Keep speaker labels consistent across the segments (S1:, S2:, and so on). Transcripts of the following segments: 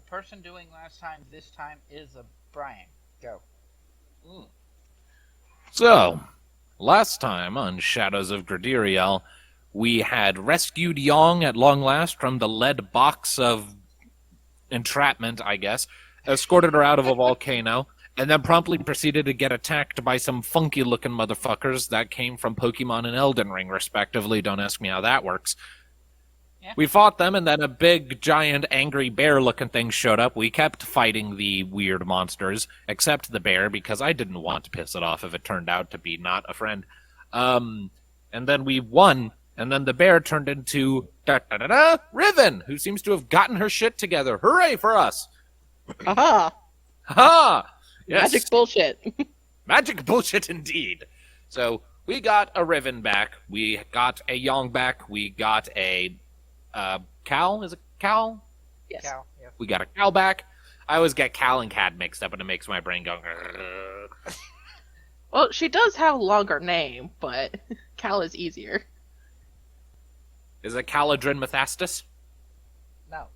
S1: Person doing last time, this time is a Brian. Go.
S2: Mm. So, last time on Shadows of Gradiriel, we had rescued Yong at long last from the lead box of entrapment, I guess, escorted her out of a volcano, and then promptly proceeded to get attacked by some funky-looking motherfuckers that came from Pokemon and Elden Ring, respectively. Don't ask me how that works.
S1: Yeah.
S2: We fought them, and then a big, giant, angry bear-looking thing showed up. We kept fighting the weird monsters, except the bear, because I didn't want to piss it off if it turned out to be not a friend. And then we won, and then the bear turned into Riven, who seems to have gotten her shit together. Hooray for us!
S3: Aha!
S2: Ha! Yes.
S3: Magic bullshit.
S2: Magic bullshit indeed. So we got a Riven back. We got a Yong back. We got a Cal. Is it Cal?
S3: Yes.
S1: Cal. Yep.
S2: We got a Cal back. I always get Cal and Cad mixed up, and it makes my brain go.
S3: Well, she does have a longer name, but Cal is easier.
S2: Is it Caladrin Methastus?
S1: No.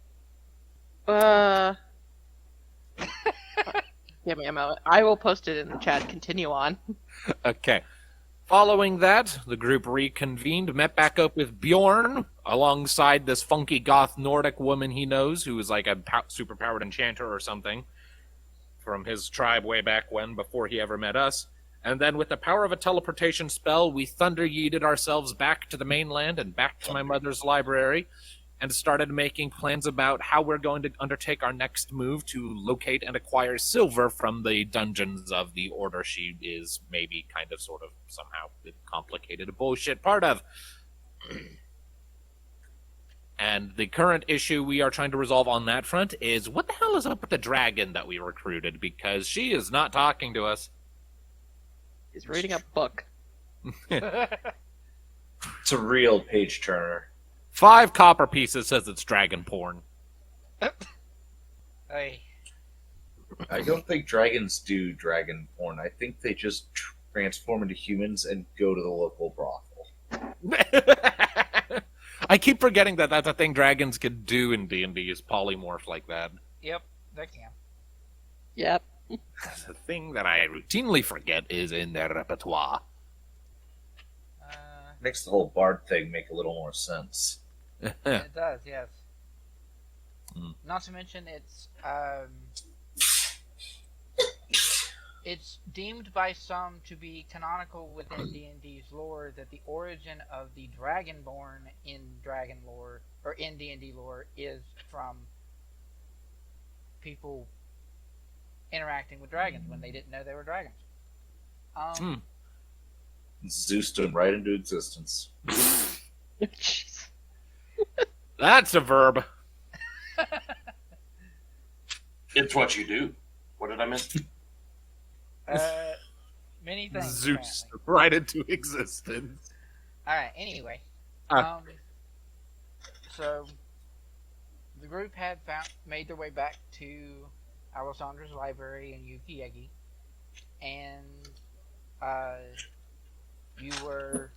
S3: Give me a moment. I will post it in the chat. Continue on.
S2: Okay. Following that, the group reconvened, met back up with Bjorn, alongside this funky goth Nordic woman he knows, who is like a superpowered enchanter or something, from his tribe way back when, before he ever met us. And then with the power of a teleportation spell, we thunder-yeeted ourselves back to the mainland and back to my mother's library, and started making plans about how we're going to undertake our next move to locate and acquire silver from the dungeons of the order she is maybe kind of sort of somehow complicated bullshit part of. And the current issue we are trying to resolve on that front is what the hell is up with the dragon that we recruited, because she is not talking to us.
S3: He's reading a book.
S4: It's a real page turner.
S2: 5 copper pieces says it's dragon porn.
S1: Hey.
S4: I don't think dragons do dragon porn. I think they just transform into humans and go to the local brothel.
S2: I keep forgetting that that's a thing dragons can do in D&D, is polymorph like that.
S1: Yep, they can.
S3: Yep.
S2: The thing that I routinely forget is in their repertoire.
S4: Makes the whole bard thing make a little more sense.
S1: It does, yes.
S2: Mm.
S1: Not to mention it's deemed by some to be canonical within D&D's lore that the origin of the Dragonborn in Dragon lore, or in D&D lore, is from people interacting with dragons when they didn't know they were dragons.
S4: Zeus them right into existence.
S3: Jeez.
S2: That's a verb.
S5: It's what you do. What did I miss?
S1: Many things.
S2: Zeus
S1: apparently.
S2: right into existence.
S1: Alright, anyway.
S2: Ah.
S1: So, the group had made their way back to Alessandra's library in Yuikiege, and you were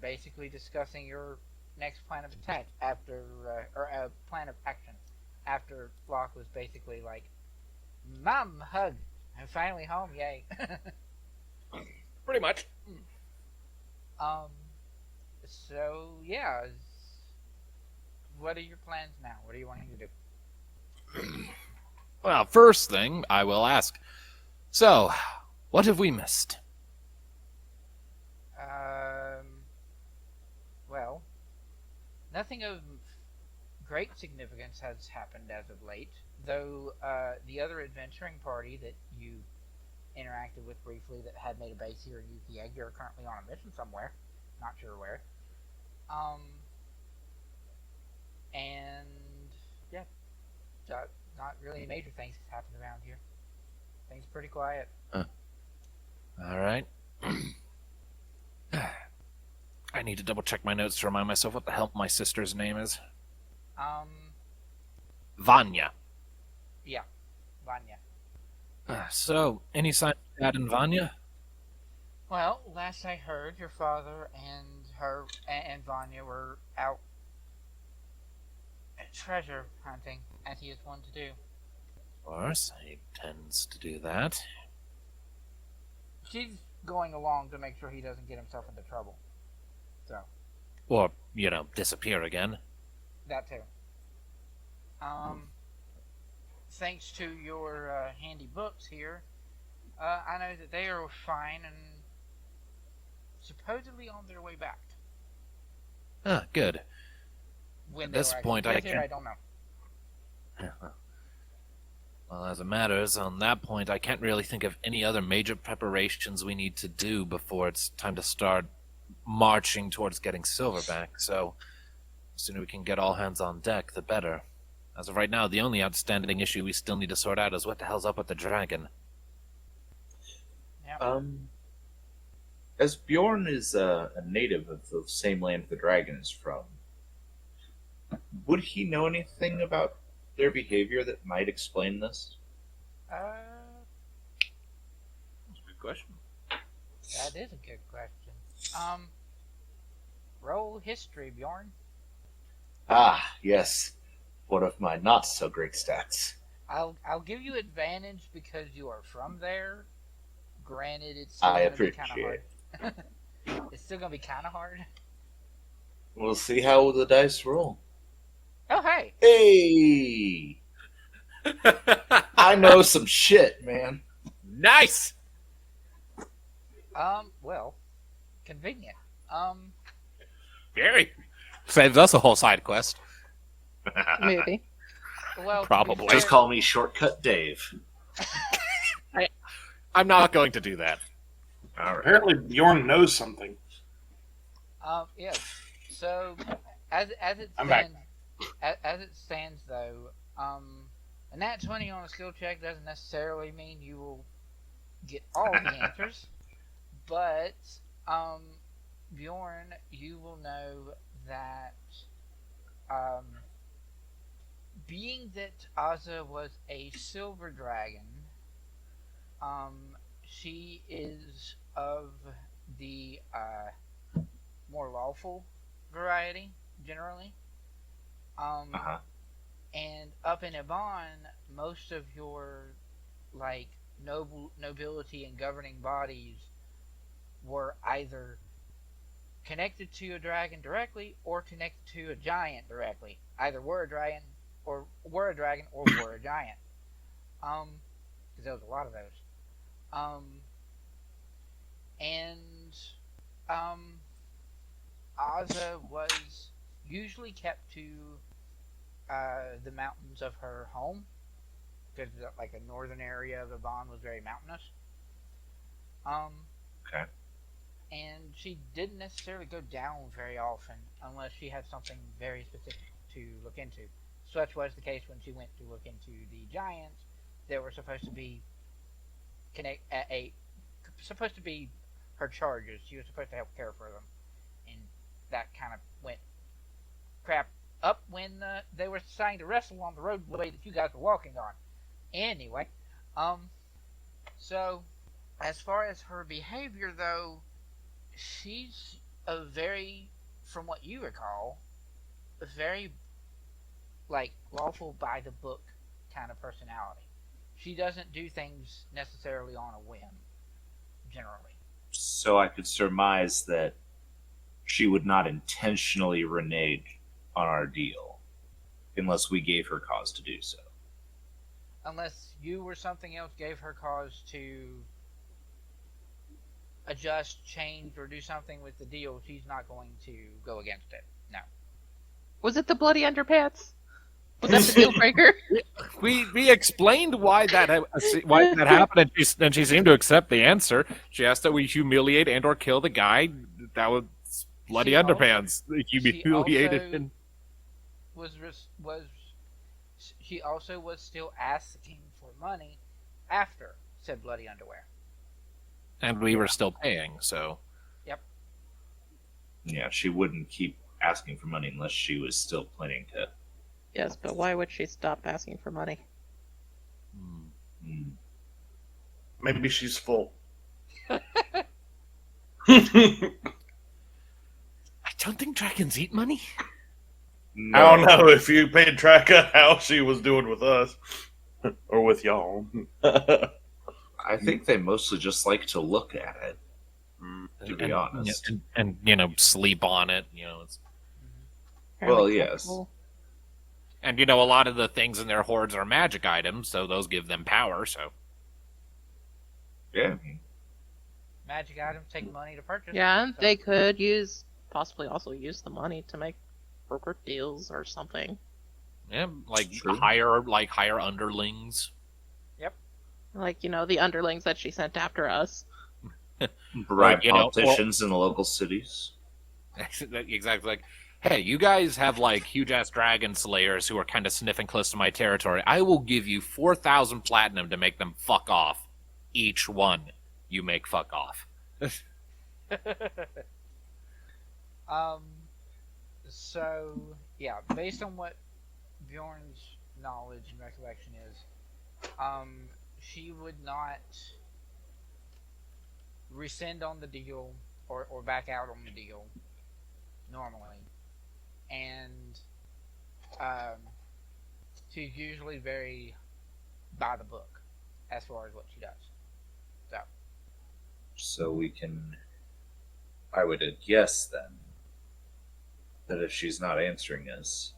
S1: basically discussing your next plan of attack after, or plan of action after Locke was basically like, "Mom, hug! I'm finally home, yay!"
S2: Pretty much.
S1: So yeah, what are your plans now? What are you wanting to do?
S2: Well, first thing I will ask. So, what have we missed?
S1: Well, nothing of great significance has happened as of late, though the other adventuring party that you interacted with briefly that had made a base here in Yuikiege are currently on a mission somewhere, not sure where. And yeah, not really any major things has happened around here. Things are pretty quiet.
S2: Alright. I need to double check my notes to remind myself what the hell my sister's name is. Vanya.
S1: Yeah, Vanya.
S2: So, any sign of Dad and Vanya?
S1: Well, last I heard, your father and her and Vanya were out treasure hunting, as he is wont to do.
S2: Of course, he tends to do that.
S1: She's going along to make sure he doesn't get himself into trouble. So,
S2: Or, disappear again.
S1: that too. Thanks to your handy books here, I know that they are fine and supposedly on their way back.
S2: Ah, good.
S1: When
S2: At
S1: they
S2: this
S1: were
S2: point,
S1: actually
S2: I
S1: here,
S2: can-
S1: I don't know.
S2: Well, as it matters, on that point, I can't really think of any other major preparations we need to do before it's time to start marching towards getting Silverback, so the sooner we can get all hands on deck, the better. As of right now, the only outstanding issue we still need to sort out is what the hell's up with the dragon.
S1: Yeah.
S4: As Bjorn is a native of the same land the dragon is from, would he know anything about their behavior that might explain this?
S2: That's a good question.
S1: That is a good question. Roll history, Bjorn.
S4: Ah, yes. One of my not so great stats.
S1: I'll give you advantage because you are from there. Granted, it's still
S4: I
S1: gonna be kind of
S4: appreciate
S1: hard. It's still gonna be kind of hard.
S4: We'll see how the dice roll.
S1: Oh, hey.
S4: Hey! I know some shit, man.
S2: Nice!
S1: Well, convenient.
S2: Very. Saves us a whole side quest.
S3: Maybe.
S1: Well, to be
S2: Probably.
S1: fair-
S4: Just call me Shortcut Dave.
S2: I'm not going to do that.
S4: All right.
S5: Apparently, Bjorn knows something.
S1: Yes. So, as it
S5: I'm back.
S1: stands, as it stands though, a nat 20 on a skill check doesn't necessarily mean you will get all the answers, but Bjorn, you will know that being that Azza was a silver dragon, she is of the more lawful variety, generally.
S4: Uh-huh.
S1: And up in Iban, most of your nobility and governing bodies were either connected to a dragon directly or connected to a giant directly. Either were a dragon or were a giant. Because there was a lot of those. Azza was usually kept to the mountains of her home, because like a northern area of Iban was very mountainous.
S4: Okay.
S1: And she didn't necessarily go down very often unless she had something very specific to look into. Such was the case when she went to look into the giants. There were supposed to be supposed to be her charges. She was supposed to help care for them, and that kind of went crap up when they were trying to wrestle on the roadway that you guys were walking on. Anyway, so as far as her behavior, though, she's a very, from what you recall, a very lawful by the book kind of personality. She doesn't do things necessarily on a whim, generally.
S4: So I could surmise that she would not intentionally renege on our deal unless we gave her cause to do so.
S1: Unless you or something else gave her cause to adjust, change, or do something with the deal, she's not going to go against it. No.
S3: Was it the bloody underpants? Was that the deal breaker?
S2: We explained why that happened, and she seemed to accept the answer. She asked that we humiliate and or kill the guy. That was bloody
S1: She
S2: underpants. Humiliated
S1: also
S2: and
S1: she also was still asking for money after said bloody underwear.
S2: we were still paying. So
S4: Yeah, she wouldn't keep asking for money unless she was still planning to.
S3: Yes, but why would she stop asking for money?
S4: Hmm.
S5: Maybe she's full.
S2: I don't think dragons eat money.
S4: No.
S5: I don't know if you paid track of how she was doing with us or with y'all.
S4: I think they mostly just like to look at it. To be honest.
S2: and sleep on it. It's
S4: Well,
S3: Fairly
S4: yes.
S3: comfortable.
S2: and a lot of the things in their hoards are magic items, so those give them power. So
S4: Yeah.
S1: Magic items take money to purchase.
S3: Yeah,
S1: so-
S3: they could possibly also use the money to make broker deals or something.
S2: yeah,
S4: True.
S2: hire underlings.
S3: Like, the underlings that she sent after us.
S4: Bribe
S2: you know,
S4: politicians in the local cities.
S2: Exactly. Like, hey, you guys have huge ass dragon slayers who are kind of sniffing close to my territory. I will give you 4,000 platinum to make them fuck off. Each one, you make fuck off.
S1: So yeah, based on what Bjorn's knowledge and recollection is, she would not rescind on the deal or back out on the deal normally, and she's usually very by the book as far as what she does.
S4: So we can. I would guess then that if she's not answering us,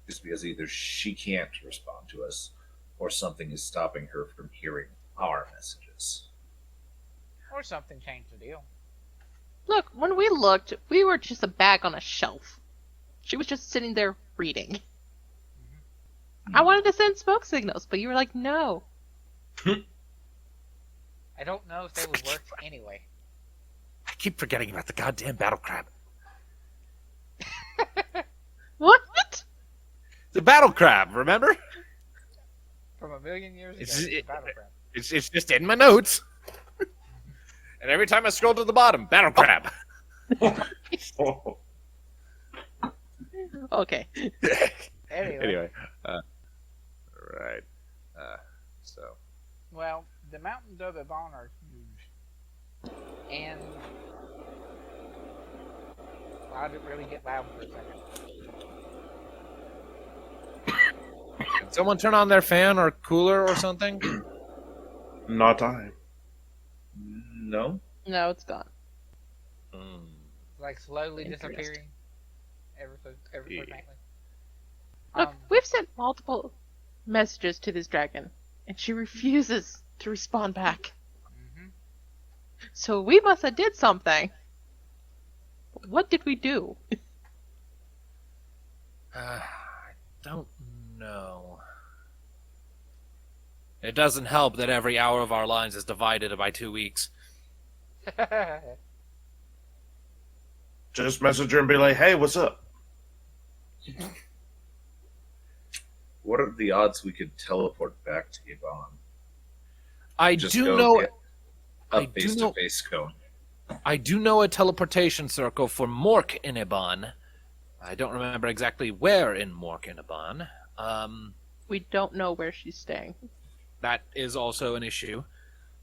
S4: it's because either she can't respond to us or something is stopping her from hearing our messages.
S1: Or something changed the deal.
S3: Look, when we looked, we were just a bag on a shelf. She was just sitting there reading. I wanted to send smoke signals, but you were like, no.
S1: I don't know if they would work anyway.
S2: I keep forgetting about the goddamn battle crab.
S3: What?
S2: The battle crab, remember?
S1: From a million years ago,
S2: It's-
S1: it's a battle crab.
S2: It's just in my notes. And every time I scroll to the bottom, battle crab.
S3: Okay.
S1: Anyway,
S2: Right. So.
S1: well, the mountains of Iban are huge. And I didn't really get loud for a second.
S2: Can someone turn on their fan or cooler or something?
S5: Not I.
S4: No?
S3: No, it's gone.
S1: Like slowly
S4: Interesting.
S1: disappearing. Ever so
S2: Yeah.
S1: faintly.
S3: Look, we've sent multiple messages to this dragon, and she refuses to respond back.
S1: Mhm.
S3: So we must have did something. But what did we do?
S2: I don't know. It doesn't help that every hour of our lives is divided by 2 weeks.
S5: Just message her and be like, hey, what's up?
S4: What are the odds we could teleport back to Iban?
S2: I
S4: Just
S2: do
S4: go
S2: know.
S4: get
S2: I
S4: a
S2: do
S4: face-to-face cone.
S2: I do know a teleportation circle for Mork in Iban. I don't remember exactly where in Mork in Iban.
S3: We don't know where she's staying.
S2: That is also an issue.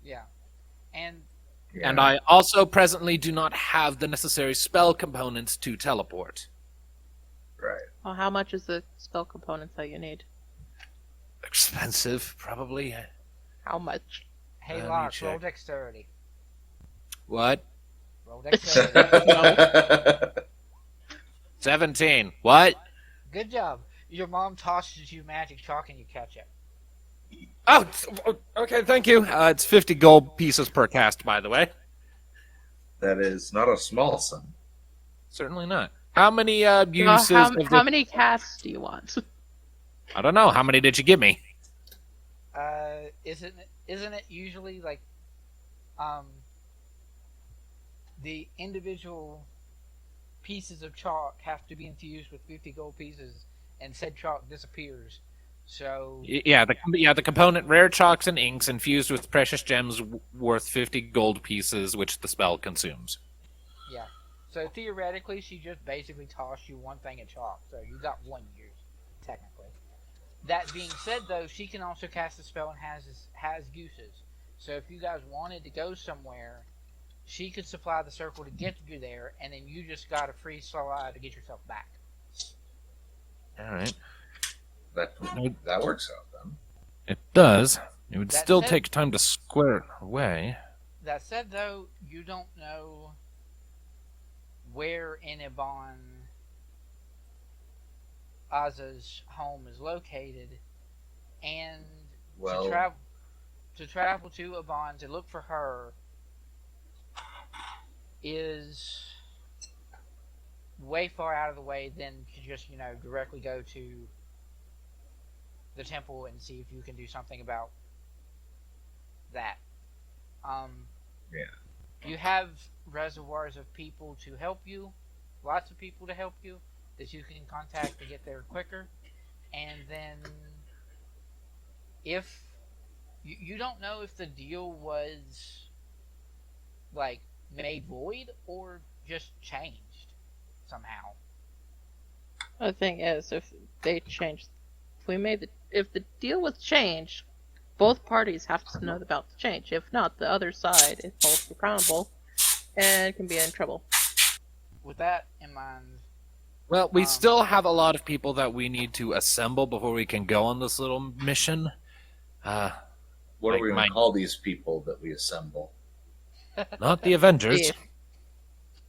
S1: Yeah. And
S4: Yeah.
S2: And I also presently do not have the necessary spell components to teleport.
S4: Right.
S3: Well, how much is the spell components that you need?
S2: Expensive, probably.
S3: How much?
S1: hey,
S2: Let me
S1: Locke, roll
S2: check.
S1: dexterity.
S2: What?
S1: Roll dexterity.
S2: 17. What?
S1: Good job. Your mom tosses you magic chalk and you catch it.
S2: Oh, okay, thank you. It's 50 gold pieces per cast, by the way.
S4: That is not a small sum.
S2: Certainly not. How many
S3: Well,
S2: uses
S3: how
S2: of the...
S3: how many casts do you want?
S2: I don't know. How many did you give me?
S1: Isn't it usually like the individual pieces of chalk have to be infused with 50 gold pieces, and said chalk disappears. So
S2: Yeah, the component rare chalks and inks infused with precious gems worth 50 gold pieces, which the spell consumes.
S1: yeah. So theoretically, she just basically tossed you one thing of chalk. So you got 1 use, technically. That being said, though, she can also cast a spell and has uses. So if you guys wanted to go somewhere, she could supply the circle to get you there, and then you just got a free slide to get yourself back.
S2: All right.
S4: That works out then.
S2: It does. It would
S1: That
S2: still
S1: said-
S2: take time to square it away.
S1: That said, though, you don't know where in Iban Aza's home is located, and
S4: Well,
S1: to travel to Iban to look for her is way far out of the way than to just, directly go to the temple and see if you can do something about that.
S4: Yeah.
S1: You have reservoirs of people to help you, lots of people to help you, that you can contact to get there quicker. And then, if you don't know if the deal was like made void or just changed somehow.
S3: The thing is, if they changed, if the deal was changed, both parties have to know about the change. If not, the other side is both accountable and can be in trouble.
S1: With that in mind,
S2: Well, we still have a lot of people that we need to assemble before we can go on this little mission.
S4: what are
S2: like
S4: we going
S2: my-
S4: to call these people that we assemble?
S2: Not the Avengers,
S3: Yeah.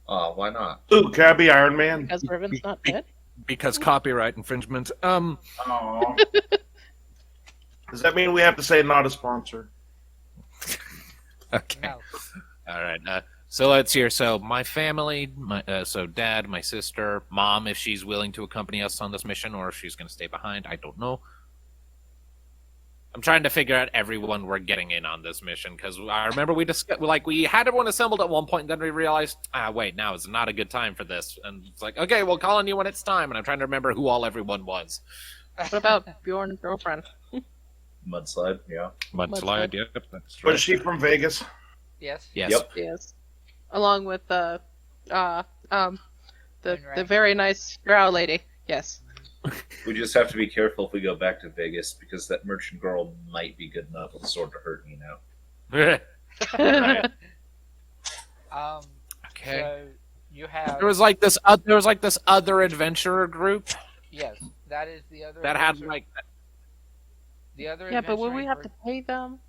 S4: Oh, why not?
S5: Ooh, can I be Iron Man?
S3: Because Riven's not dead.
S2: because copyright infringement.
S5: Oh. Does that mean we have to say not a sponsor?
S2: Okay.
S1: no.
S2: All right. So let's hear. So my family, so dad, my sister, mom, if she's willing to accompany us on this mission, or if she's going to stay behind, I don't know. I'm trying to figure out everyone we're getting in on this mission because I remember we discussed, we had everyone assembled at one point, and then we realized, wait, now is not a good time for this, and it's like, okay, we'll call on you when it's time, and I'm trying to remember who all everyone was.
S3: What about Bjorn's girlfriend?
S4: Mudslide, yeah.
S2: Mudslide, yep, that's
S5: Was she from Vegas?
S1: Yes.
S2: Yes.
S4: Yep.
S3: Yes. Along with the
S1: Moonray.
S3: very nice drow lady. Yes.
S4: We just have to be careful if we go back to Vegas because that merchant girl might be good enough with a sword to hurt me now.
S2: Right. Okay.
S1: So you have
S2: There was this other adventurer group
S1: yes, that is the other
S2: that had
S1: adventure- the other
S3: Yeah, but would we
S1: adventuring
S3: have to
S1: group-
S3: pay them?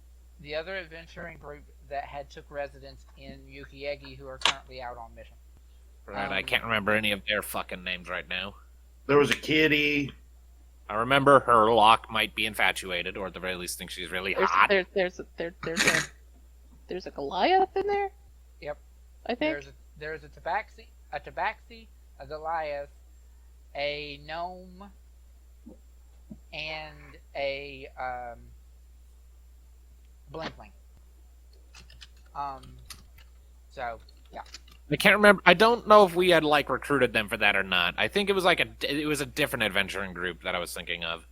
S1: the other adventuring group that had took residence in Yuikiege who are currently out on mission.
S2: Right, I can't remember any of their fucking names right now.
S5: There was a kitty.
S2: I remember her Locke might be infatuated, or at the very least think she's really hot.
S3: There's a Goliath in there.
S1: Yep.
S3: I think.
S1: There's a tabaxi, a Goliath, a gnome, and a blinkling. So yeah.
S2: I can't remember. I don't know if we had recruited them for that or not. I think it was it was a different adventuring group that I was thinking of.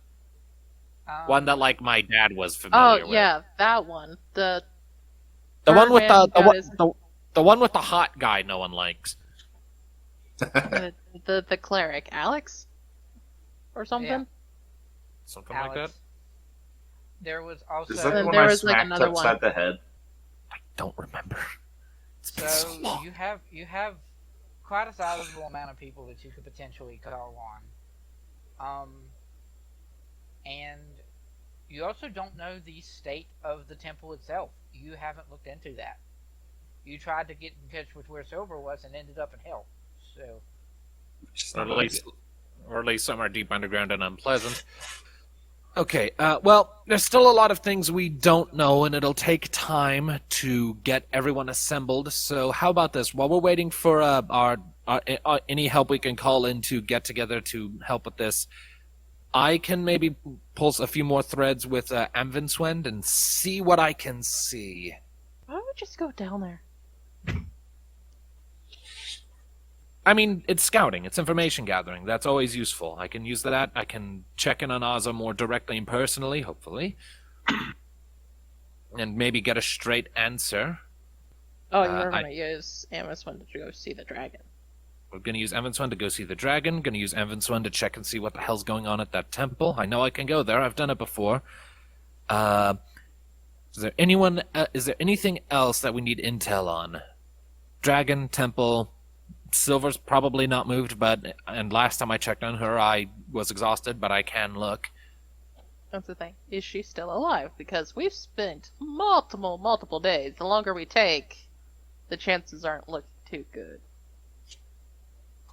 S2: One that my dad was familiar
S3: Oh
S2: with.
S3: yeah, that one. The
S2: The one with
S3: Birdman got his-
S2: the one with the hot guy no one likes.
S3: the cleric Alex or something.
S1: Yeah.
S2: Something like that.
S1: Alex. There was also
S4: Is that the
S3: And
S4: one
S3: there
S4: I
S3: was,
S4: smacked
S3: another one.
S4: upside the head?
S2: Don't remember. It's been
S1: so
S2: so long.
S1: you have quite a sizable amount of people that you could potentially call on. And you also don't know the state of the temple itself. You haven't looked into that. You tried to get in touch with where Silver was and ended up in hell. So
S2: Or at least somewhere deep underground and unpleasant. Okay, well, there's still a lot of things we don't know, and it'll take time to get everyone assembled. So how about this? While we're waiting for our any help we can call in to get together to help with this, I can maybe pull a few more threads with Vindsvept and see what I can see.
S3: Why don't we just go down there?
S2: I mean, it's scouting. It's information gathering. That's always useful. I can use that. I can check in on Ozza more directly and personally, hopefully. And maybe get a straight answer.
S3: Oh, you were
S2: I-
S3: going to use Amazon to go see the dragon.
S2: We're going to use Vindsvept to go see the dragon. Going to use Vindsvept to check and see what the hell's going on at that temple. I know I can go there. I've done it before. Is there anything else that we need intel on? Dragon, temple, Silver's probably not moved, and last time I checked on her, I was exhausted, but I can look.
S3: That's the thing. Is she still alive? Because we've spent multiple days. The longer we take, the chances aren't looking too good.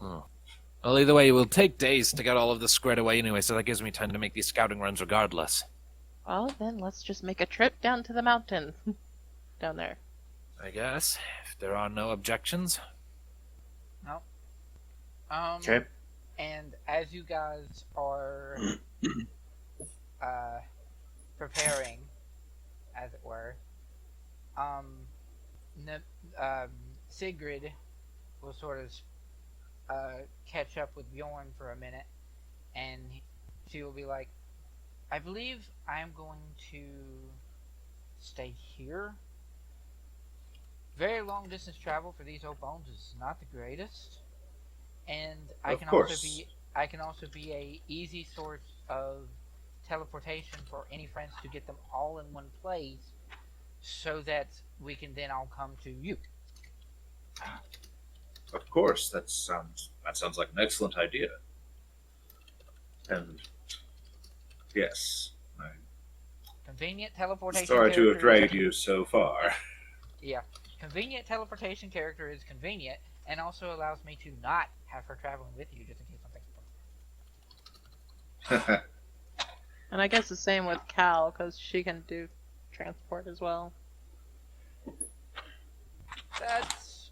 S2: Oh. Well, either way, it will take days to get all of this squared away anyway, so that gives me time to make these scouting runs regardless.
S3: Well, then let's just make a trip down to the mountain. Down there.
S2: I guess, if there are no objections.
S1: No.
S5: Okay.
S1: And as you guys are preparing, as it were, Sigrid will sort of catch up with Bjorn for a minute, and she will be like, I believe I am going to stay here. Very long distance travel for these old bones is not the greatest, and I can also be a easy source of teleportation for any friends to get them all in one place, so that we can then all come to you.
S4: Of course, that sounds like an excellent idea. And yes, I'm
S1: Convenient teleportation.
S4: sorry to have
S1: character
S4: dragged
S1: is-
S4: you so far.
S1: Yeah, convenient teleportation character is convenient, and also allows me to not have her traveling with you just in case something's.
S3: And I guess the same with Cal, because she can do transport as well.
S1: That's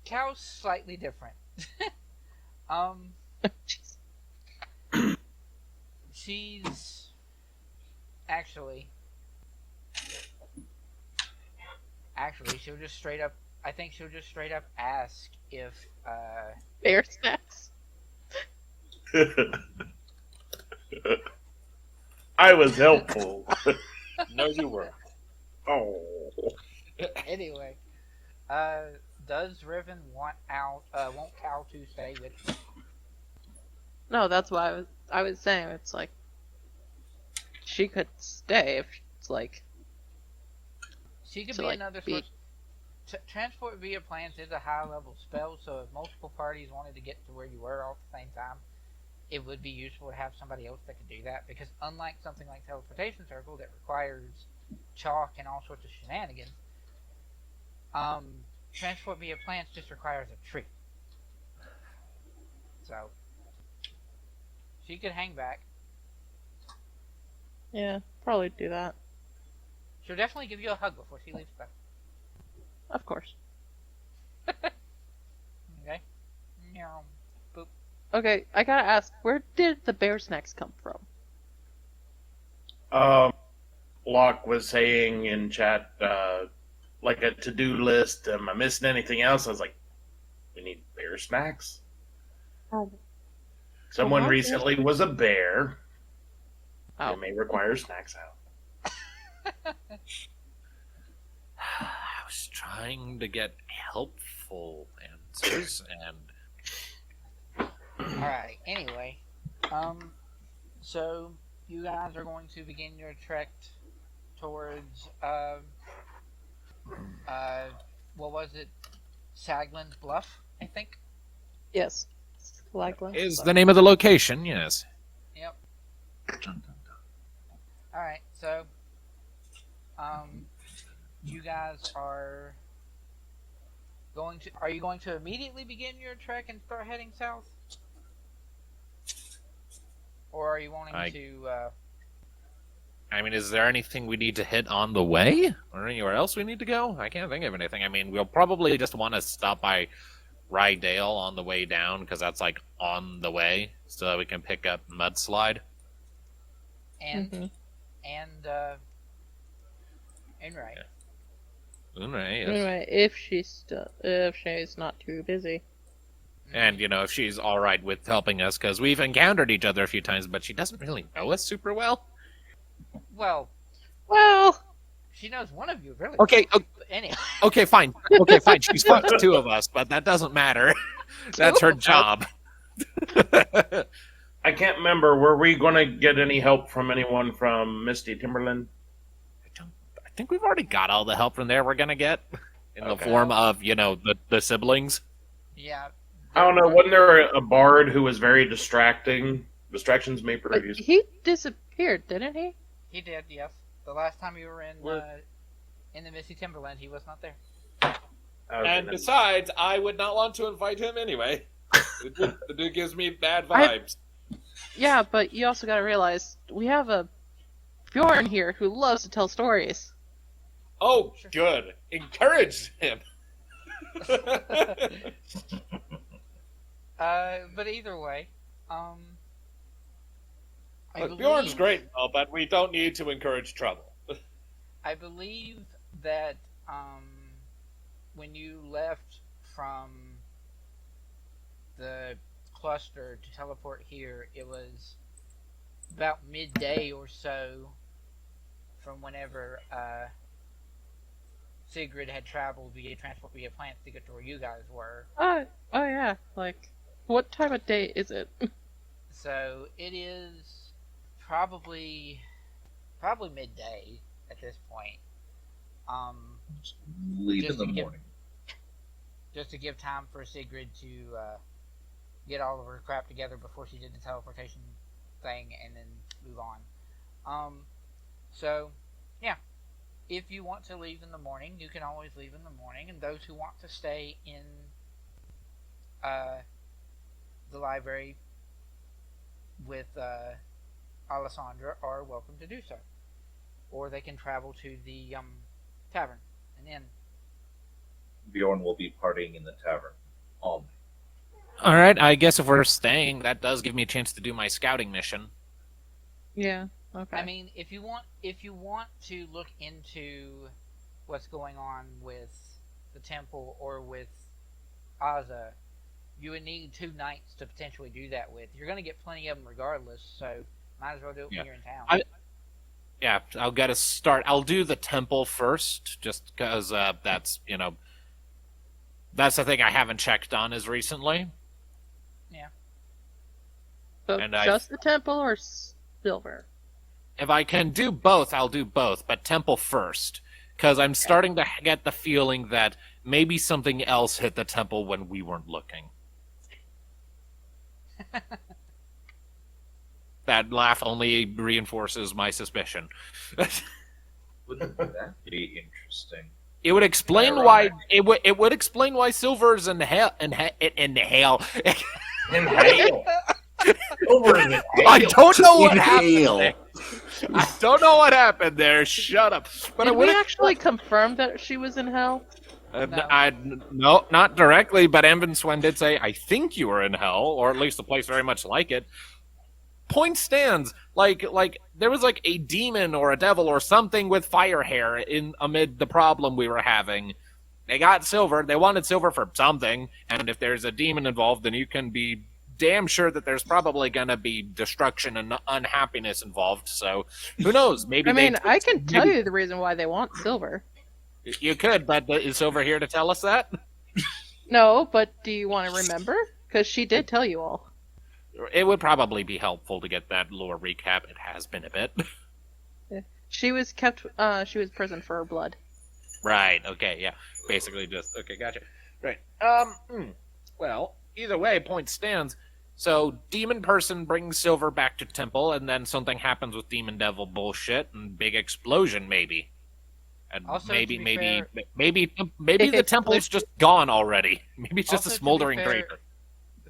S1: Cal's slightly different. She's actually she'll just straight up. I think she'll just straight up ask if
S3: Bear snacks.
S5: I was helpful.
S2: No, you were.
S5: Oh.
S1: Anyway, does Riven want Cal to stay with you?
S3: No, that's why I was saying it's like she could stay if it's like
S1: She could
S3: to,
S1: be
S3: like,
S1: another
S3: be-
S1: source. Transport via plants is a high level spell, so if multiple parties wanted to get to where you were all at the same time, it would be useful to have somebody else that could do that, because unlike something like teleportation circle that requires chalk and all sorts of shenanigans, transport via plants just requires a tree. So she could hang back.
S3: yeah, probably do that.
S1: She'll definitely give you a hug before she leaves, though.
S3: Of course.
S1: Okay? Meow. Boop.
S3: Okay, I gotta ask, where did the bear snacks come from?
S5: Locke was saying in chat, like a to-do list. Am I missing anything else? I was like, we need bear snacks.
S3: Oh.
S5: Someone
S3: what?
S5: recently was a bear.
S3: Oh.
S5: It may require snacks out.
S2: I was trying to get helpful answers, and
S1: Alright, anyway. So you guys are going to begin your trek towards what was it? Saglin's Bluff, I think?
S3: Yes. Flagland.
S2: is the name of the location, yes.
S1: Yep. Alright, so you guys are you going to immediately begin your trek and start heading south? Or are you wanting to
S2: I mean, is there anything we need to hit on the way? Or anywhere else we need to go? I can't think of anything. I mean, we'll probably just want to stop by Rydale on the way down, because that's, like, on the way, so that we can pick up Mudslide.
S1: and
S3: Mhm.
S1: and right.
S2: Right, yes.
S3: Anyway, if she's not too busy.
S2: And, if she's alright with helping us, because we've encountered each other a few times, but she doesn't really know us super well.
S1: Well,
S3: Well,
S1: she knows one of you really.
S2: Okay,
S1: well, but anyway.
S2: okay, fine. Okay, fine. She's fucked two of us, but that doesn't matter. That's her job.
S5: I can't remember. Were we going to get any help from anyone from Misty Timberland?
S2: I think we've already got all the help from there we're gonna get. in the
S5: Okay.
S2: form of, the siblings.
S1: Yeah.
S5: I don't know. Wasn't there a bard who was very distracting? Distractions may
S3: But
S5: produce.
S3: he disappeared, didn't he?
S1: He did, yes. The last time you were in
S2: What?
S1: in the Misty Timberland, he was not there.
S2: And besides, I would not want to invite him anyway. The dude gives me bad vibes.
S3: Yeah, but you also gotta realize, we have a Bjorn here who loves to tell stories.
S2: Oh, good. Encourage him.
S1: But either way,
S2: Look, Bjorn's great, but we don't need to encourage trouble.
S1: I believe that when you left from the cluster to teleport here, it was about midday or so from whenever Sigrid had traveled via transport via plants to get to where you guys were.
S3: Oh yeah, like, what time of day is it?
S1: So it is probably midday at this point.
S4: Leave
S1: Just
S4: in the
S1: to give-
S4: morning.
S1: Just to give time for Sigrid to get all of her crap together before she did the teleportation thing and then move on. So, yeah. If you want to leave in the morning, you can always leave in the morning, and those who want to stay in the library with Alessandra are welcome to do so. Or they can travel to the tavern, an inn.
S4: Bjorn will be partying in the tavern all night.
S2: All right, I guess if we're staying, that does give me a chance to do my scouting mission.
S3: Yeah, okay.
S1: I mean, if you want to look into what's going on with the temple or with Aza, you would need 2 nights to potentially do that with. You're going to get plenty of them regardless, so might as well do it when you're in town.
S2: Yeah, I'll get a start. I'll do the temple first, just because that's, that's the thing I haven't checked on as recently.
S3: But
S2: and
S3: just the temple or silver?
S2: If I can do both, I'll do both, but temple first. Because I'm starting to get the feeling that maybe something else hit the temple when we weren't looking. That laugh only reinforces my suspicion.
S4: Wouldn't that be interesting?
S2: It would explain why it would explain why Silver's in hell.
S5: Inhale.
S2: I don't know what happened there. I don't know what happened there. Shut up. But
S3: Did
S2: it would
S3: we actually confirm that she was in hell?
S2: No, not directly, but Vindsvept did say, I think you were in hell, or at least a place very much like it. Point stands, like there was like a demon or a devil or something with fire hair in amid the problem we were having. They got Silver, they wanted Silver for something, and if there's a demon involved, then you can be damn sure that there's probably gonna be destruction and unhappiness involved, so who knows, maybe
S3: I can tell you the reason why they want Silver.
S2: You could, but is Silver here to tell us that?
S3: No, but do you want to remember? Because she did tell you all.
S2: It would probably be helpful to get that lore recap. It has been a bit.
S3: She was prisoned for her blood.
S2: Right, okay, yeah. Basically just, okay, gotcha. Right. Well, either way, point stands. So, demon person brings Silver back to temple, and then something happens with demon devil bullshit, and big explosion, maybe. And
S1: Also,
S2: maybe
S1: to be
S2: the temple's just gone already. Maybe it's just a
S1: Also, to be
S2: smoldering
S1: fair-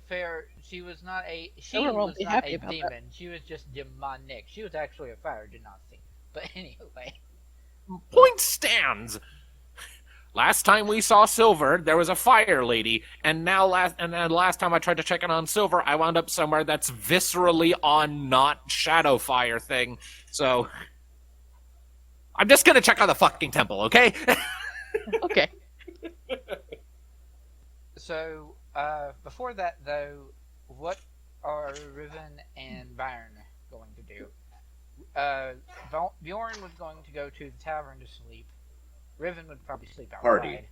S2: crater.
S1: She was not a
S3: Silver won't be happy about
S1: demon.
S3: that.
S1: She was just demonic. She was actually a fire genasi. But anyway,
S2: Point stands. Last time we saw Silver, there was a fire lady, and then last time I tried to check in on Silver, I wound up somewhere that's viscerally on not shadow fire thing. So I'm just gonna check on the fucking temple, okay?
S3: Okay.
S1: so before that though, what are Riven and Byrn going to do? Bjorn was going to go to the tavern to sleep. Riven would probably sleep outside.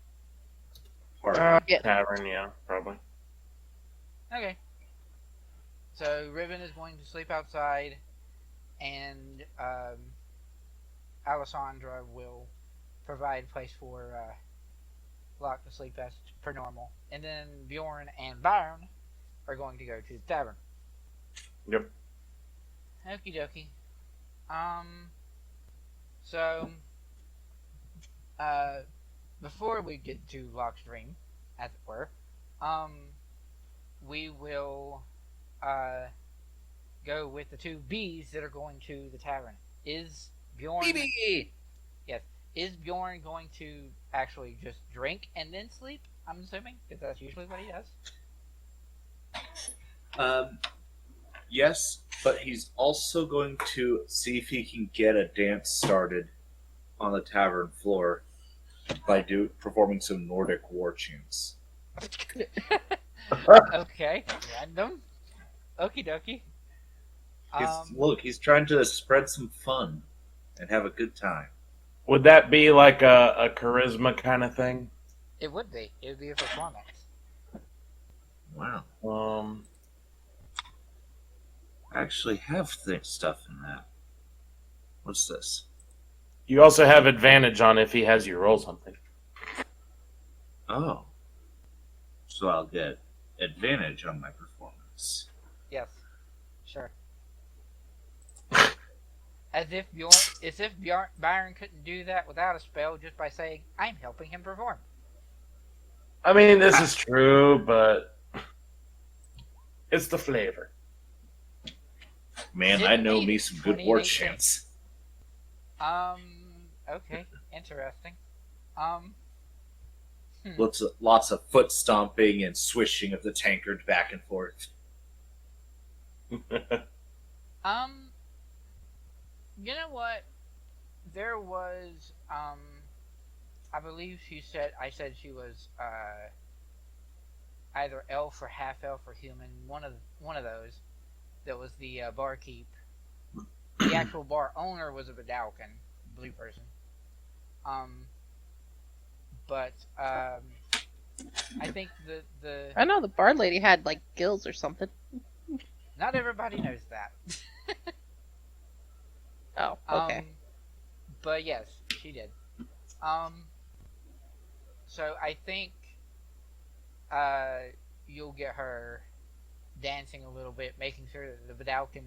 S4: Party.
S3: Yeah.
S5: Tavern, yeah, probably.
S1: Okay. So Riven is going to sleep outside, and Alessandra will provide a place for Locke to sleep as per normal, and then Bjorn and Byrn are going to go to the tavern.
S5: Yep.
S1: Okie dokie. So, before we get to Locke's dream, as it were, we will, go with the two Bs that are going to the tavern. Is Bjorn...
S2: BB!
S1: Yes. Is Bjorn going to actually just drink and then sleep? I'm assuming, because that's usually what he does.
S4: Yes, but he's also going to see if he can get a dance started on the tavern floor by performing some Nordic war chants.
S1: Okay, random. Okie dokie.
S4: Look, he's trying to spread some fun and have a good time.
S5: Would that be like a charisma kind of thing?
S1: It would be. It would be a performance.
S4: Wow. I actually have stuff in that. What's this?
S5: You also have advantage on if he has you roll something.
S4: Oh. So I'll get advantage on my performance.
S1: Yes. Sure. As if Byron couldn't do that without a spell just by saying, I'm helping him perform.
S5: I mean, this is true, but it's the flavor.
S4: Man, I know me some good war chants.
S1: Okay. Interesting.
S4: Lots of foot stomping and swishing of the tankard back and forth.
S1: You know what? There was, I believe I said she was, either elf or half elf or human, one of those, that was the, barkeep. The actual bar owner was a Vidalcan, blue person. But, I think the
S3: I know the bar lady had like gills or something.
S1: not everybody knows that.
S3: Oh, okay.
S1: But yes, she did. So I think you'll get her dancing a little bit, making sure that the Vidalcan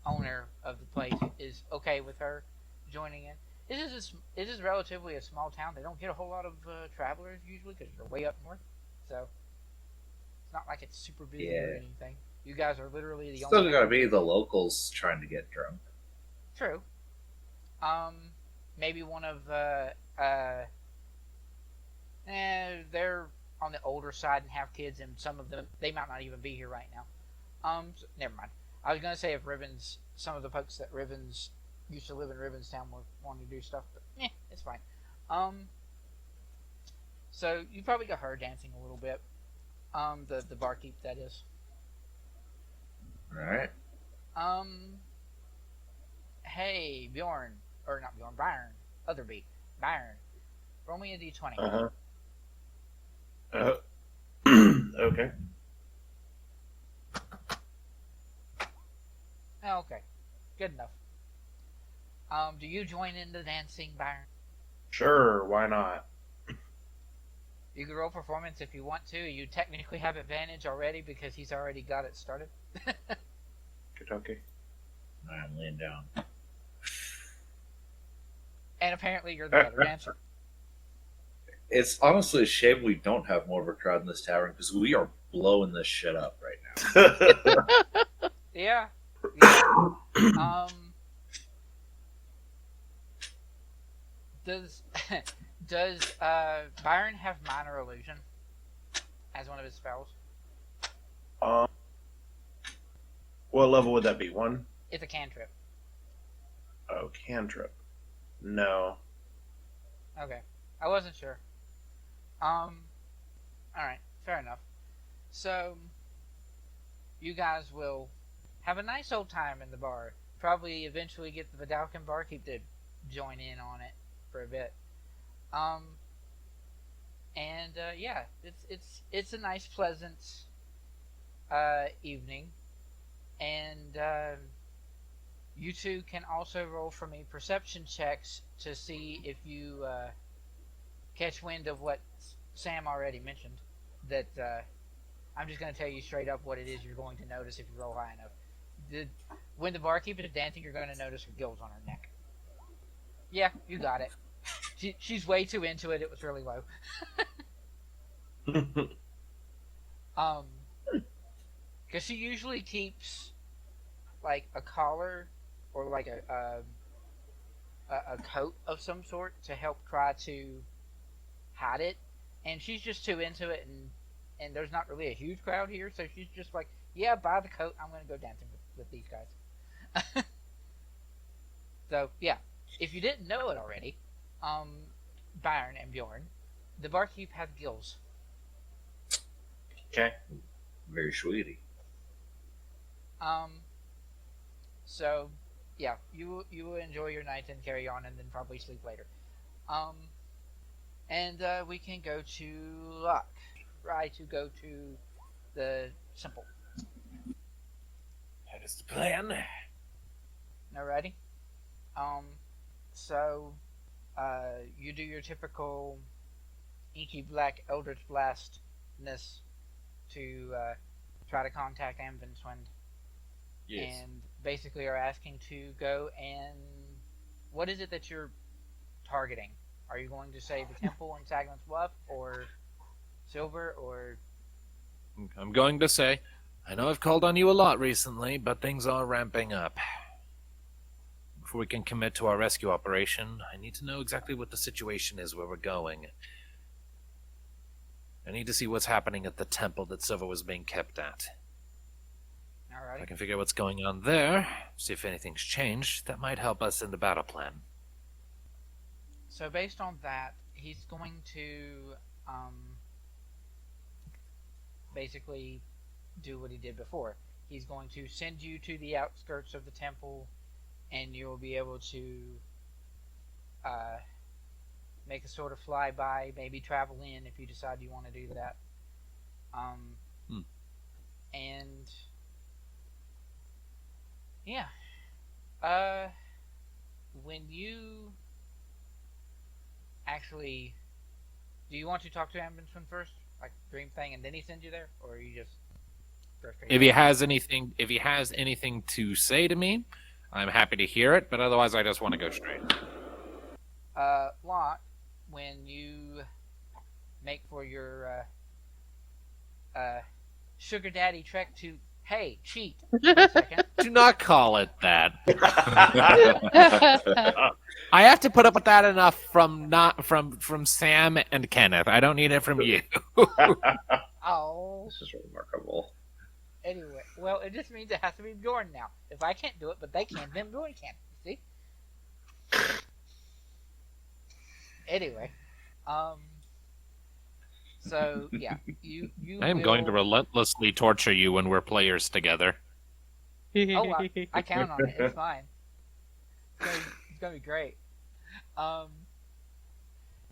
S1: owner of the place is okay with her joining in. It is relatively a small town. They don't get a whole lot of travelers usually because they're way up north. So it's not like it's super busy or anything. You guys are literally the only.
S4: Still gotta be the locals trying to get drunk.
S1: True. Maybe one of they're on the older side and have kids, and some of them they might not even be here right now. So, never mind. I was gonna say if some of the folks that used to live in Rivenstown were wanting to do stuff, but it's fine. So you probably got her dancing a little bit. The barkeep, that is.
S4: All right.
S1: Hey, Bjorn. Or not Bjorn, Byrn. Other B. Byrn. Roll me a d20.
S5: Okay.
S1: Oh, okay. Good enough. Do you join in the dancing, Byrn?
S5: Sure, why not?
S1: You can roll performance if you want to. You technically have advantage already because he's already got it started.
S5: Okay.
S4: I'm laying down.
S1: And apparently you're the better dancer.
S4: It's honestly a shame we don't have more of a crowd in this tavern because we are blowing this shit up right now.
S1: Yeah. Does Byrn have minor illusion as one of his spells?
S5: What level would that be? 1?
S1: It's a cantrip.
S5: Oh, cantrip. No.
S1: Okay. I wasn't sure. Alright, fair enough. So, you guys will have a nice old time in the bar. Probably eventually get the Vidalcan barkeep to join in on it for a bit. Yeah, it's a nice, pleasant evening. And you two can also roll for me perception checks to see if you catch wind of what Sam already mentioned that I'm just going to tell you straight up what it is you're going to notice if you roll high enough. When the barkeep is dancing, you're going to notice her gills on her neck. Yeah, you got it. She's way too into it. It was really low. Because she usually keeps like a collar or like a coat of some sort to help try to hide it, and she's just too into it, and there's not really a huge crowd here, so she's just like, yeah, buy the coat, I'm gonna go dancing with these guys. So yeah, if you didn't know it already, Byrn and Bjorn, the barkeep has gills.
S5: Okay.
S4: Very sweetie.
S1: So yeah, you will enjoy your night and carry on, and then probably sleep later. And we can go to Locke. Try to go to the Simple.
S2: That is the plan.
S1: Alrighty. So, you do your typical inky black Eldritch Blast-ness to try to contact Vindsvept.
S2: Yes.
S1: And basically are asking to go and... What is it that you're targeting? Are you going to say the temple in Sagam's Bluff, or Silver, or...
S2: I'm going to say, I know I've called on you a lot recently, but things are ramping up. Before we can commit to our rescue operation, I need to know exactly what the situation is where we're going. I need to see what's happening at the temple that Silver was being kept at.
S1: Alright.
S2: If I can figure out what's going on there, see if anything's changed, that might help us in the battle plan.
S1: So based on that, he's going to basically do what he did before. He's going to send you to the outskirts of the temple, and you'll be able to make a sort of flyby, maybe travel in if you decide you want to do that. And yeah, when you actually, do you want to talk to Vindsvept first, like dream thing, and then he sends you there, or are you just frustrated?
S2: If he has anything to say to me, I'm happy to hear it, but otherwise I just want to go straight.
S1: Locke, when you make for your sugar daddy trek to, hey, cheat, for a second.
S2: Do not call it that. I have to put up with that enough from Sam and Kenneth. I don't need it from you.
S1: Oh.
S4: This is remarkable.
S1: Anyway, well, it just means it has to be Bjorn now. If I can't do it, but they can, then Bjorn can. You see? Anyway, so yeah, you.
S2: I am going to relentlessly torture you when we're players together.
S1: Oh, I count on it. It's fine. It's gonna be great.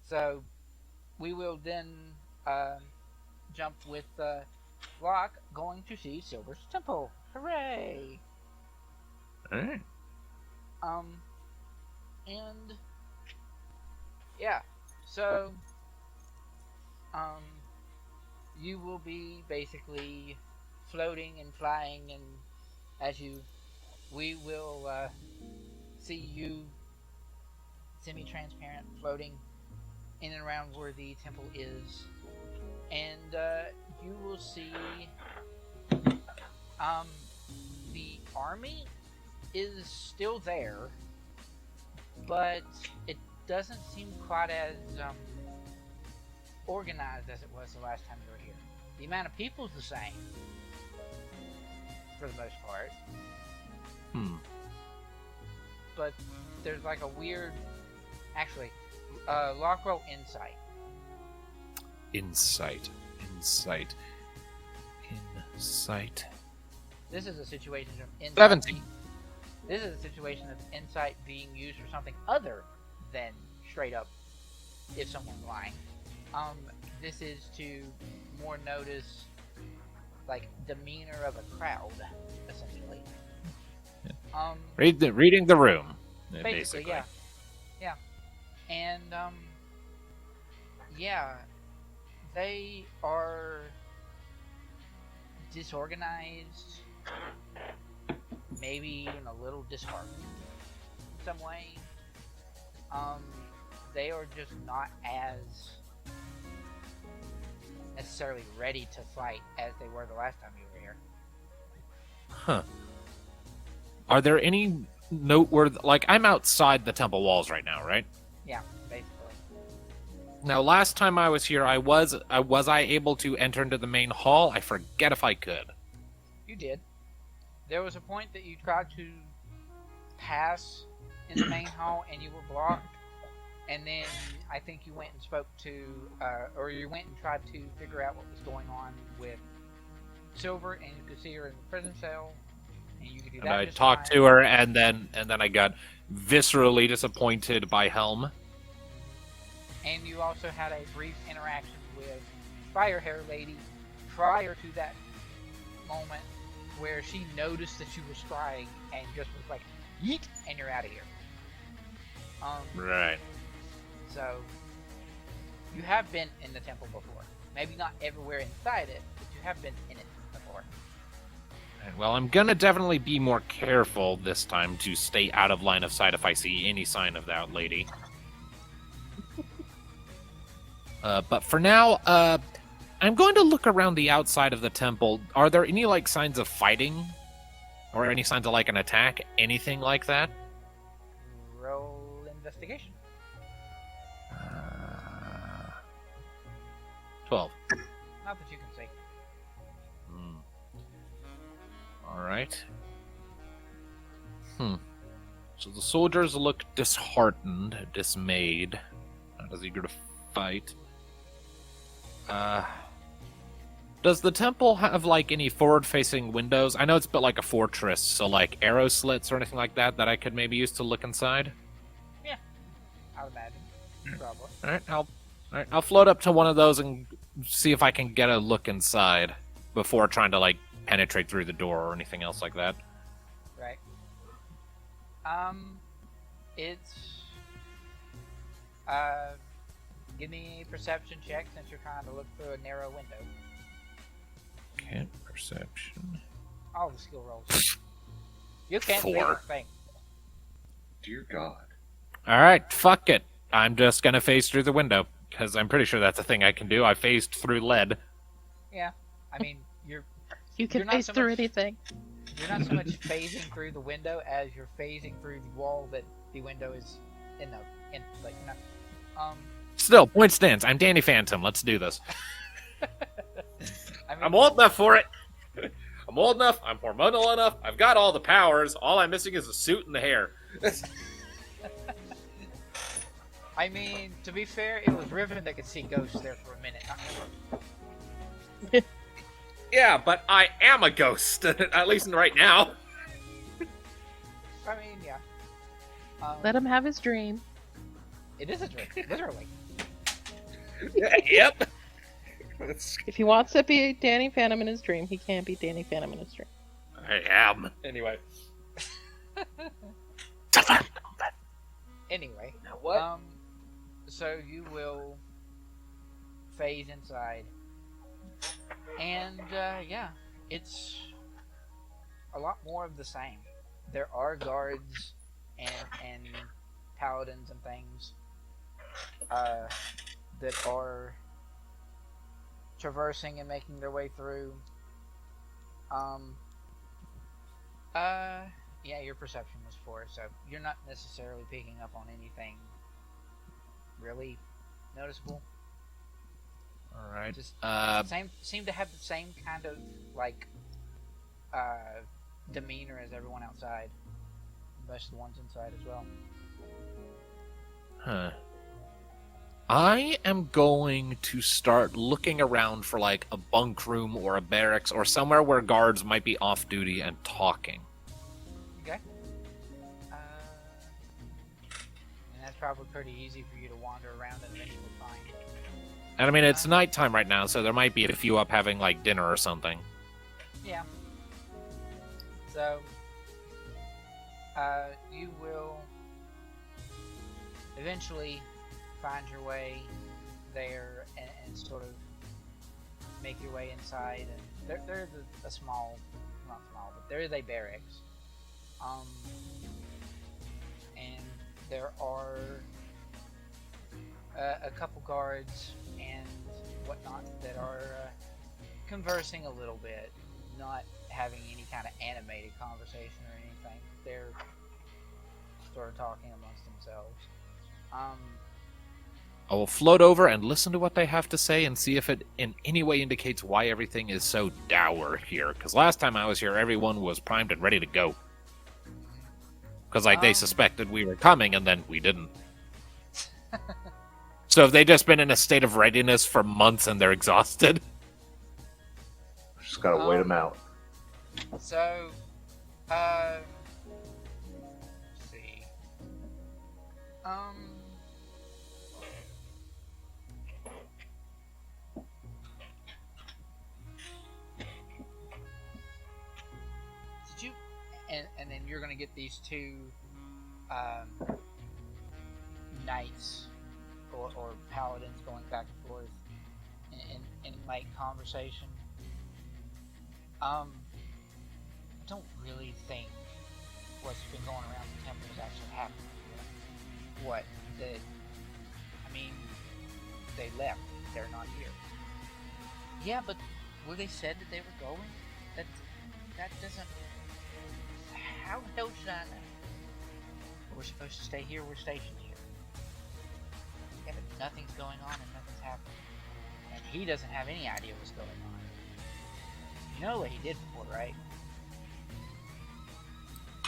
S1: So we will then jump with Locke going to see Silver's Temple. Hooray!
S2: Alright.
S1: And yeah, so you will be basically floating and flying, and we will see you semi-transparent floating in and around where the temple is, and you will see the army is still there, but it doesn't seem quite as organized as it was the last time you were here. The amount of people is the same, for the most part. But there's like a weird... Actually, Locke roll Insight.
S2: Insight.
S1: This is a situation of insight.
S2: 17.
S1: This is a situation of insight being used for something other than straight up if someone's lying. This is to more notice like demeanor of a crowd, essentially.
S2: Reading the room.
S1: Basically, yeah. And They are disorganized, maybe even a little disheartened in some way. They are just not as necessarily ready to fight as they were the last time you were here.
S2: Huh. Are there any noteworthy... Like, I'm outside the temple walls right now, right?
S1: Yeah, basically.
S2: Now, last time I was here, was I able to enter into the main hall? I forget if I could.
S1: You did. There was a point that you tried to pass in the main hall and you were blocked. And then I think you went and spoke to, or you went and tried to figure out what was going on with Silver, and you could see her in the prison cell, and you could do that.
S2: And I
S1: just
S2: talked
S1: fine.
S2: to her, and then I got viscerally disappointed by Helm.
S1: And you also had a brief interaction with Fire Hair Lady prior to that moment, where she noticed that you were scrying and just was like, "Yeet," and you're out of here.
S2: Right.
S1: So, you have been in the temple before. Maybe not everywhere inside it, but you have been in it before.
S2: Right, well, I'm gonna definitely be more careful this time to stay out of line of sight if I see any sign of that lady. But for now, I'm going to look around the outside of the temple. Are there any, like, signs of fighting? Or any signs of, like, an attack? Anything like that?
S1: Roll investigation.
S2: 12.
S1: Not that you can see.
S2: Alright. So the soldiers look disheartened, dismayed, not as eager to fight. Does the temple have, like, any forward-facing windows? I know it's built like a fortress, so, like, arrow slits or anything like that that I could maybe use to look inside?
S1: Yeah, I would imagine. Probably.
S2: Alright, I'll float up to one of those and see if I can get a look inside before trying to, like, penetrate through the door or anything else like that.
S1: Right. It's give me a perception check since you're trying to look through a narrow window.
S2: Okay, perception.
S1: All the skill rolls. You can't
S2: 4.
S1: see a thing.
S4: Dear God.
S2: Alright, fuck it. I'm just gonna phase through the window, because I'm pretty sure that's a thing I can do. I phased through lead.
S1: Yeah, I mean,
S3: You
S1: You're
S3: can
S1: not
S3: face
S1: so
S3: through
S1: much-
S3: anything.
S1: you're not so much phasing through the window as you're phasing through the wall that the window is in. Like, you're not.
S2: Still, point stands. I'm Danny Phantom. Let's do this.
S1: I mean,
S2: I'm old enough for it. I'm old enough. I'm hormonal enough. I've got all the powers. All I'm missing is the suit and the hair.
S1: I mean, to be fair, it was Riven that could see ghosts there for a minute. Not me.
S2: Yeah, but I am a ghost. At least right now.
S1: I mean, yeah.
S3: Let him have his dream.
S1: It is a dream, literally.
S2: Yep.
S3: If he wants to be Danny Phantom in his dream, he can be Danny Phantom in his dream.
S2: I am. Anyway.
S1: Anyway,
S2: What?
S1: so you will phase inside, and yeah, it's a lot more of the same. There are guards and paladins and things that are traversing and making their way through. Yeah, your perception was 4, so you're not necessarily picking up on anything really noticeable.
S2: All right.
S1: Just seem to have the same kind of like demeanor as everyone outside. Most of the ones inside as well.
S2: Huh. I am going to start looking around for, like, a bunk room or a barracks or somewhere where guards might be off duty and talking.
S1: Okay. And that's probably pretty easy for you to wander around and eventually find.
S2: And I mean, it's nighttime right now, so there might be a few up having, like, dinner or something.
S1: Yeah. So, you will eventually find your way there and sort of make your way inside, and there's a small, not small, but there is a barracks. And there are a couple guards and whatnot that are conversing a little bit, not having any kind of animated conversation or anything. They're sort of talking amongst themselves.
S2: I will float over and listen to what they have to say and see if it in any way indicates why everything is so dour here. Because last time I was here, everyone was primed and ready to go. Because, they suspected we were coming, and then we didn't. So have they just been in a state of readiness for months and they're exhausted?
S4: Just gotta wait them out.
S1: So, let's see. Did you? And then you're gonna get these two knights or paladins going back and forth in light conversation. I don't really think what's been going around the temple is actually happening. What? They left. They're not here. Yeah, but where they said that they were going? That doesn't... How the hell should I know? We're supposed to stay here, we're stationed here. Yeah, but nothing's going on and nothing's happening. And he doesn't have any idea what's going on. You know what he did before, right?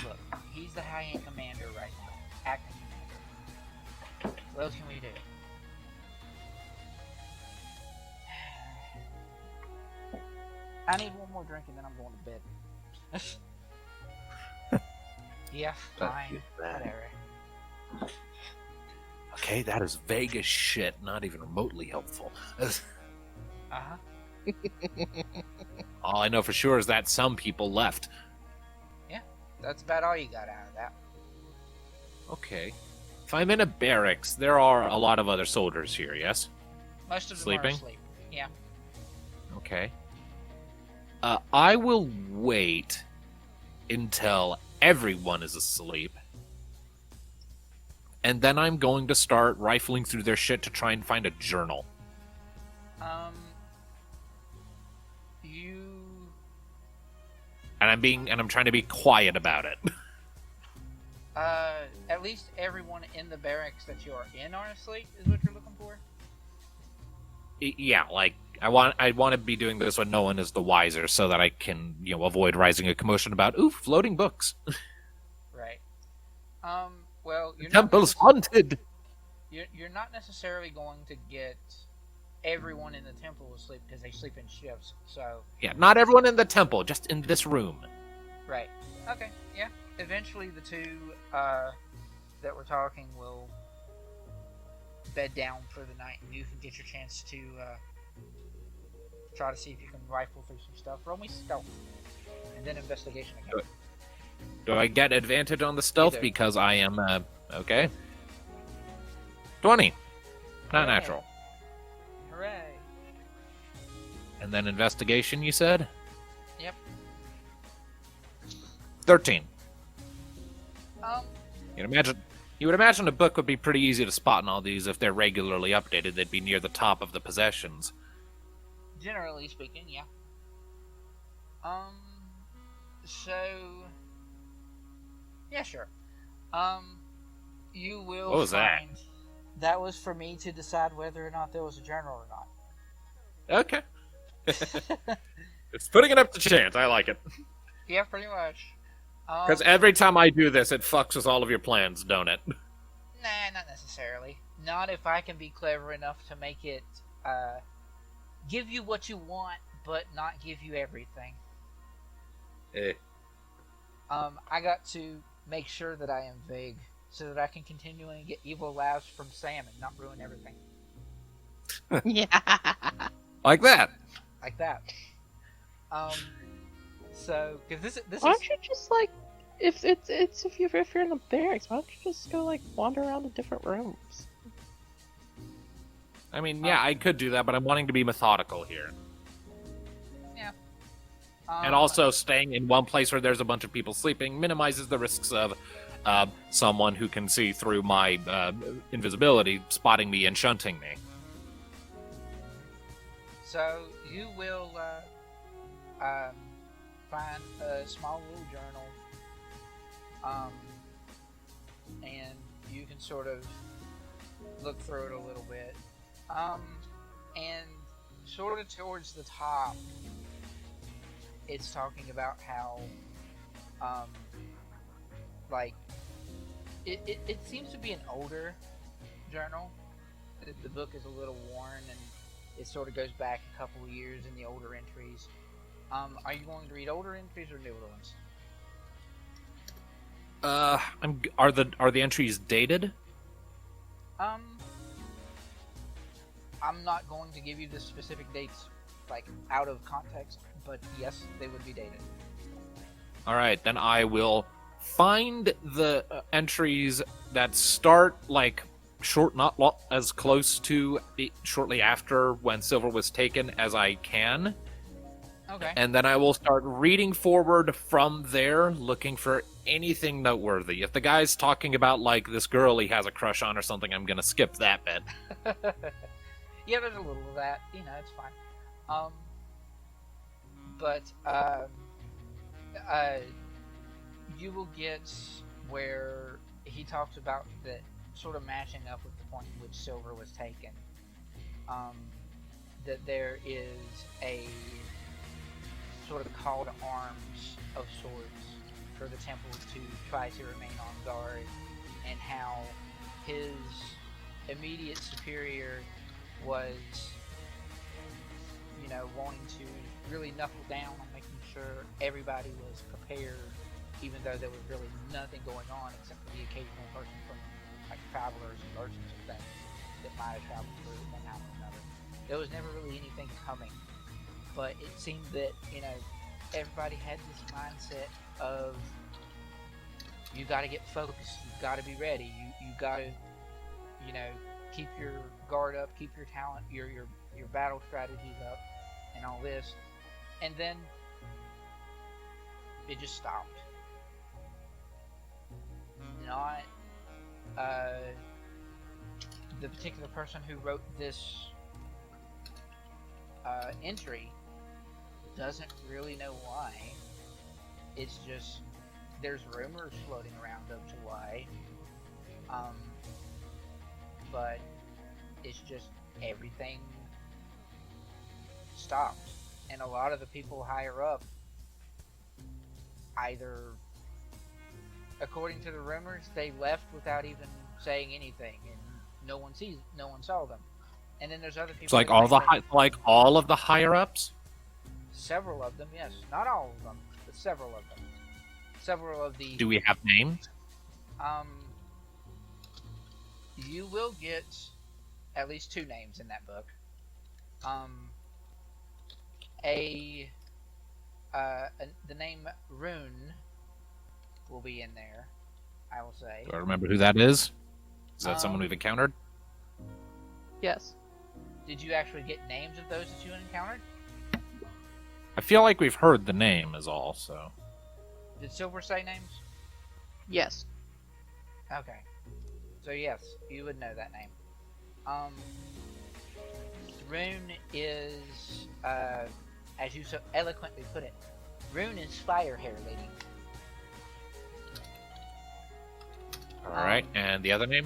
S1: Look, he's the high-end commander right now. Acting commander. What else can we do? I need one more drink and then I'm going to bed. Yeah, fine. Whatever.
S2: Okay, that is vague as shit, not even remotely helpful.
S1: Uh-huh.
S2: All I know for sure is that some people left.
S1: Yeah, that's about all you got out of that.
S2: Okay. If I'm in a barracks, there are a lot of other soldiers here, yes?
S1: Most of them
S2: Sleeping?
S1: are asleep. Yeah.
S2: Okay. I will wait until everyone is asleep. And then I'm going to start rifling through their shit to try and find a journal. And I'm trying to be quiet about it.
S1: At least everyone in the barracks that you are in are asleep, is what you're looking for?
S2: Yeah, like I want to be doing this when no one is the wiser, so that I can, avoid rising a commotion about floating books.
S1: Right. Well,
S2: The temple's haunted.
S1: You're not necessarily going to get everyone in the temple asleep because they sleep in shifts. So
S2: yeah, not everyone in the temple, just in this room.
S1: Right. Okay. Yeah. Eventually, the two that we're talking will bed down for the night, and you can get your chance to try to see if you can rifle through some stuff. Roll me stealth, and then investigation again.
S2: Do I get advantage on the stealth because I am okay? 20, not natural.
S1: Hooray!
S2: And then investigation, you said?
S1: Yep.
S2: 13. You would imagine a book would be pretty easy to spot in all these if they're regularly updated. They'd be near the top of the possessions.
S1: Generally speaking, yeah. So yeah, sure. You will.
S2: What was that?
S1: That was for me to decide whether or not there was a journal or not.
S2: Okay. It's putting it up to chance. I like it.
S1: Yeah, pretty much.
S2: Because every time I do this, it fucks with all of your plans, don't it?
S1: Nah, not necessarily. Not if I can be clever enough to make it give you what you want, but not give you everything. I got to make sure that I am vague, so that I can continually get evil laughs from Sam and not ruin everything.
S3: Yeah.
S2: Like that.
S1: Like that. So, because this
S3: Why
S1: is...
S3: don't you just if you're in the barracks, why don't you just go wander around the different rooms?
S2: I mean, yeah, I could do that, but I'm wanting to be methodical here. And also, staying in one place where there's a bunch of people sleeping minimizes the risks of someone who can see through my invisibility spotting me and shunting me.
S1: So you will find a small little journal, and you can sort of look through it a little bit, and sort of towards the top, it's talking about how, like, it seems to be an older journal. The book is a little worn, and it sort of goes back a couple of years in the older entries. Are you going to read older entries or newer ones?
S2: Are the entries dated?
S1: I'm not going to give you the specific dates, like, out of context, but yes, they would be dated.
S2: All right, then I will find the entries that start like not as close to shortly after when Silver was taken as I can.
S1: Okay.
S2: And then I will start reading forward from there, looking for anything noteworthy. If the guy's talking about like this girl he has a crush on or something, I'm gonna skip that bit.
S1: Yeah, there's a little of that. You know, it's fine. But you will get where he talks about that, sort of matching up with the point in which Silver was taken. That there is a sort of call to arms of sorts for the temple to try to remain on guard, and how his immediate superior was, you know, wanting to really knuckle down on making sure everybody was prepared, even though there was really nothing going on except for the occasional person from, like, travelers and merchants and things that might have traveled through one house or another. There was never really anything coming, but it seemed that, you know, everybody had this mindset of, you got to get focused, you got to be ready, you got to, you know, keep your guard up, keep your talent, your battle strategies up, and all this. And then it just stopped. Not the particular person who wrote this entry doesn't really know why. It's just, there's rumors floating around as to why. But it's just everything stopped. And a lot of the people higher up, either, according to the rumors, they left without even saying anything, and no one saw them. And then there's other people.
S2: It's like all of the higher ups.
S1: Several of them, yes, not all of them, but several of them. Several of the.
S2: Do we have names?
S1: You will get at least 2 names in that book. The name Rune will be in there, I will say.
S2: Do I remember who that is? Is that someone we've encountered?
S3: Yes.
S1: Did you actually get names of those that you encountered?
S2: I feel like we've heard the name is all, so.
S1: Did Silver say names?
S3: Yes.
S1: Okay. So yes, you would know that name. Rune is, as you so eloquently put it, Rune is Fire Hair Lady.
S2: Alright, and the other name?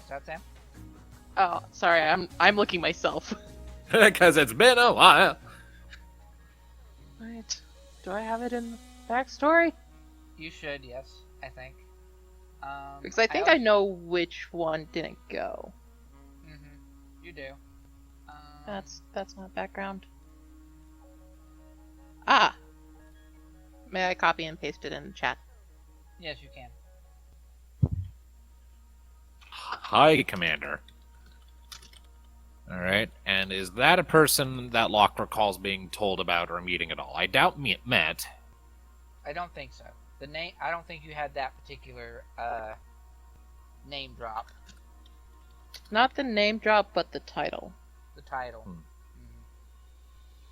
S1: Is that Sam?
S3: Oh, sorry, I'm looking myself.
S2: Because it's been a while.
S3: Right. Do I have it in the backstory?
S1: You should, yes, I think.
S3: Because I think I know which one didn't go.
S1: You do.
S3: That's not background. Ah! May I copy and paste it in the chat?
S1: Yes, you can.
S2: Hi, Commander. Alright, and is that a person that Locke recalls being told about or meeting at all? I doubt met.
S1: I don't think so. The name, I don't think you had that particular name drop.
S3: Not the name drop, but the title.
S1: The title.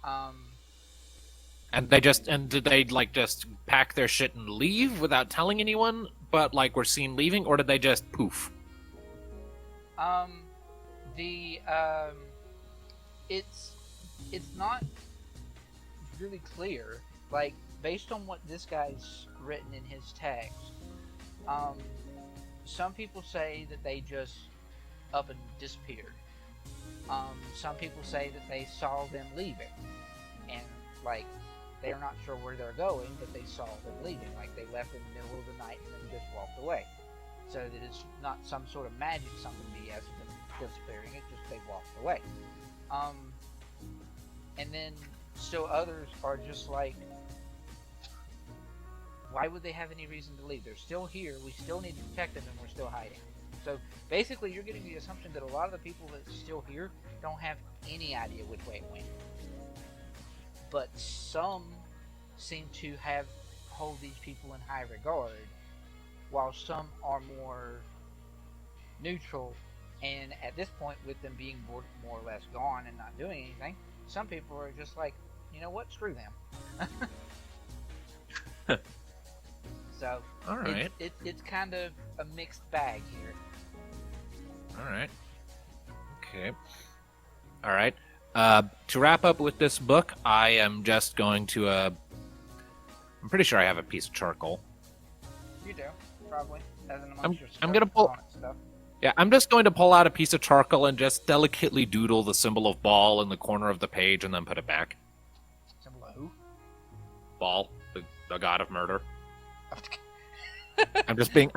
S2: And did they like just pack their shit and leave without telling anyone? But like were seen leaving, or did they just poof?
S1: It's not really clear. Like, based on what this guy's written in his text, some people say that they just up and disappeared. Some people say that they saw them leaving, and like they're not sure where they're going, but they saw them leaving. Like they left in the middle of the night and then just walked away. So that it's not some sort of magic something BS of them disappearing. It's just they walked away. And then still others are just like, why would they have any reason to leave? They're still here. We still need to protect them, and we're still hiding. So basically, you're getting the assumption that a lot of the people that's still here don't have any idea which way it went. But some seem to hold these people in high regard, while some are more neutral. And at this point, with them being more or less gone and not doing anything, some people are just like, you know what, screw them. So,
S2: all right.
S1: it's kind of a mixed bag here.
S2: All right. Okay. All right. To wrap up with this book, I am just going to. I'm pretty sure I have a piece of charcoal.
S1: You do, probably. As in amongst your
S2: I'm gonna pull.
S1: Stuff.
S2: Yeah, I'm just going to pull out a piece of charcoal and just delicately doodle the symbol of Baal in the corner of the page and then put it back.
S1: Symbol of who?
S2: Baal, the god of murder. I'm just being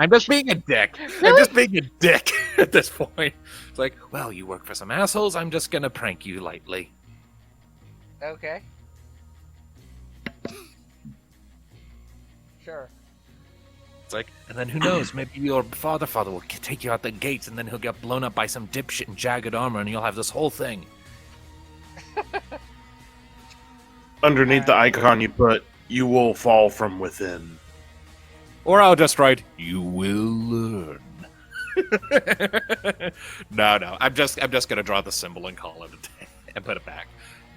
S2: a dick. I'm just being a dick at this point. It's like, well, you work for some assholes. I'm just gonna prank you lightly.
S1: Okay. Sure.
S2: It's like, and then who knows? Maybe your father will take you out the gates, and then he'll get blown up by some dipshit in jagged armor, and you'll have this whole thing.
S5: Underneath the icon, you put, "You will fall from within."
S2: Or I'll just write, "You will learn." No. I'm just gonna draw the symbol and call it a day and put it back.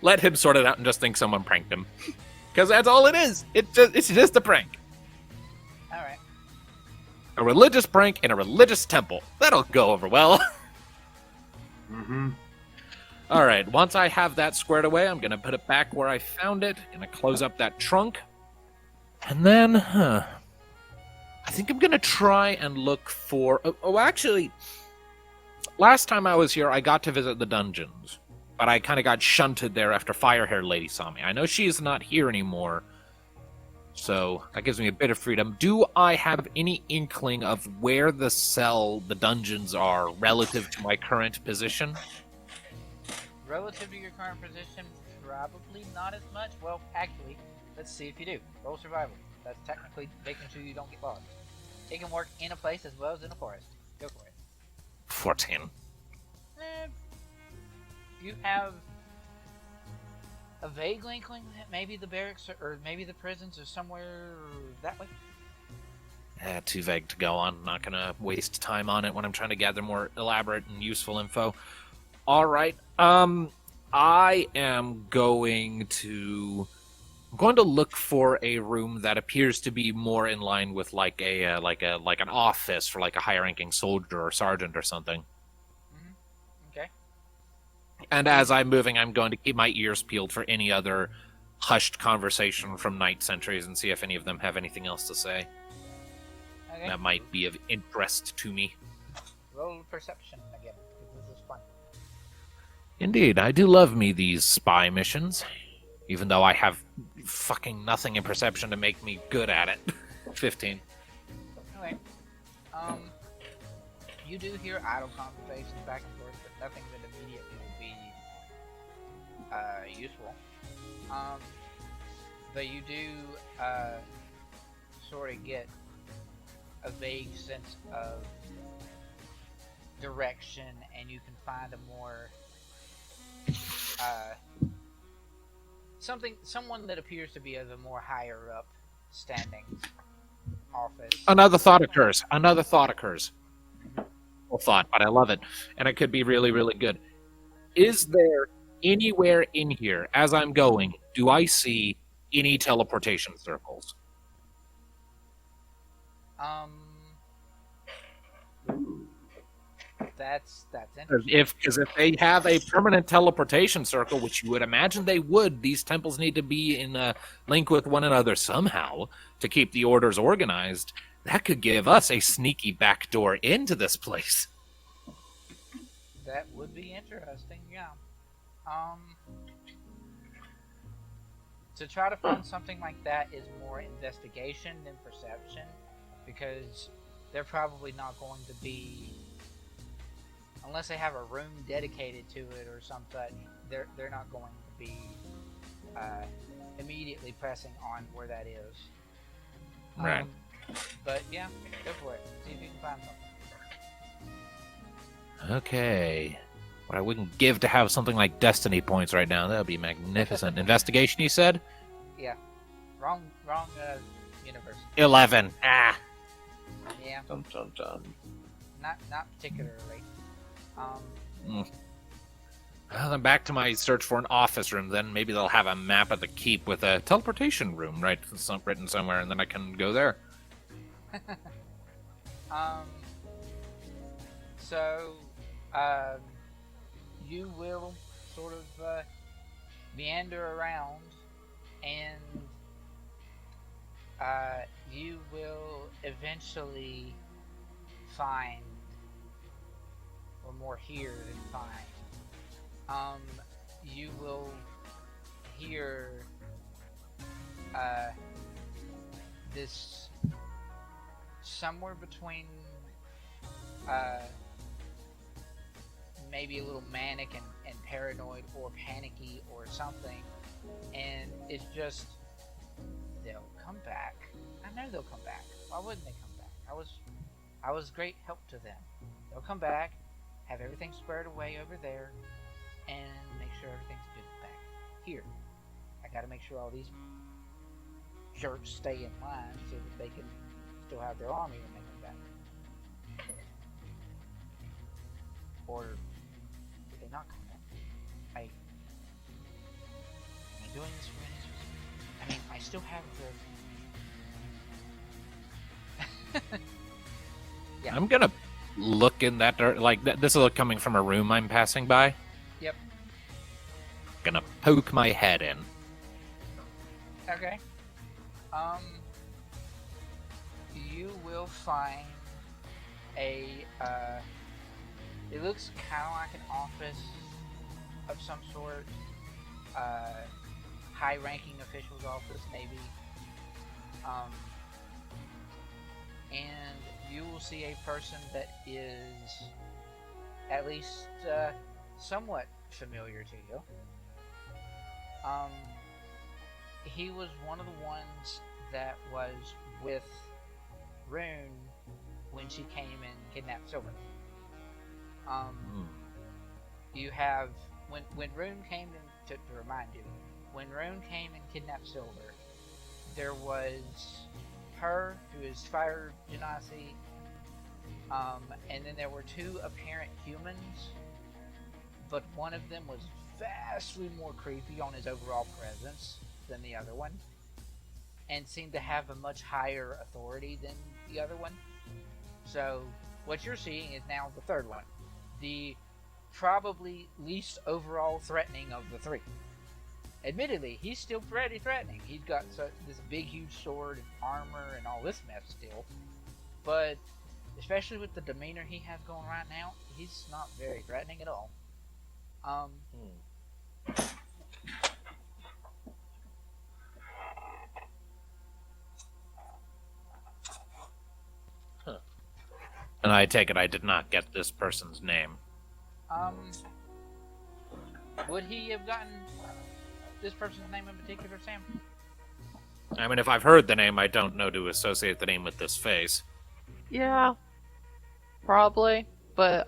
S2: Let him sort it out and just think someone pranked him, because that's all it is. It's just a prank.
S1: All right.
S2: A religious prank in a religious temple. That'll go over well.
S5: Mm-hmm.
S2: All right. Once I have that squared away, I'm gonna put it back where I found it. Gonna close up that trunk, and then, I think I'm going to try and look for... actually, last time I was here, I got to visit the dungeons. But I kind of got shunted there after Firehair Lady saw me. I know she's not here anymore, so that gives me a bit of freedom. Do I have any inkling of where the dungeons are relative to my current position?
S1: Relative to your current position, probably not as much. Well, actually, let's see if you do. Roll survival. That's technically making sure you don't get lost. It can work in a place as well as in a forest. Go for it.
S2: 14.
S1: You have a vague inkling that maybe the barracks or maybe the prisons are somewhere that way.
S2: Too vague to go on. Not going to waste time on it when I'm trying to gather more elaborate and useful info. All right. I am going to look for a room that appears to be more in line with like an office for like a high-ranking soldier or sergeant or something.
S1: Mm-hmm. Okay.
S2: And as I'm moving, I'm going to keep my ears peeled for any other hushed conversation from night sentries and see if any of them have anything else to say.
S1: Okay.
S2: That might be of interest to me.
S1: Roll perception again, because this is fun.
S2: Indeed, I do love me these spy missions. Even though I have fucking nothing in perception to make me good at it. 15.
S1: Okay. You do hear idle conversations back and forth, but nothing that immediately will be useful. But you do sort of get a vague sense of direction, and you can find a more someone that appears to be of a more higher up standing office.
S2: Another thought occurs. Well, thought, but I love it, and it could be really, really good. Is there anywhere in here, as I'm going, do I see any teleportation circles?
S1: That's interesting.
S2: Because if they have a permanent teleportation circle, which you would imagine they would, these temples need to be in a link with one another somehow to keep the orders organized. That could give us a sneaky backdoor into this place.
S1: That would be interesting, yeah. To try to find something like that is more investigation than perception, because they're probably not going to be, unless they have a room dedicated to it or some such, they're not going to be immediately pressing on where that is.
S2: Right.
S1: But yeah, go for it. See if you can find something.
S2: Okay. What I wouldn't give to have something like destiny points right now. That would be magnificent. Investigation, you said?
S1: Yeah. Wrong universe.
S2: 11. Ah.
S1: Yeah.
S4: Dum dum dum.
S1: Not particularly.
S2: Well, then back to my search for an office room. Then maybe they'll have a map of the keep with a teleportation room written somewhere, and then I can go there.
S1: So, you will sort of meander around, and you will eventually find, or more hear than find, you will hear this somewhere between maybe a little manic and paranoid or panicky or something, and it's just, they'll come back. I know they'll come back. Why wouldn't they come back? I was great help to them. They'll come back, have everything squared away over there, and make sure everything's good back here. I gotta make sure all these jerks stay in line so that they can still have their army when they come back. Or did they not come back? Am I doing this for any reason? I mean, I still have the. Yeah.
S2: I'm gonna look in that like this is coming from a room I'm passing by.
S1: Yep.
S2: Gonna poke my head in.
S1: Okay. You will find a it looks kind of like an office of some sort, high-ranking official's office, maybe. And you will see a person that is at least somewhat familiar to you. He was one of the ones that was with Rune when she came and kidnapped Silver. You have when Rune came in, to remind you, when Rune came and kidnapped Silver, there was her, who is Fire Genasi, and then there were two apparent humans, but one of them was vastly more creepy on his overall presence than the other one, and seemed to have a much higher authority than the other one. So what you're seeing is now the third one, the probably least overall threatening of the three. Admittedly, he's still pretty threatening. He's got this big, huge sword and armor and all this mess still, but especially with the demeanor he has going right now, he's not very threatening at all.
S2: And I take it I did not get this person's name.
S1: Would he have gotten this person's name in particular, Sam?
S2: I mean, if I've heard the name, I don't know to associate the name with this face.
S3: Yeah, probably, but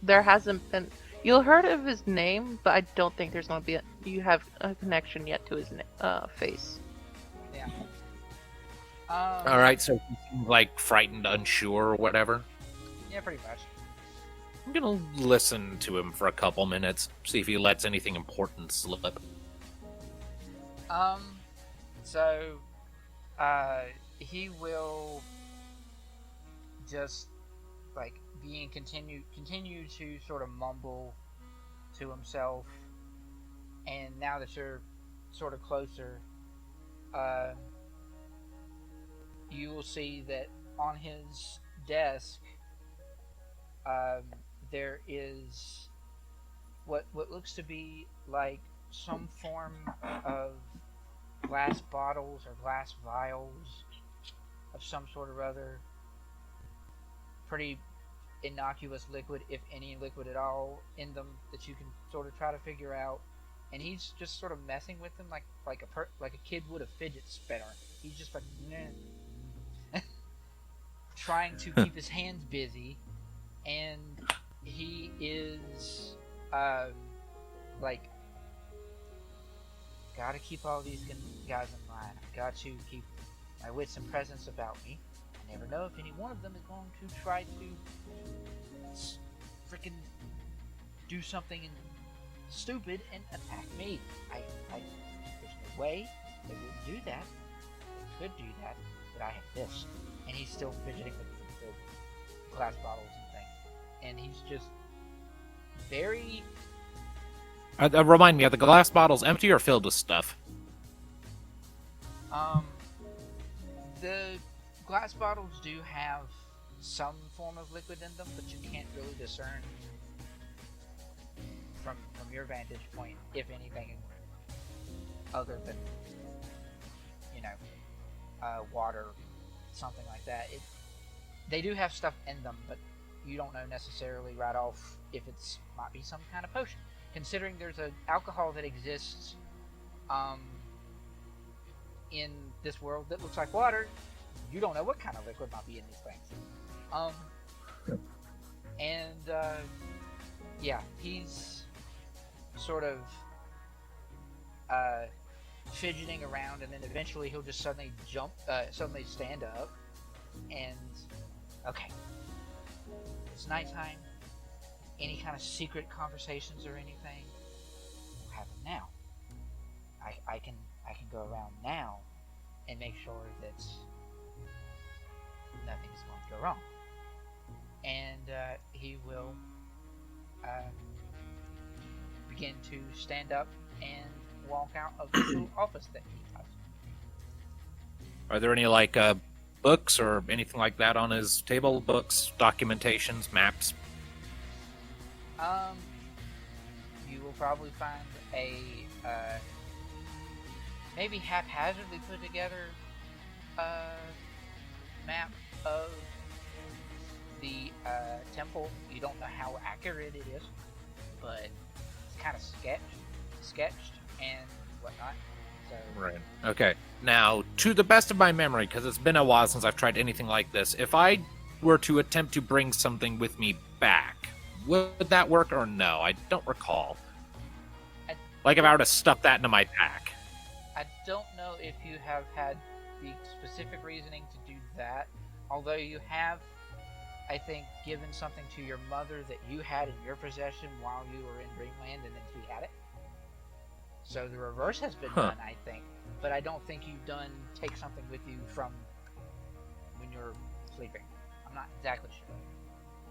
S3: there hasn't been. You'll heard of his name, but I don't think there's gonna be you have a connection yet to his face.
S1: Yeah.
S2: All right, so he seemed like frightened, unsure, or whatever.
S1: Yeah, pretty much.
S2: I'm gonna listen to him for a couple minutes, see if he lets anything important slip.
S1: So, he will just, like, continue to sort of mumble to himself, and now that you're sort of closer, you will see that on his desk, there is what looks to be like some form of glass bottles or glass vials of some sort or other. Pretty innocuous liquid, if any liquid at all, in them that you can sort of try to figure out. And he's just sort of messing with them like a kid would a fidget spinner. He's just like trying to keep his hands busy, and he is like, gotta keep all these guys in line. I've got to keep my wits and presence about me. I never know if any one of them is going to try to freaking do something stupid and attack me. There's no way they would do that. They could do that, but I have this. And he's still fidgeting with the glass bottles and things. And he's just very...
S2: Remind me, are the glass bottles empty or filled with stuff?
S1: The glass bottles do have some form of liquid in them, but you can't really discern from your vantage point if anything other than, water, something like that. They do have stuff in them, but you don't know necessarily right off if it's might be some kind of potion. Considering there's an alcohol that exists in this world that looks like water, you don't know what kind of liquid might be in these things. Yeah, he's sort of fidgeting around, and then eventually he'll just suddenly stand up, and okay, it's nighttime. Any kind of secret conversations or anything, we'll have them now. I can go around now and make sure that nothing is going to go wrong. And he will begin to stand up and walk out of the little office that he has.
S2: Are there any books or anything like that on his table? Books, documentations, maps?
S1: You will probably find a maybe haphazardly put together map of the temple. You don't know how accurate it is, but it's kind of sketched and whatnot. So.
S2: Right. Okay. Now, to the best of my memory, because it's been a while since I've tried anything like this, if I were to attempt to bring something with me back, would that work or no? I don't recall. If I were to stuff that into my pack.
S1: I don't know if you have had the specific reasoning to do that, although you have, I think, given something to your mother that you had in your possession while you were in Dreamland, and then she had it. So the reverse has been done, I think. But I don't think you've done take something with you from when you're sleeping. I'm not exactly sure.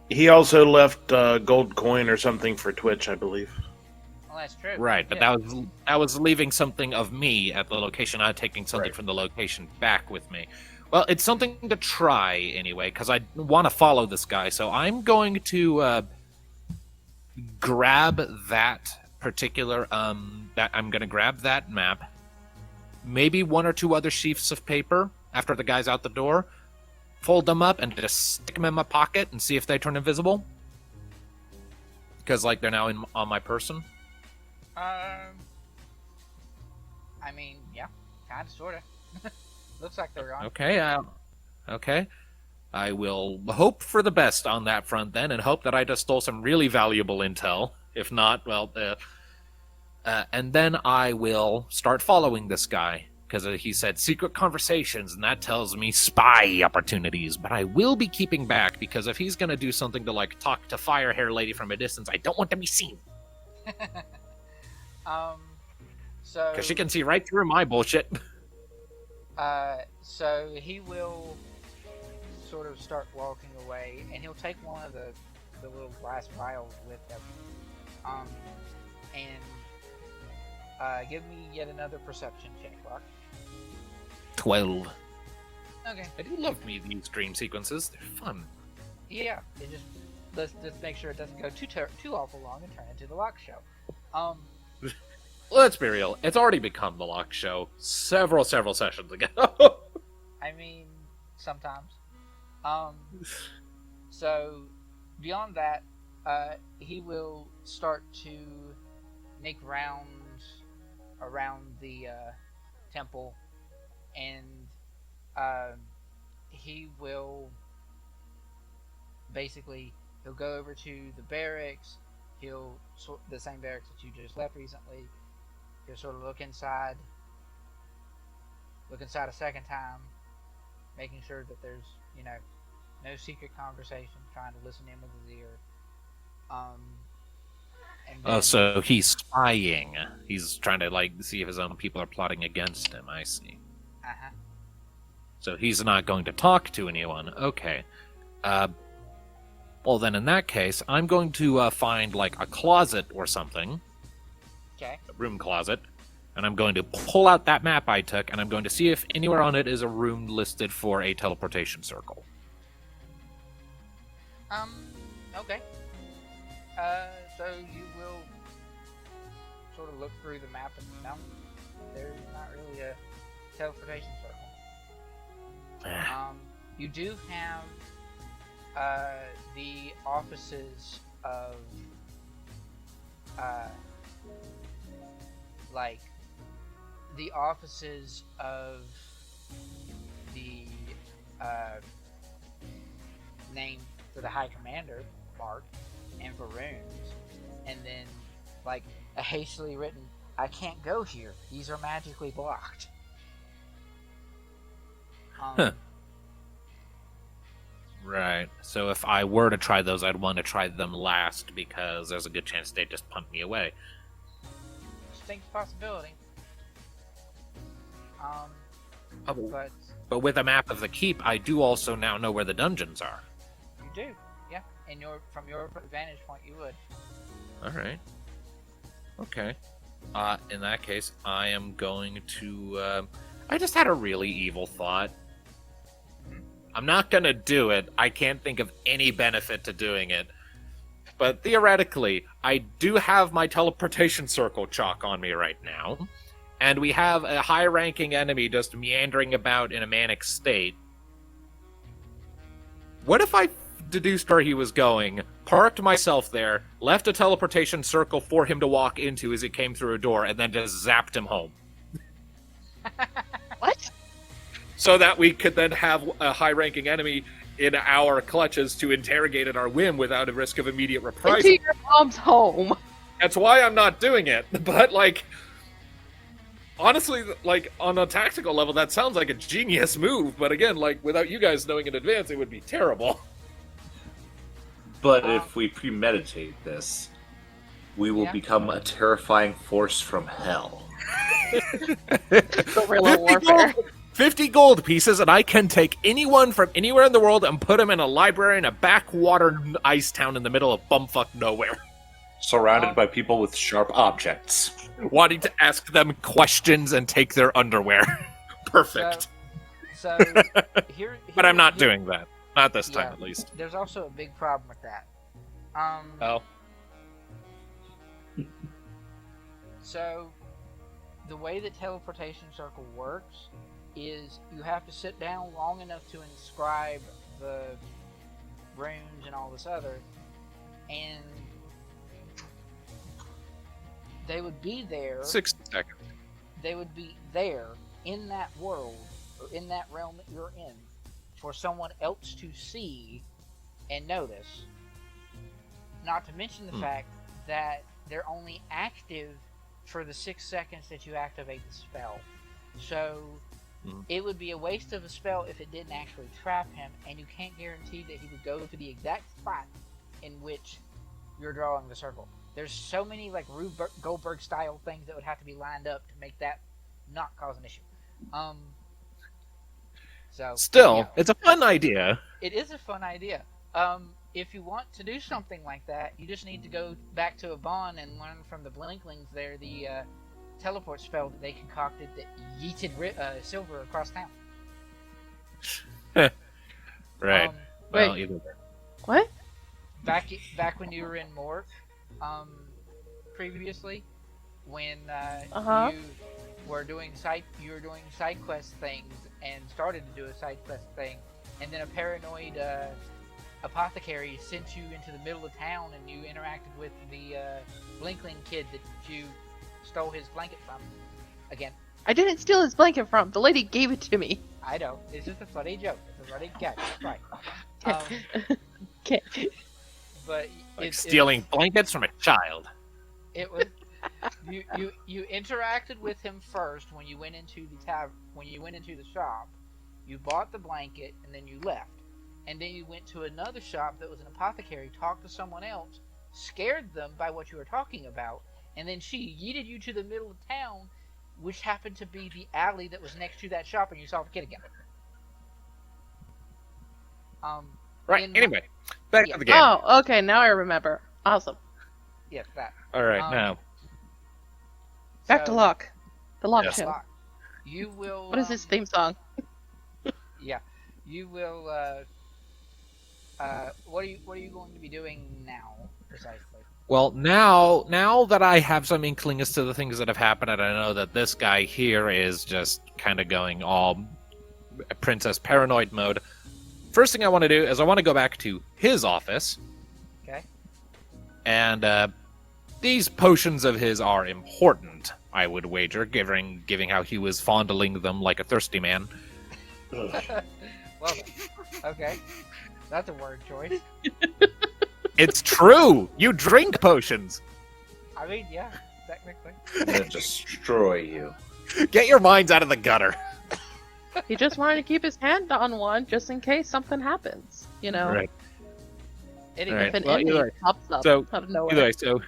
S5: He also left a gold coin or something for Twitch, I believe.
S1: Well, that's true.
S2: Right, but
S1: yeah.
S2: that was leaving something of me at the location, not taking something from the location back with me. Well, it's something to try anyway, because I want to follow this guy. So I'm going to grab that particular I'm going to grab that map, maybe one or two other sheafs of paper after the guy's out the door, fold them up and just stick them in my pocket and see if they turn invisible, because they're now on my person.
S1: I mean, yeah, kind of, sort of. Looks like they're on.
S2: Okay. I will hope for the best on that front then, and hope that I just stole some really valuable intel. If not, well, and then I will start following this guy. because he said secret conversations, and that tells me spy opportunities. But I will be keeping back, because if he's going to do something to, like, talk to Fire Hair Lady from a distance, I don't want to be seen.
S1: So...
S2: Because she can see right through my bullshit.
S1: So he will sort of start walking away, and he'll take one of the little glass vials with him. And give me yet another perception check, Locke.
S2: 12.
S1: Okay.
S2: I do love me these dream sequences. They're fun.
S1: Yeah. Let's just make sure it doesn't go too awful long and turn into the Locke show.
S2: Let's be real. It's already become the Locke show several sessions ago.
S1: I mean, sometimes. So beyond that, he will start to make rounds around the temple, and he will basically he'll go over to the barracks. The same barracks that you just left recently. He'll sort of look inside a second time, making sure that there's no secret conversation, trying to listen in with his ear. And then,
S2: So he's spying. He's trying to, like, see if his own people are plotting against him. I see.
S1: Uh-huh.
S2: So he's not going to talk to anyone. Okay. Well, then in that case, I'm going to find, like, a closet or something.
S1: Okay.
S2: A room closet. And I'm going to pull out that map I took, and I'm going to see if anywhere on it is a room listed for a teleportation circle.
S1: Okay. So you will sort of look through the map and no, there's not really a teleportation circle. You do have the offices of the name for the High Commander, Mark, and for rooms, and then like a hastily written, "I can't go here. These are magically blocked."
S2: Right. So if I were to try those, I'd want to try them last, because there's a good chance they'd just punt me away.
S1: Distinct possibility.
S2: But with a map of the keep, I do also now know where the dungeons are.
S1: You do, yeah. And from your vantage point, you would.
S2: All right. Okay. In that case, I am going to... I just had a really evil thought. I'm not going to do it. I can't think of any benefit to doing it. But theoretically, I do have my teleportation circle chalk on me right now. And we have a high-ranking enemy just meandering about in a manic state. What if I deduced where he was going, parked myself there, left a teleportation circle for him to walk into as he came through a door, and then just zapped him home?
S3: What?
S2: So that we could then have a high-ranking enemy in our clutches to interrogate at our whim without a risk of immediate reprisal.
S3: Into your mom's home.
S2: That's why I'm not doing it. But, like, honestly, like, on a tactical level, that sounds like a genius move. But again, like, without you guys knowing in advance, it would be terrible.
S4: But if we premeditate this, we will become a terrifying force from hell.
S3: Guerrilla warfare.
S2: 50 gold pieces, and I can take anyone from anywhere in the world and put them in a library in a backwater ice town in the middle of bumfuck nowhere.
S4: Surrounded by people with sharp objects.
S2: Wanting to ask them questions and take their underwear. Perfect.
S1: So here,
S2: but I'm not doing that. Not this time, at least.
S1: There's also a big problem with that.
S2: Oh.
S1: So, the way the teleportation circle works is you have to sit down long enough to inscribe the runes and all this other, and they would be there.
S2: 6 seconds.
S1: They would be there in that world, or in that realm that you're in, for someone else to see and notice. Not to mention the fact that they're only active for the 6 seconds that you activate the spell. So
S2: Mhm.
S1: it would be a waste of a spell if it didn't actually trap him, and you can't guarantee that he would go to the exact spot in which you're drawing the circle. There's so many like Rube Goldberg style things that would have to be lined up to make that not cause an issue. So
S2: Still,
S1: yeah,
S2: it's a fun idea.
S1: it is a fun idea. If you want to do something like that, you just need to go back to Avon and learn from the Blinklings there the teleport spell that they concocted that yeeted Silver across town.
S2: Right. Well,
S3: Wait.
S2: either way.
S3: What?
S1: Back when you were in Mork, previously, when
S3: Uh-huh.
S1: you were doing side quest things and started to do a side quest thing, and then a paranoid apothecary sent you into the middle of town, and you interacted with the Blinkling kid that you stole his blanket from. Again,
S3: I didn't steal his blanket from. The lady gave it to me.
S1: I know it's just a funny joke. It's a running gag. That's right.
S3: Okay.
S1: But
S2: Like stealing blankets from a child.
S1: It was you interacted with him first when you went into the shop. You bought the blanket and then you left. And then you went to another shop that was an apothecary, talked to someone else, scared them by what you were talking about, and then she yeeted you to the middle of town, which happened to be the alley that was next to that shop, and you saw the kid again.
S2: Right.
S1: in-
S2: Anyway, back
S1: Yeah.
S2: to the game.
S3: Oh, okay. Now I remember. Awesome.
S1: Yes, that.
S2: All right,
S1: um,
S2: now.
S3: Back to Locke. The Locke
S2: Yes.
S3: show.
S1: Locke. You will.
S3: What is his theme song?
S1: Yeah, you will. What are you going to be doing now precisely?
S2: Well, now that I have some inkling as to the things that have happened, and I know that this guy here is just kind of going all princess paranoid mode, first thing I want to do is I want to go back to his office.
S1: Okay.
S2: And these potions of his are important, I would wager, giving how he was fondling them like a thirsty man.
S1: Well then. Okay. That's a word choice.
S2: It's true! You drink potions!
S1: I mean, yeah, technically.
S4: I'm gonna destroy you.
S2: Get your minds out of the gutter.
S3: He just wanted to keep his hand on one just in case something happens. You know,
S2: Right.
S1: Anyway,
S2: Right.
S3: if an
S2: Well,
S3: enemy
S2: either way.
S3: pops up
S2: So,
S3: out of nowhere.
S2: Either way, so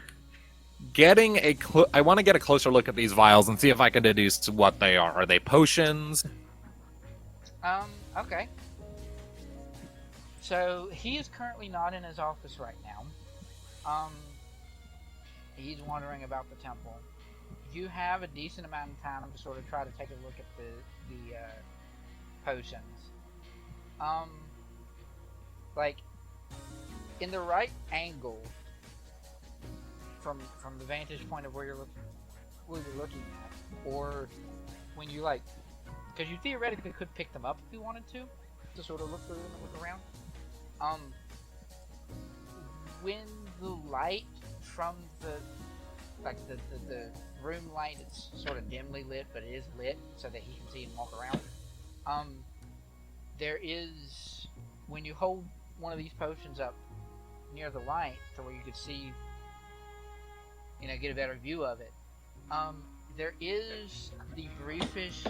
S2: I want to get a closer look at these vials and see if I can deduce what they are. Are they potions?
S1: Okay. So he is currently not in his office right now. He's wandering about the temple. You have a decent amount of time to sort of try to take a look at the potions. Like in the right angle from the vantage point of where you're looking at, or when you like, because you theoretically could pick them up if you wanted to sort of look through them and look around. When the light from the room light, it's sort of dimly lit, but it is lit so that he can see and walk around. There is, when you hold one of these potions up near the light to where you could see, get a better view of it, there is the briefish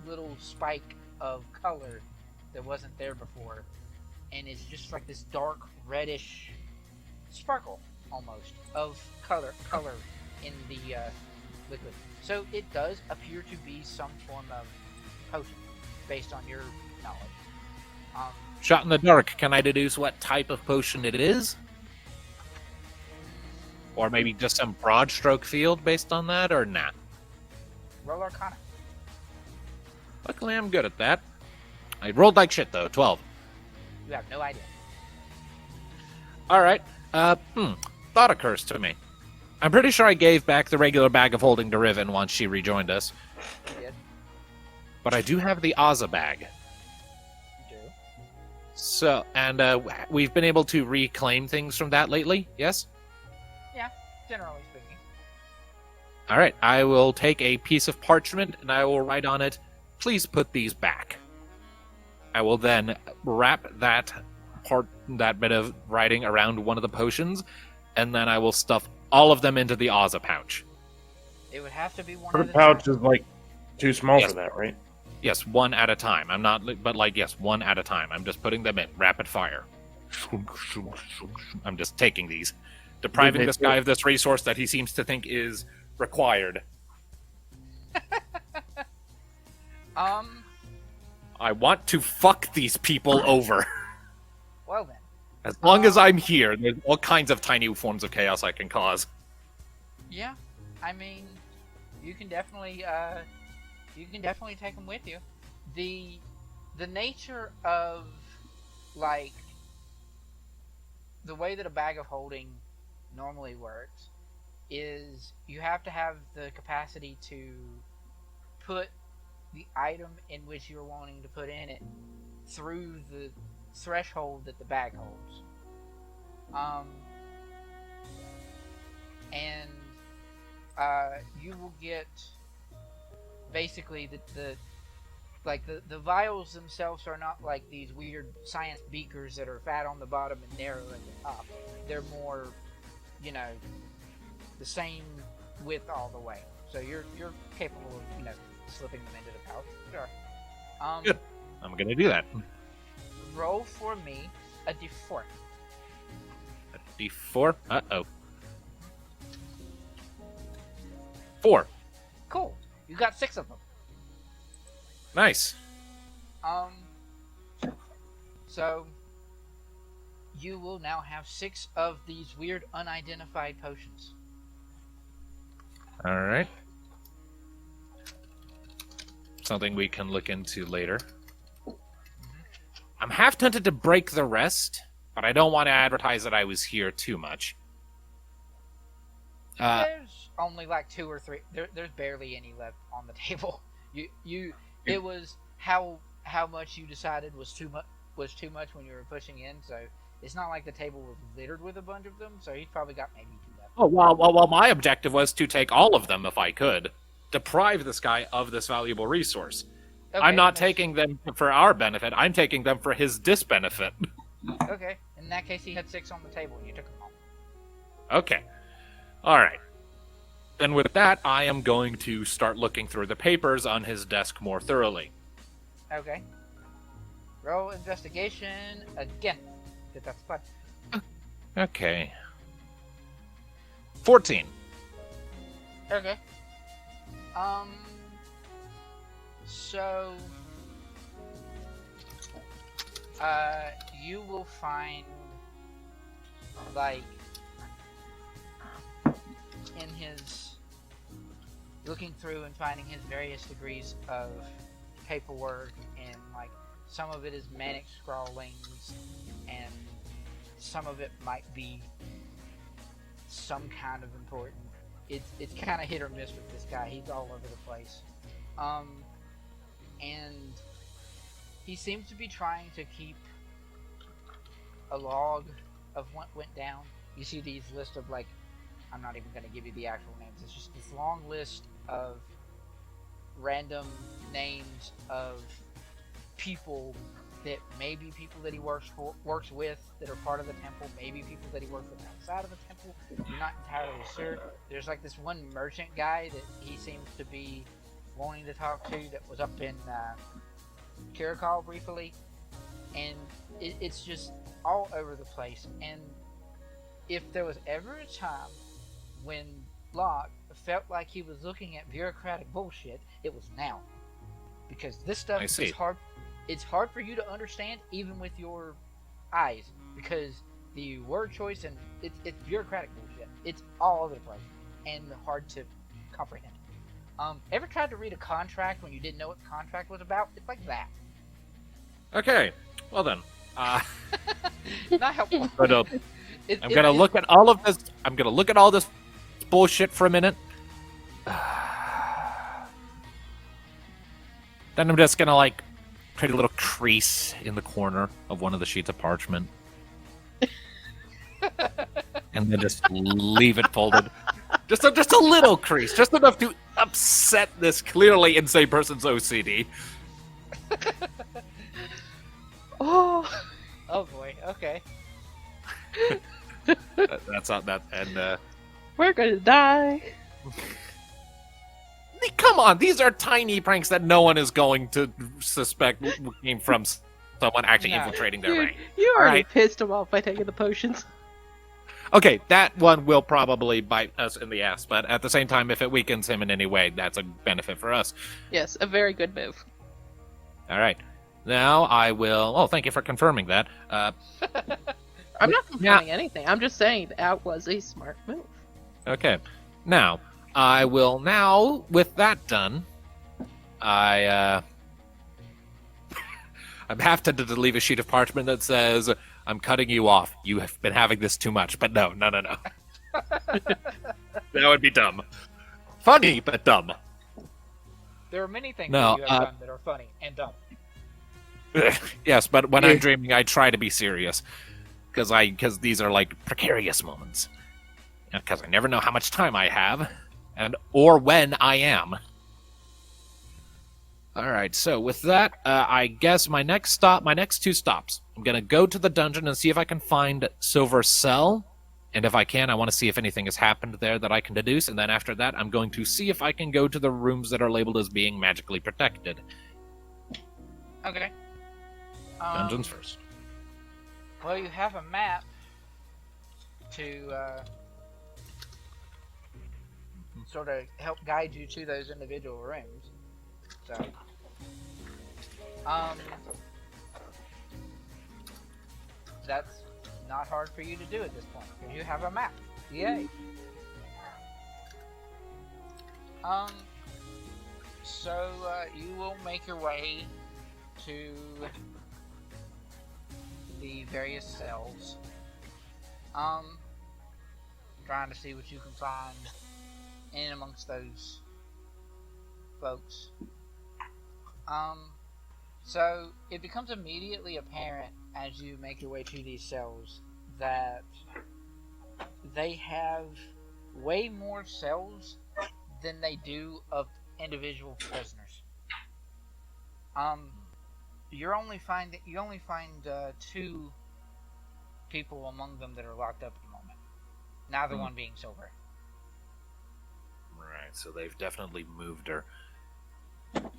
S1: little spike of color that wasn't there before, and it's just like this dark reddish sparkle almost of color in the liquid. So it does appear to be some form of potion based on your knowledge.
S2: Shot in the dark, can I deduce what type of potion it is? Or maybe just some broad stroke field based on that, or not?
S1: Roll Arcana.
S2: Luckily, I'm good at that. I rolled like shit, though. 12.
S1: You have no idea.
S2: Alright. Thought occurs to me. I'm pretty sure I gave back the regular bag of holding to Riven once she rejoined us.
S1: You did.
S2: But I do have the Ozza bag.
S1: You do.
S2: So, and we've been able to reclaim things from that lately, yes?
S1: Generally speaking.
S2: Alright, I will take a piece of parchment and I will write on it, please put these back. I will then wrap that bit of writing around one of the potions, and then I will stuff all of them into the Ozza pouch.
S1: It would have to be one
S5: Her
S1: at a
S5: pouch
S1: time.
S5: is like too small
S2: Yes.
S5: for that, right?
S2: Yes, one at a time. I'm not, but like, yes, one at a time. I'm just putting them in rapid fire. I'm just taking these, depriving this guy of this resource that he seems to think is required. I want to fuck these people over.
S1: Well then.
S2: As long as I'm here, there's all kinds of tiny forms of chaos I can cause.
S1: Yeah, I mean, you can definitely take them with you. The nature of, like, the way that a bag of holding normally works is you have to have the capacity to put the item in which you're wanting to put in it through the threshold that the bag holds. You will get basically the vials themselves are not like these weird science beakers that are fat on the bottom and narrow at the top. They're more, the same width all the way. So you're capable of, slipping them into the pouch. Sure.
S2: Good. I'm gonna do that.
S1: Roll for me a d4.
S2: A D4. Uh-oh. 4.
S1: Cool. You got 6 of them.
S2: Nice.
S1: So you will now have 6 of these weird unidentified potions.
S2: All right. Something we can look into later. I'm half tempted to break the rest, but I don't want to advertise that I was here too much.
S1: There's only like 2 or 3. There's barely any left on the table. It was how much you decided was too much when you were pushing in. So it's not like the table was littered with a bunch of them. So he's probably got maybe 2 left.
S2: Oh, well, my objective was to take all of them if I could. Deprive this guy of this valuable resource.
S1: Okay,
S2: I'm not taking them for our benefit. I'm taking them for his disbenefit.
S1: Okay. In that case, he had 6 on the table and you took them all.
S2: Okay. All right. Then with that, I am going to start looking through the papers on his desk more thoroughly.
S1: Okay. Roll investigation again. If that's fun.
S2: Okay. 14.
S1: Okay. So, you will find, like, in his, looking through and finding his various degrees of paperwork, and, like, some of it is manic scrawlings, and some of it might be some kind of important. It's kind of hit or miss with this guy. He's all over the place. And he seems to be trying to keep a log of what went down. You see these lists of, like, I'm not even going to give you the actual names. It's just this long list of random names of people that maybe people that he works with that are part of the temple, maybe people that he works with outside of the temple. You're not entirely sure. There's like this one merchant guy that he seems to be wanting to talk to that was up in Kirakal briefly, and it's just all over the place. And if there was ever a time when Locke felt like he was looking at bureaucratic bullshit, it was now, because this stuff is hard. It's hard for you to understand even with your eyes, because the word choice and it's bureaucratic bullshit. It's all over the place and hard to comprehend. Ever tried to read a contract when you didn't know what the contract was about? It's like that.
S2: Okay. Well then.
S1: Not helpful.
S2: I'm gonna look at all of this. I'm gonna look at all this bullshit for a minute. Then I'm just gonna, like, create a little crease in the corner of one of the sheets of parchment. And then just leave it folded. Just a little crease. Just enough to upset this clearly insane person's OCD.
S3: Oh
S1: boy, okay.
S2: That's not that. And,
S3: we're gonna die.
S2: come on, these are tiny pranks that no one is going to suspect came from someone actually
S1: No.
S2: infiltrating their
S3: Dude,
S2: rank.
S3: you already
S2: Alright.
S3: pissed him off by taking the potions.
S2: Okay, that one will probably bite us in the ass, but at the same time, if it weakens him in any way, that's a benefit for us.
S3: Yes, a very good move.
S2: All right. Now I will... Oh, thank you for confirming that.
S3: I'm not confirming anything. I'm just saying that was a smart move.
S2: Okay. Now, I will now, with that done, I have to leave a sheet of parchment that says, I'm cutting you off. You have been having this too much. But no. That would be dumb. Funny, but dumb.
S1: There are many things
S2: No,
S1: that you have done that are funny and dumb.
S2: Yes, but when I'm dreaming, I try to be serious. Because these are like precarious moments. Because I never know how much time I have, or when I am. Alright, so with that, I guess my next two stops. I'm gonna go to the dungeon and see if I can find Silver's cell. And if I can, I want to see if anything has happened there that I can deduce. And then after that, I'm going to see if I can go to the rooms that are labeled as being magically protected.
S1: Okay.
S2: Dungeons first.
S1: Well, you have a map to sort of help guide you to those individual rooms. So, that's not hard for you to do at this point, because you have a map. Yay! So you will make your way to the various cells. Trying to see what you can find in amongst those folks. So it becomes immediately apparent as you make your way to these cells that they have way more cells than they do of individual prisoners. You only find two people among them that are locked up at the moment. Neither one being Silver.
S2: Right, so they've definitely moved her.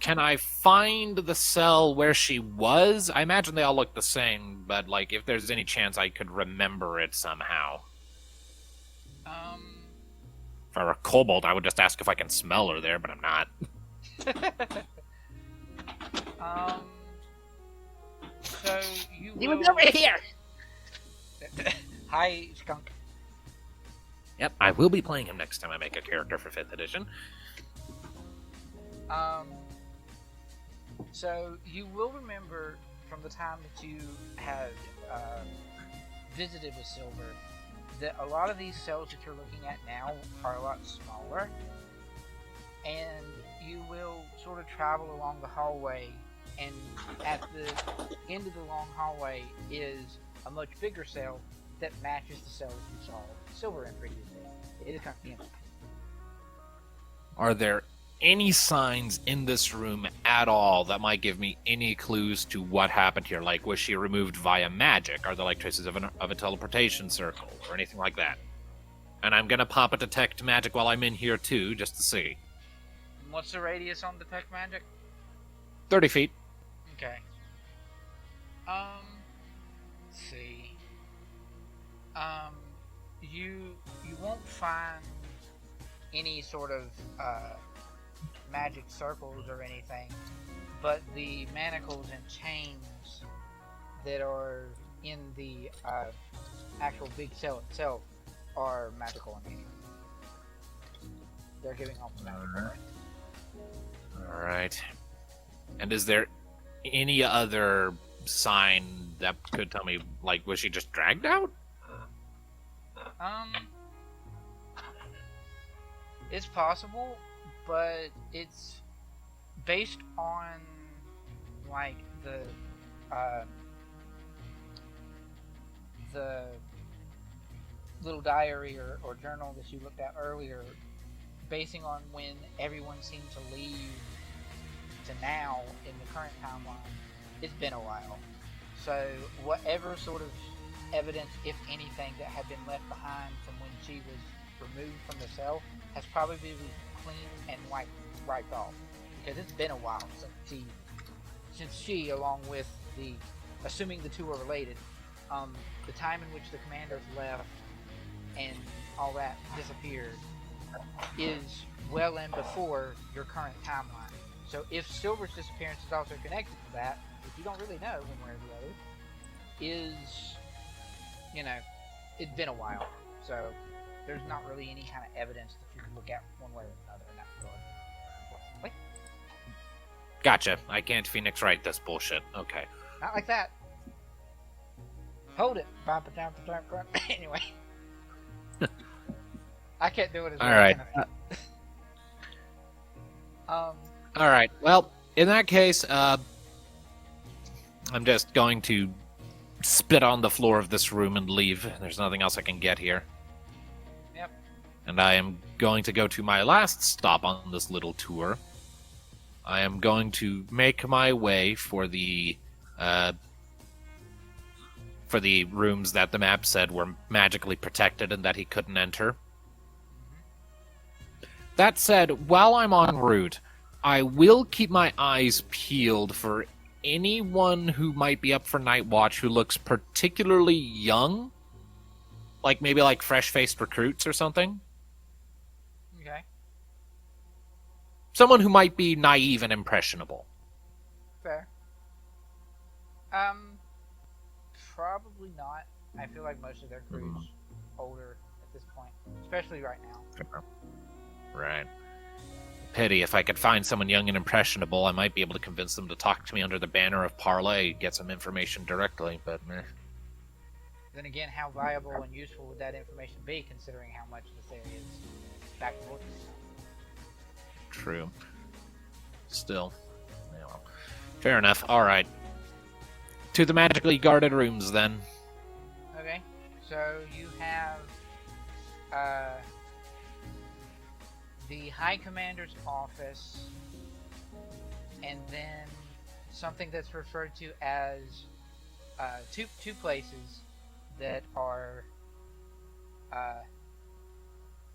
S2: Can I find the cell where she was? I imagine they all look the same, but like if there's any chance I could remember it somehow. If I were a kobold, I would just ask if I can smell her there, but I'm not.
S1: So you
S3: He
S1: will...
S3: was over here!
S1: Hi, skunk.
S2: Yep, I will be playing him next time I make a character for 5th edition.
S1: So you will remember from the time that you had visited with Silver that a lot of these cells that you're looking at now are a lot smaller, and you will sort of travel along the hallway, and at the end of the long hallway is a much bigger cell that matches the cells you saw Silver in previously. It is kind of empty.
S2: Are there any signs in this room at all that might give me any clues to what happened here? Like, was she removed via magic? Are there like traces of a teleportation circle or anything like that? And I'm gonna pop a detect magic while I'm in here too, just to see.
S1: What's the radius on detect magic?
S2: 30 feet.
S1: Okay. Let's see. You won't find any sort of magic circles or anything, but the manacles and chains that are in the actual big cell itself are magical in nature. They're giving off the magic.
S2: Alright. And is there any other sign that could tell me, like, was she just dragged out?
S1: It's possible, but it's based on like the little diary or journal that you looked at earlier, basing on when everyone seemed to leave to now in the current timeline. It's been a while, so whatever sort of evidence, if anything, that had been left behind from when she was removed from the cell has probably cleaned and wiped off, because it's been a while since she, along with the, assuming the two are related, the time in which the commanders left and all that disappeared is well in before your current timeline. So if Silver's disappearance is also connected to that, which you don't really know one way or the other, is, it's been a while. So there's not really any kind of evidence that you can look at one way or another in that regard, unfortunately.
S2: Gotcha. I can't Phoenix Wright this bullshit. Okay.
S1: Not like that. Hold it. Anyway. I can't do it as well.
S2: All right. All right. Well, in that case, I'm just going to spit on the floor of this room and leave. There's nothing else I can get here.
S1: Yep.
S2: And I am going to go to my last stop on this little tour. I am going to make my way for the rooms that the map said were magically protected and that he couldn't enter. That said, while I'm en route, I will keep my eyes peeled for anyone who might be up for night watch who looks particularly young. Like maybe like fresh-faced recruits or something.
S1: Okay.
S2: Someone who might be naive and impressionable.
S1: Fair. Probably not. I feel like most of their crew's older at this point, especially right now.
S2: Right. Pity. If I could find someone young and impressionable, I might be able to convince them to talk to me under the banner of Parlay, get some information directly, but meh.
S1: Then again, how viable and useful would that information be, considering how much this area is back and forth?
S2: True. Still. Yeah, well, fair enough. Alright. To the magically guarded rooms, then.
S1: Okay. So you have the High Commander's office, and then something that's referred to as two places that are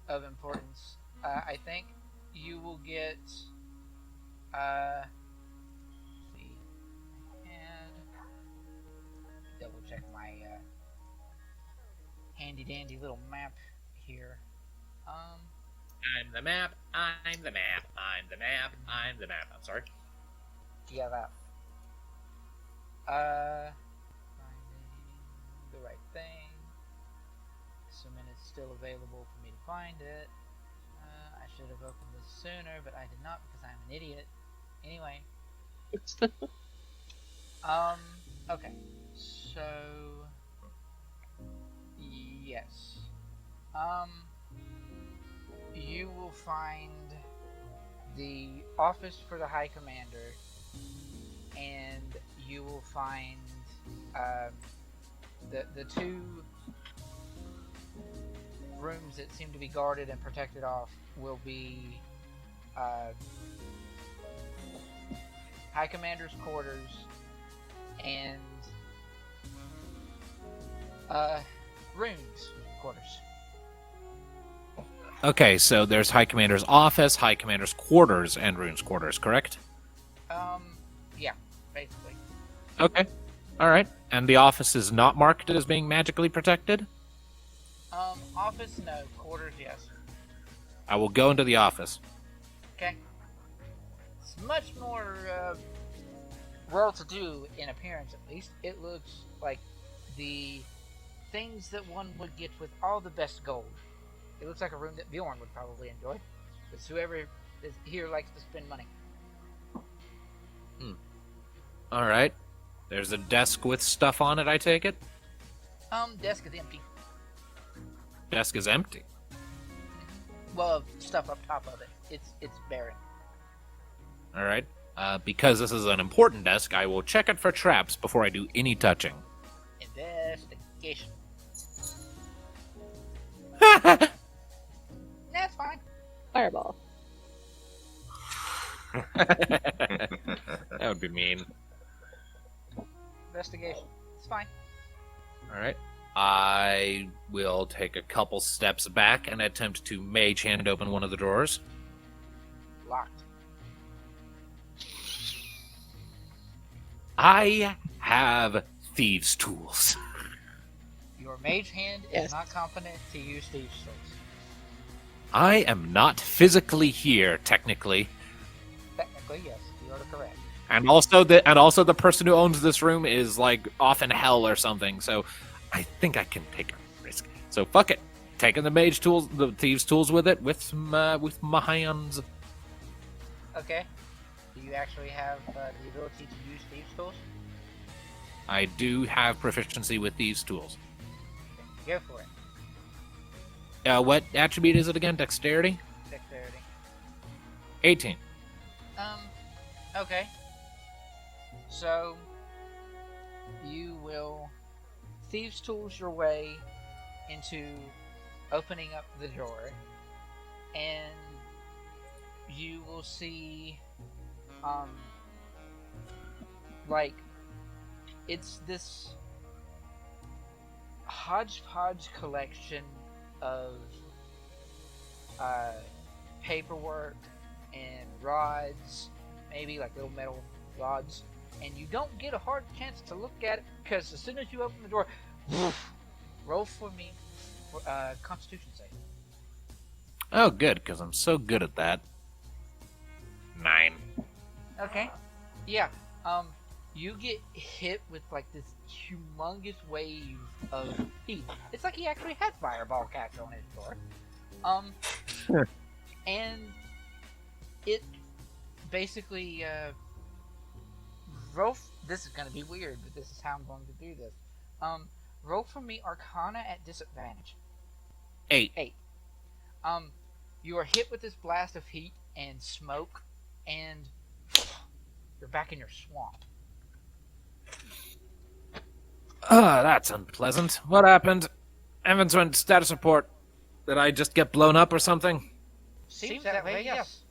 S1: of importance. I think you will get let's see, and double check my handy dandy little map here.
S2: I'm the map, I'm the map, I'm the map, I'm the map. I'm sorry.
S1: Yeah, that. Finding the right thing. Assuming it's still available for me to find it. I should have opened this sooner, but I did not because I'm an idiot. Anyway. Okay. So... yes. You will find the office for the High Commander, and you will find the two rooms that seem to be guarded and protected off will be High Commander's quarters and Rune's quarters.
S2: Okay, so there's High Commander's office, High Commander's quarters, and Rune's quarters, correct?
S1: Yeah, basically.
S2: Okay. Alright. And the office is not marked as being magically protected?
S1: Office, no. Quarters, yes.
S2: I will go into the office.
S1: Okay. It's much more, well-to-do in appearance, at least. It looks like the things that one would get with all the best gold. It looks like a room that Bjorn would probably enjoy, because whoever is here likes to spend money.
S2: Alright. There's a desk with stuff on it, I take it?
S1: Desk is empty.
S2: Desk is empty.
S1: Well, stuff up top of it. It's barren.
S2: Alright. Because this is an important desk, I will check it for traps before I do any touching.
S1: Investigation. That's fine.
S3: Fireball.
S2: That would be mean.
S1: Investigation. It's fine.
S2: Alright. I will take a couple steps back and attempt to mage hand open one of the drawers.
S1: locked.
S2: I have thieves' tools.
S1: Your mage hand
S3: Yes.
S1: is not competent to use thieves' tools.
S2: I am not physically here, technically.
S1: Technically, yes, you are correct.
S2: And also the person who owns this room is like off in hell or something, so I think I can take a risk. So fuck it. Taking the mage tools, the thieves' tools with it, with my hands.
S1: Okay. Do you actually have the ability to use thieves' tools?
S2: I do have proficiency with thieves' tools.
S1: Go for it.
S2: What attribute is it again? Dexterity?
S1: Dexterity.
S2: 18.
S1: Okay. So, you will thieves' tools your way into opening up the door, and you will see, like, it's this hodgepodge collection of paperwork and rods, maybe like little metal rods, and you don't get a hard chance to look at it because as soon as you open the door, roll for me for Constitution save.
S2: Oh, good, because I'm so good at that. 9.
S1: Okay. Yeah. You get hit with like this humongous wave of heat. It's like he actually had fireball cats on his door. And it basically this is gonna be weird, but this is how I'm going to do this. Roll for me Arcana at disadvantage.
S2: 8.
S1: You are hit with this blast of heat and smoke, and you're back in your swamp.
S2: That's unpleasant. What happened? Evans went status report. Did I just get blown up or something?
S1: Seems that way, yes.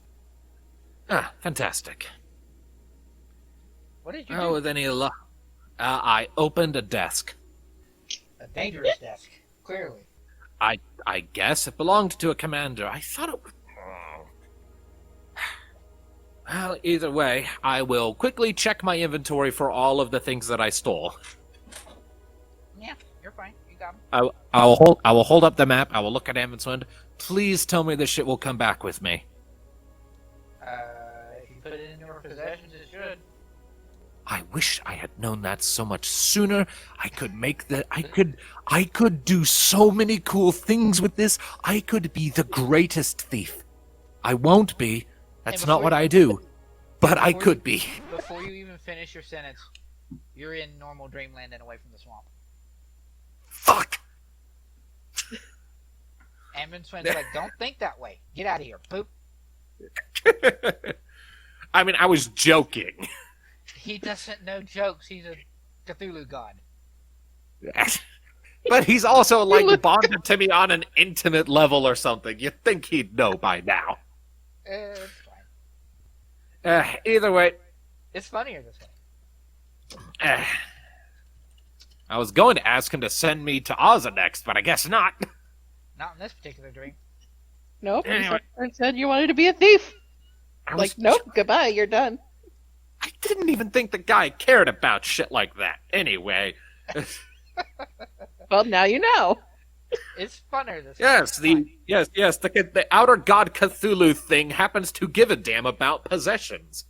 S2: Ah, fantastic.
S1: What did you
S2: Oh,
S1: do?
S2: with any luck. I opened a desk.
S1: A dangerous desk, clearly.
S2: I guess it belonged to a commander. I thought it... Well, either way, I will quickly check my inventory for all of the things that I stole.
S1: Yeah, you're fine. You got him.
S2: I will hold up the map. I will look at Amundsen. Please tell me this shit will come back with me.
S1: If you put it in your possessions, it should.
S2: I wish I had known that so much sooner. I could do so many cool things with this. I could be the greatest thief. I won't be. That's not what I do. But I could be.
S1: Before you even finish your sentence, you're in normal dreamland and away from the swamp.
S2: Fuck!
S1: Amundsen's like, don't think that way. Get out of here. Boop.
S2: I mean, I was joking.
S1: He doesn't know jokes. He's a Cthulhu god.
S2: But he's also like bonded to me on an intimate level or something. You'd think he'd know by now.
S1: It's fine.
S2: Either way,
S1: It's funnier this way.
S2: I was going to ask him to send me to Oza next, but I guess not.
S1: Not in this particular dream.
S3: Nope.
S2: Anyway.
S3: You said you wanted to be a thief.
S2: I was-
S3: Like, nope, goodbye, you're done.
S2: I didn't even think the guy cared about shit like that. Anyway,
S3: Well, now you know.
S1: It's funner this
S2: yes,
S1: way.
S2: the outer god Cthulhu thing happens to give a damn about possessions.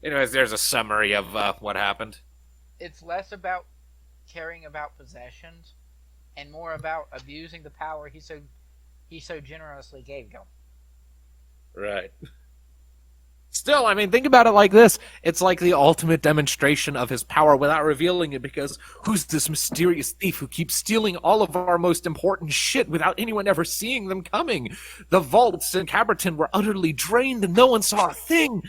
S2: Anyways, there's a summary of what happened.
S1: It's less about caring about possessions and more about abusing the power he so generously gave you.
S2: Right. Still, I mean, think about it like this. It's like the ultimate demonstration of his power without revealing it, because who's this mysterious thief who keeps stealing all of our most important shit without anyone ever seeing them coming? The vaults in Caberton were utterly drained and no one saw a thing.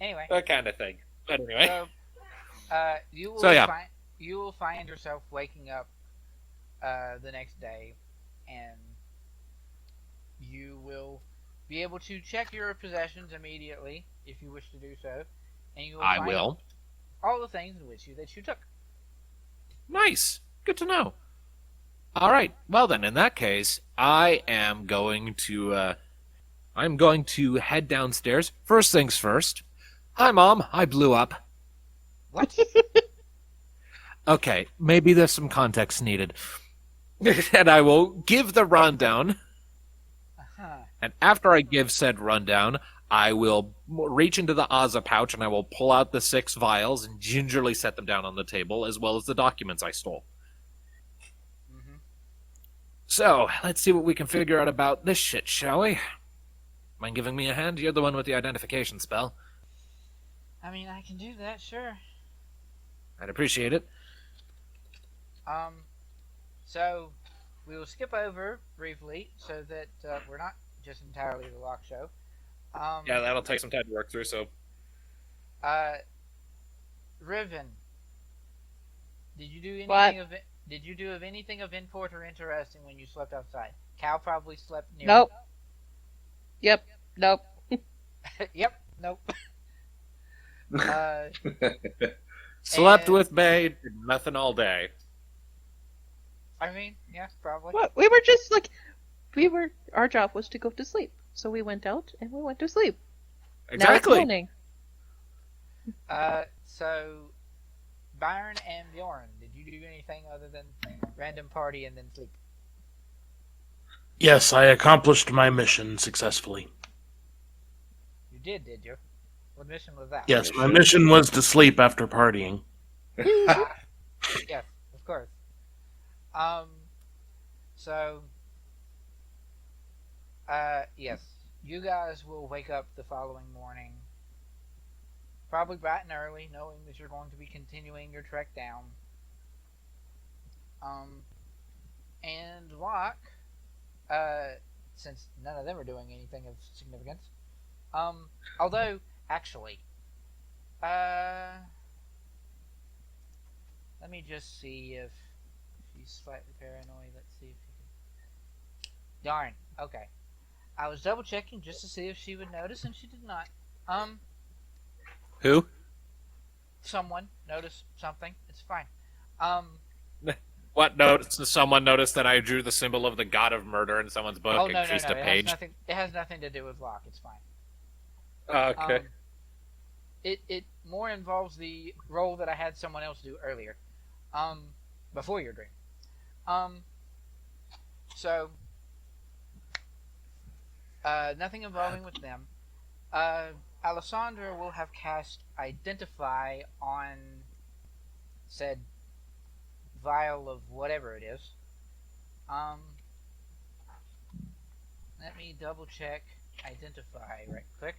S1: Anyway,
S2: That kind of thing. But anyway.
S1: so you will
S2: So, yeah.
S1: you will find yourself waking up the next day, and you will be able to check your possessions immediately if you wish to do so, and you will
S2: I
S1: find
S2: will.
S1: all the things with you that you took.
S2: Nice. Good to know. All right. Well then, in that case, I'm going to head downstairs. First things first. Hi, Mom. I blew up.
S1: What?
S2: Okay, maybe there's some context needed. And I will give the rundown.
S1: Uh-huh.
S2: And after I give said rundown, I will reach into the Aza pouch and I will pull out the 6 vials and gingerly set them down on the table, as well as the documents I stole.
S1: Mm-hmm.
S2: So, let's see what we can figure out about this shit, shall we? Mind giving me a hand? You're the one with the identification spell.
S1: I mean, I can do that, sure.
S2: I'd appreciate it.
S1: So we will skip over briefly so that we're not just entirely the Locke show.
S2: Yeah, that'll take some time to work through, so...
S1: Riven, did you do anything
S3: What?
S1: of it? Did you do of anything of import or interesting when you slept outside? Cal probably slept near.
S3: Nope. Yep. Nope.
S1: Yep. Nope.
S2: Slept
S1: And-
S2: with May, did nothing all day.
S1: I mean, yeah, probably.
S3: What? We were just like, our job was to go to sleep. So we went out and we went to sleep. Now it's
S2: Exactly.
S3: morning.
S1: So Byrn and Bjorn, did you do anything other than random party and then sleep?
S5: Yes, I accomplished my mission successfully.
S1: You did you? What mission was that?
S5: Yes, my mission was to sleep after partying.
S1: Yes, of course. So, yes, you guys will wake up the following morning, probably bright and early, knowing that you're going to be continuing your trek down. And Locke, since none of them are doing anything of significance, although, actually, let me just see if she's slightly paranoid. Let's see if she can. Darn. Okay. I was double checking just to see if she would notice, and she did not.
S2: Who?
S1: Someone noticed something. It's fine.
S2: What noticed? Someone noticed that I drew the symbol of the god of murder in someone's book
S1: Oh
S2: and
S1: no, no,
S2: creased
S1: no!
S2: a
S1: It has
S2: page.
S1: nothing. It has nothing to do with Locke. It's fine.
S2: Okay.
S1: It more involves the role that I had someone else do earlier, before your dream. So, nothing involving with them. Alessandra will have cast Identify on said vial of whatever it is. Let me double check Identify right quick.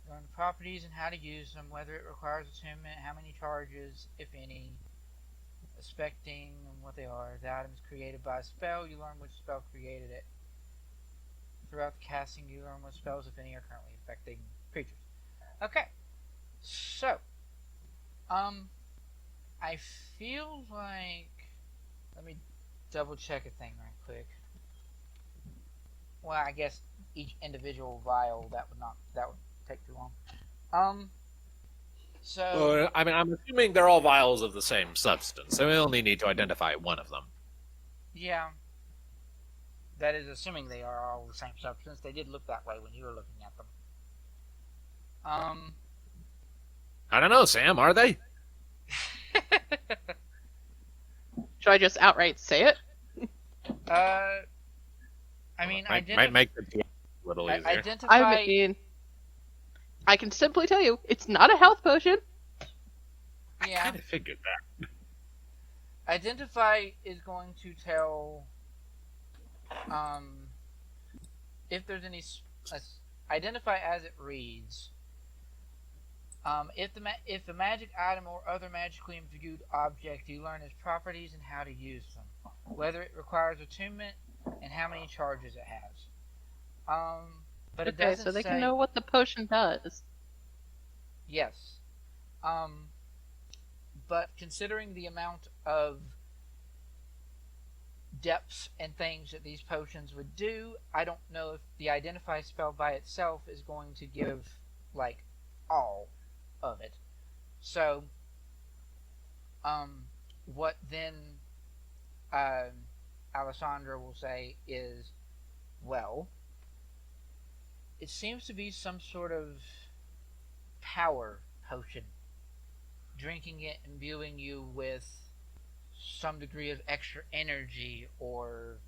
S1: Learn the properties and how to use them, whether it requires attunement, how many charges, if any, expecting and what they are. The item is created by a spell. You learn which spell created it. Throughout the casting, you learn what spells, if any, are currently affecting creatures. Okay, so, I feel like, let me double check a thing right quick. Well, I guess each individual vial that would take too long. So
S2: Well, I mean, I'm assuming they're all vials of the same substance, so we only need to identify one of them.
S1: yeah, that is assuming they are all the same substance. They did look that way when you were looking at them.
S2: I don't know, Sam, are they?
S3: Should I just outright say it?
S1: I mean,
S2: Might make the DM a little easier.
S1: identify.
S3: I mean, I can simply tell you, it's not a health potion.
S2: I
S1: Yeah,
S2: kind of figured that.
S1: Identify is going to tell if there's any identify as it reads. If the magic item or other magically imbued object, you learn its properties and how to use them, whether it requires attunement and how many charges it has. But it
S3: Okay,
S1: doesn't
S3: so they
S1: say.
S3: can know what the potion does.
S1: Yes. But considering the amount of depths and things that these potions would do, I don't know if the Identify spell by itself is going to give, like, all of it. So, what then Alessandra will say is, well, it seems to be some sort of power potion. Drinking it imbuing you with some degree of extra energy or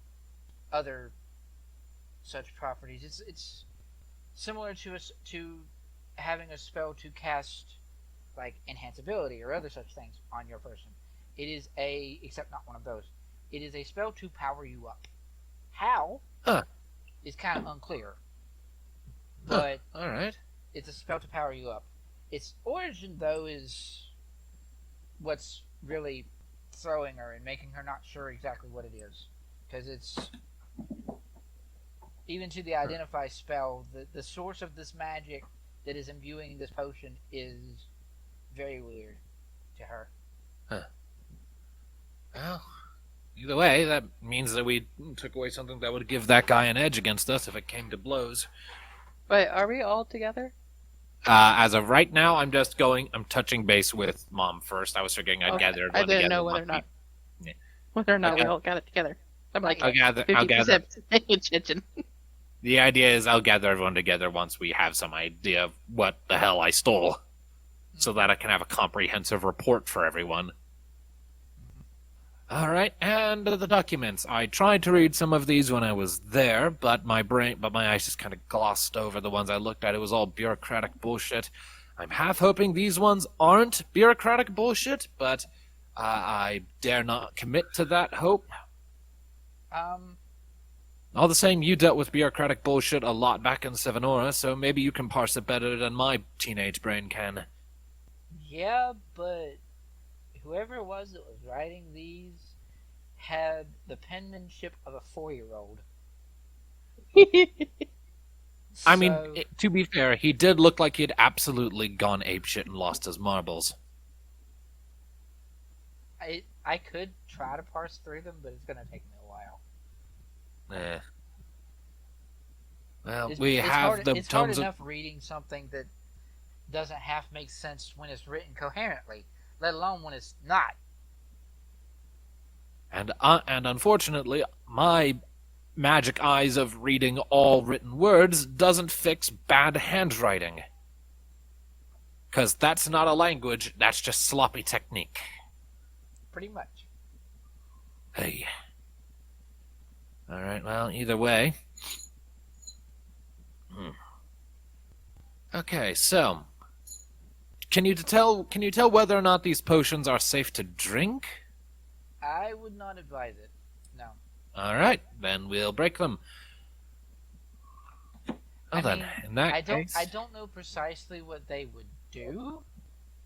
S1: other such properties. It's similar to having a spell to cast like enhanceability or other such things on your person. It is except not one of those. It is a spell to power you up. How is kind of unclear, but
S2: all right.
S1: it's a spell to power you up. Its origin, though, is what's really throwing her and making her not sure exactly what it is, because it's even to the identify spell, the source of this magic that is imbuing this potion is very weird to her.
S2: Well, either way, that means that we took away something that would give that guy an edge against us if it came to blows.
S3: Wait, are we all together?
S2: As of right now, I'm touching base with Mom first. I was forgetting I'd gather everyone
S3: I didn't
S2: together.
S3: know whether or not we all got it together. I'm like
S2: I'll gather.
S3: 50% paying attention.
S2: The idea is I'll gather everyone together once we have some idea of what the hell I stole, so that I can have a comprehensive report for everyone. All right, and the documents. I tried to read some of these when I was there, but my eyes just kind of glossed over the ones I looked at. It was all bureaucratic bullshit. I'm half hoping these ones aren't bureaucratic bullshit, but I dare not commit to that hope. All the same, you dealt with bureaucratic bullshit a lot back in Sevenora, so maybe you can parse it better than my teenage brain can.
S1: Yeah, but whoever it was that was writing these had the penmanship of a 4-year-old.
S2: I mean, to be fair, he did look like he'd absolutely gone apeshit and lost his marbles.
S1: I could try to parse through them, but it's going to take me a while.
S2: Well,
S1: It's
S2: we have the
S1: it's hard
S2: tons
S1: enough reading something that doesn't half make sense when it's written coherently, let alone when it's not.
S2: And unfortunately, my magic eyes of reading all written words doesn't fix bad handwriting. 'Cause that's not a language, that's just sloppy technique.
S1: Pretty much.
S2: Hey. Alright, well, either way. Okay, so can you tell whether or not these potions are safe to drink?
S1: I would not advise it. No.
S2: Alright, then we'll break them. In that case...
S1: I don't know precisely what they would do.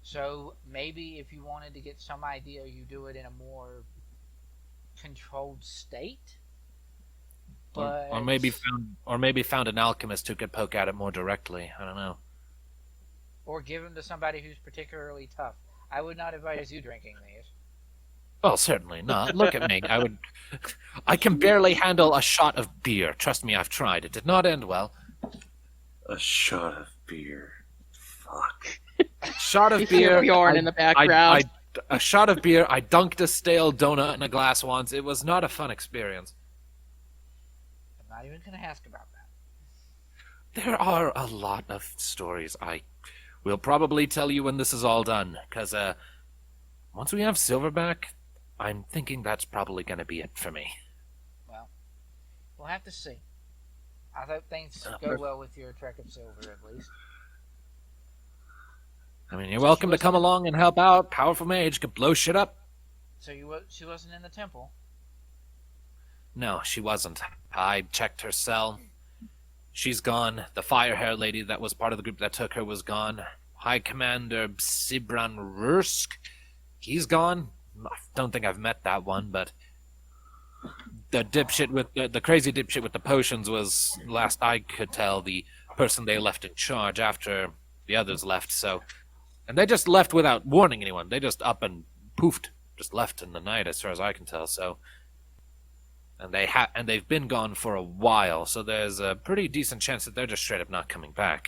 S1: So maybe if you wanted to get some idea, you do it in a more controlled state. But
S2: or maybe found an alchemist who could poke at it more directly. I don't know.
S1: Or give them to somebody who's particularly tough. I would not advise you drinking these.
S2: Well, certainly not. Look at me. I can barely handle a shot of beer. Trust me, I've tried. It did not end well.
S4: A shot of beer. Fuck.
S2: Shot of
S3: You hear
S2: beer.
S3: Bjorn in the background.
S2: A shot of beer. I dunked a stale donut in a glass once. It was not a fun experience.
S1: I'm not even going to ask about that.
S2: There are a lot of stories I will probably tell you when this is all done. Because once we have Silverback, I'm thinking that's probably going to be it for me.
S1: Well, we'll have to see. I hope things go well with your Trek of Silver, at least.
S2: I mean, you're welcome to come along and help out. Powerful mage could blow shit up.
S1: So she wasn't in the temple?
S2: No, she wasn't. I checked her cell. She's gone. The fire-hair lady that was part of the group that took her was gone. High Commander Sibran Rursk, he's gone. I don't think I've met that one, but the dipshit with the crazy dipshit with the potions was, last I could tell, the person they left in charge after the others left. So, and they just left without warning anyone. They just up and poofed, just left in the night, as far as I can tell. So, and they've been gone for a while. So there's a pretty decent chance that they're just straight up not coming back.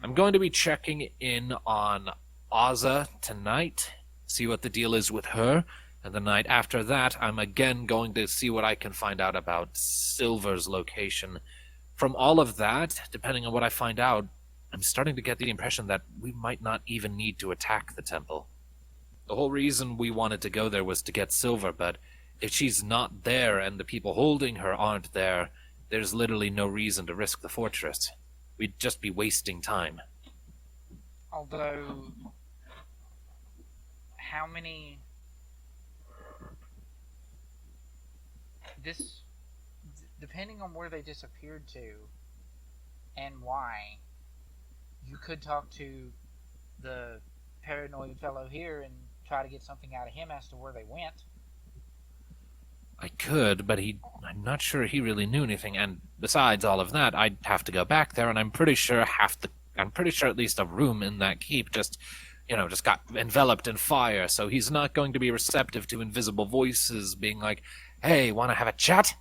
S2: I'm going to be checking in on Ozza tonight, see what the deal is with her, and the night after that, I'm again going to see what I can find out about Silver's location. From all of that, depending on what I find out, I'm starting to get the impression that we might not even need to attack the temple. The whole reason we wanted to go there was to get Silver, but if she's not there and the people holding her aren't there, there's literally no reason to risk the fortress. We'd just be wasting time.
S1: Although, how many... Depending on where they disappeared to and why, you could talk to the paranoid fellow here and try to get something out of him as to where they went.
S2: I could, but I'm not sure he really knew anything, and besides all of that, I'd have to go back there, and I'm pretty sure at least a room in that keep just got enveloped in fire, so he's not going to be receptive to invisible voices being like, hey, want to have a chat?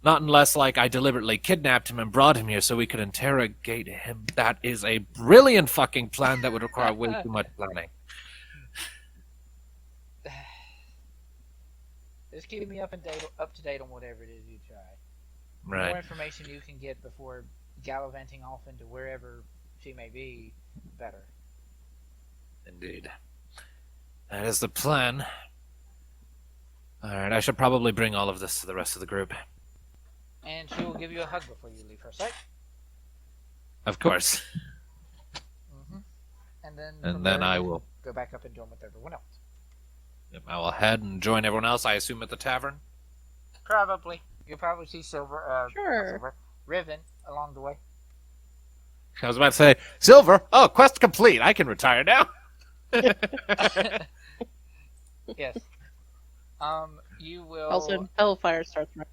S2: Not unless, I deliberately kidnapped him and brought him here so we could interrogate him. That is a brilliant fucking plan that would require way too much planning.
S1: Just keeping me up to date on whatever it is you try. The
S2: Right.
S1: more information you can get before gallivanting off into wherever she may be, better.
S2: Indeed. That is the plan. Alright, I should probably bring all of this to the rest of the group.
S1: And she will give you a hug before you leave her sight.
S2: Of course.
S1: And then
S2: And then
S1: there,
S2: I will
S1: go back up and join with everyone else.
S2: I will head and join everyone else, I assume, at the tavern.
S1: Probably. You'll probably see
S3: Sure.
S1: Riven along the way.
S2: I was about to say, Silver! Oh, quest complete! I can retire now!
S1: Yes. You will...
S3: Also, Hellfire starts running.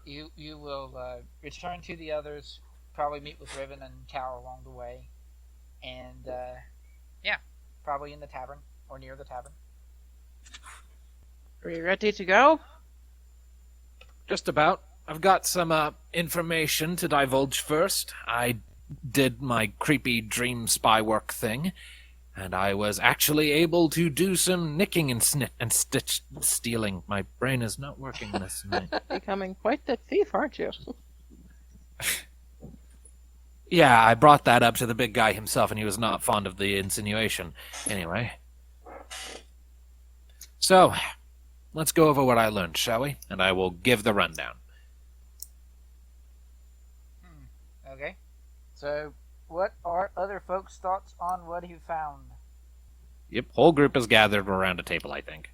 S1: You will return to the others, probably meet with Riven and Cal along the way, and probably in the tavern or near the tavern.
S3: Are you ready to go?
S2: Just about. I've got some information to divulge first. I did my creepy dream spy work thing, and I was actually able to do some nicking and stitch stealing. My brain is not working this night.
S3: Becoming quite the thief, aren't you?
S2: Yeah, I brought that up to the big guy himself, and he was not fond of the insinuation. Anyway. So, let's go over what I learned, shall we? And I will give the rundown.
S1: Okay. So, what are other folks' thoughts on what you found?
S2: Yep, whole group is gathered around a table, I think.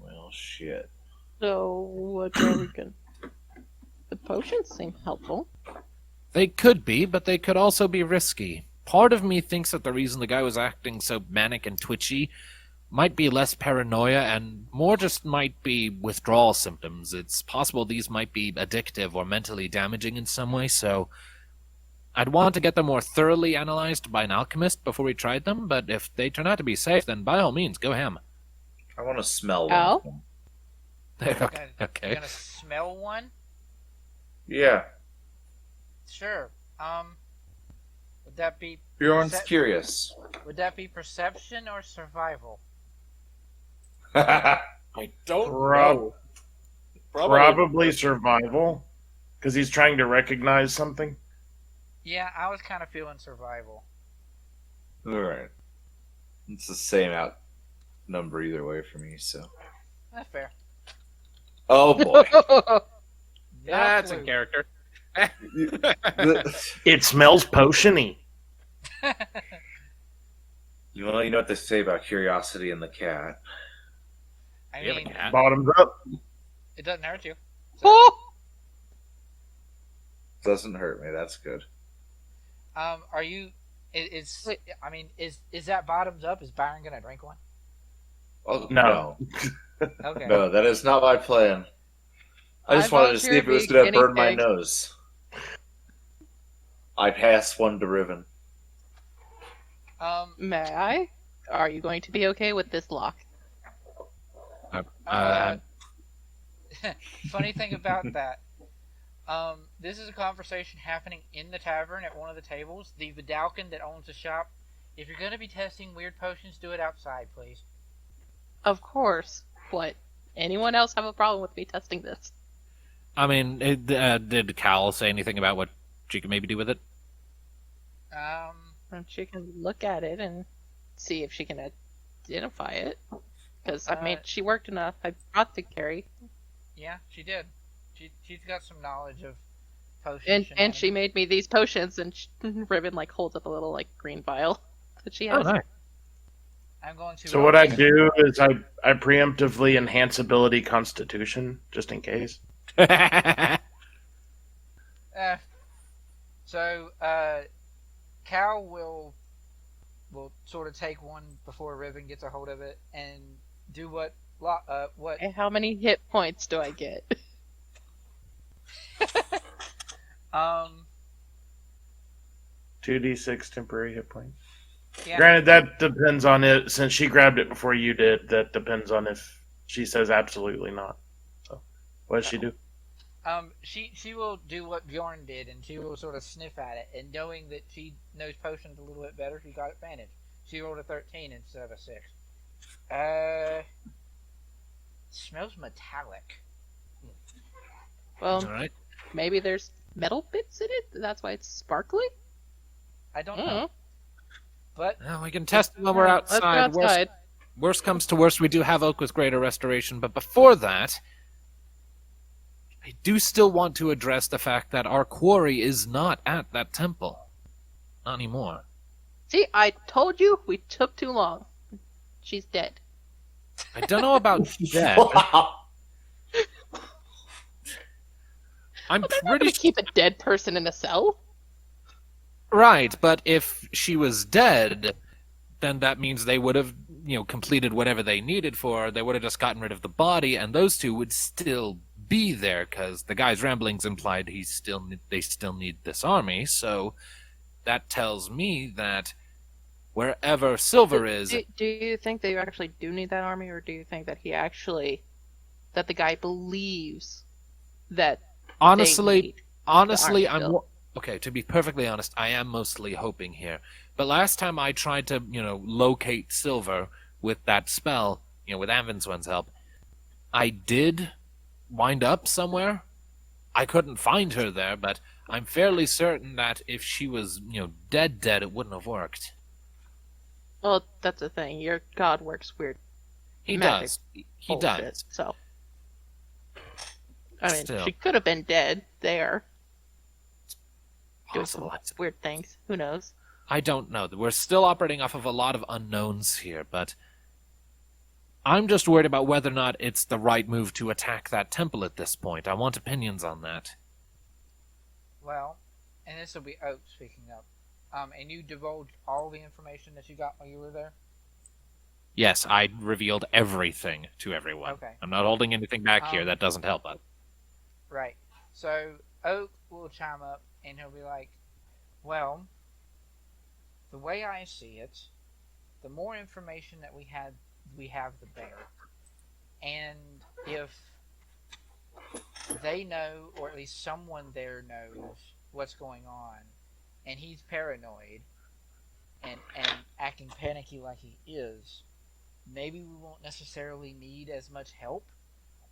S4: Well, shit.
S3: So, what are we going The potions seem helpful.
S2: They could be, but they could also be risky. Part of me thinks that the reason the guy was acting so manic and twitchy might be less paranoia and more just might be withdrawal symptoms. It's possible these might be addictive or mentally damaging in some way, so I'd want to get them more thoroughly analyzed by an alchemist before we tried them, but if they turn out to be safe, then by all means, go ham.
S4: I want to smell one.
S3: Al?
S4: of them.
S2: Okay.
S1: You're gonna smell one?
S4: Yeah.
S1: Sure. Would that be
S4: Bjorn's curious.
S1: Would that be perception or survival?
S2: I don't know.
S5: Probably survival, because he's trying to recognize something.
S1: Yeah, I was kind of feeling survival.
S4: Alright. It's the same out number either way for me, so.
S1: That's fair.
S4: Oh boy.
S2: That's a
S1: clue.
S2: character.
S5: It smells potiony.
S4: You know what they say about curiosity and the cat.
S1: I
S2: You have a
S1: mean,
S2: cat?
S5: Bottoms up.
S1: it doesn't hurt you.
S3: Oh!
S4: Doesn't hurt me, that's good.
S1: Are you? Is that bottoms up? Is Byron gonna drink one?
S4: Oh,
S5: No.
S1: Okay.
S4: No, that is not my plan. I just
S3: I
S4: wanted to see if it was
S3: volunteer
S4: going to burn
S3: guinea
S4: my
S3: pig.
S4: nose. I pass one to Riven.
S3: May I? Are you going to be okay with this lock?
S1: Funny thing about that, This is a conversation happening in the tavern at one of the tables. The Vidalcan that owns the shop. If you're going to be testing weird potions, do it outside, please.
S3: Of course. What? Anyone else have a problem with me testing this?
S2: I mean, did Cal say anything about what she could maybe do with it?
S3: And she can look at it and see if she can identify it. Because, I mean, she worked in a apothecary.
S1: Yeah, she did. She's got some knowledge of potions.
S3: And she made me these potions, and Riven, like, holds up a little, like, green vial that she has.
S2: Oh, nice.
S1: I'm going to...
S5: So what I do is I preemptively enhance ability Constitution, just in case.
S1: Cal will sort of take one before Riven gets a hold of it and do what.
S3: And how many hit points do I get?
S5: 2d6 temporary hit points.
S1: Yeah.
S5: Granted, that depends on it. Since she grabbed it before you did, that depends on if she says absolutely not. So, what does she do?
S1: She will do what Bjorn did, and she will sort of sniff at it. And knowing that she knows potions a little bit better, she got advantage. She rolled a 13 instead of a 6. Smells metallic.
S3: Well,
S2: All right.
S3: maybe there's metal bits in it. That's why it's sparkly.
S1: I don't know. But
S2: Well, we can test it when we're
S3: Let's go
S2: outside.
S3: outside.
S2: Worst comes to worst, we do have Oak with greater restoration. But before that, I do still want to address the fact that our quarry is not at that temple. Not anymore.
S3: See, I told you we took too long. She's dead.
S2: I don't know about dead.
S4: Wow.
S2: I'm
S3: Well, they're not
S2: pretty
S3: going to keep a dead person in a cell.
S2: right, but if she was dead, then that means they would have, completed whatever they needed for her. They would have just gotten rid of the body, and those two would still be there because the guy's ramblings implied they still need this army. So that tells me that wherever Silver is,
S3: Do you think they actually do need that army, or do you think that that the guy believes that
S2: honestly,
S3: army
S2: I'm
S3: still?
S2: okay. To be perfectly honest, I am mostly hoping here. But last time I tried to, locate Silver with that spell, with Anvinswen's help, I did wind up somewhere. I couldn't find her there, but I'm fairly certain that if she was, dead, it wouldn't have worked.
S3: Well, that's the thing. Your god works weird.
S2: He
S3: magic
S2: does. He
S3: bullshit,
S2: does.
S3: So, I mean,
S2: Still.
S3: she could have been dead there, doing some
S2: Possible.
S3: weird things. Who knows?
S2: I don't know. We're still operating off of a lot of unknowns here, but I'm just worried about whether or not it's the right move to attack that temple at this point. I want opinions on that.
S1: well, and this will be Oak speaking up. And you divulged all the information that you got while you were there?
S2: Yes, I revealed everything to everyone.
S1: Okay.
S2: I'm not holding anything back here. That doesn't help us.
S1: Right. So Oak will chime up and he'll be like, well, the way I see it, the more information that we have the better. And if they know, or at least someone there knows what's going on, and he's paranoid and acting panicky like he is, maybe we won't necessarily need as much help.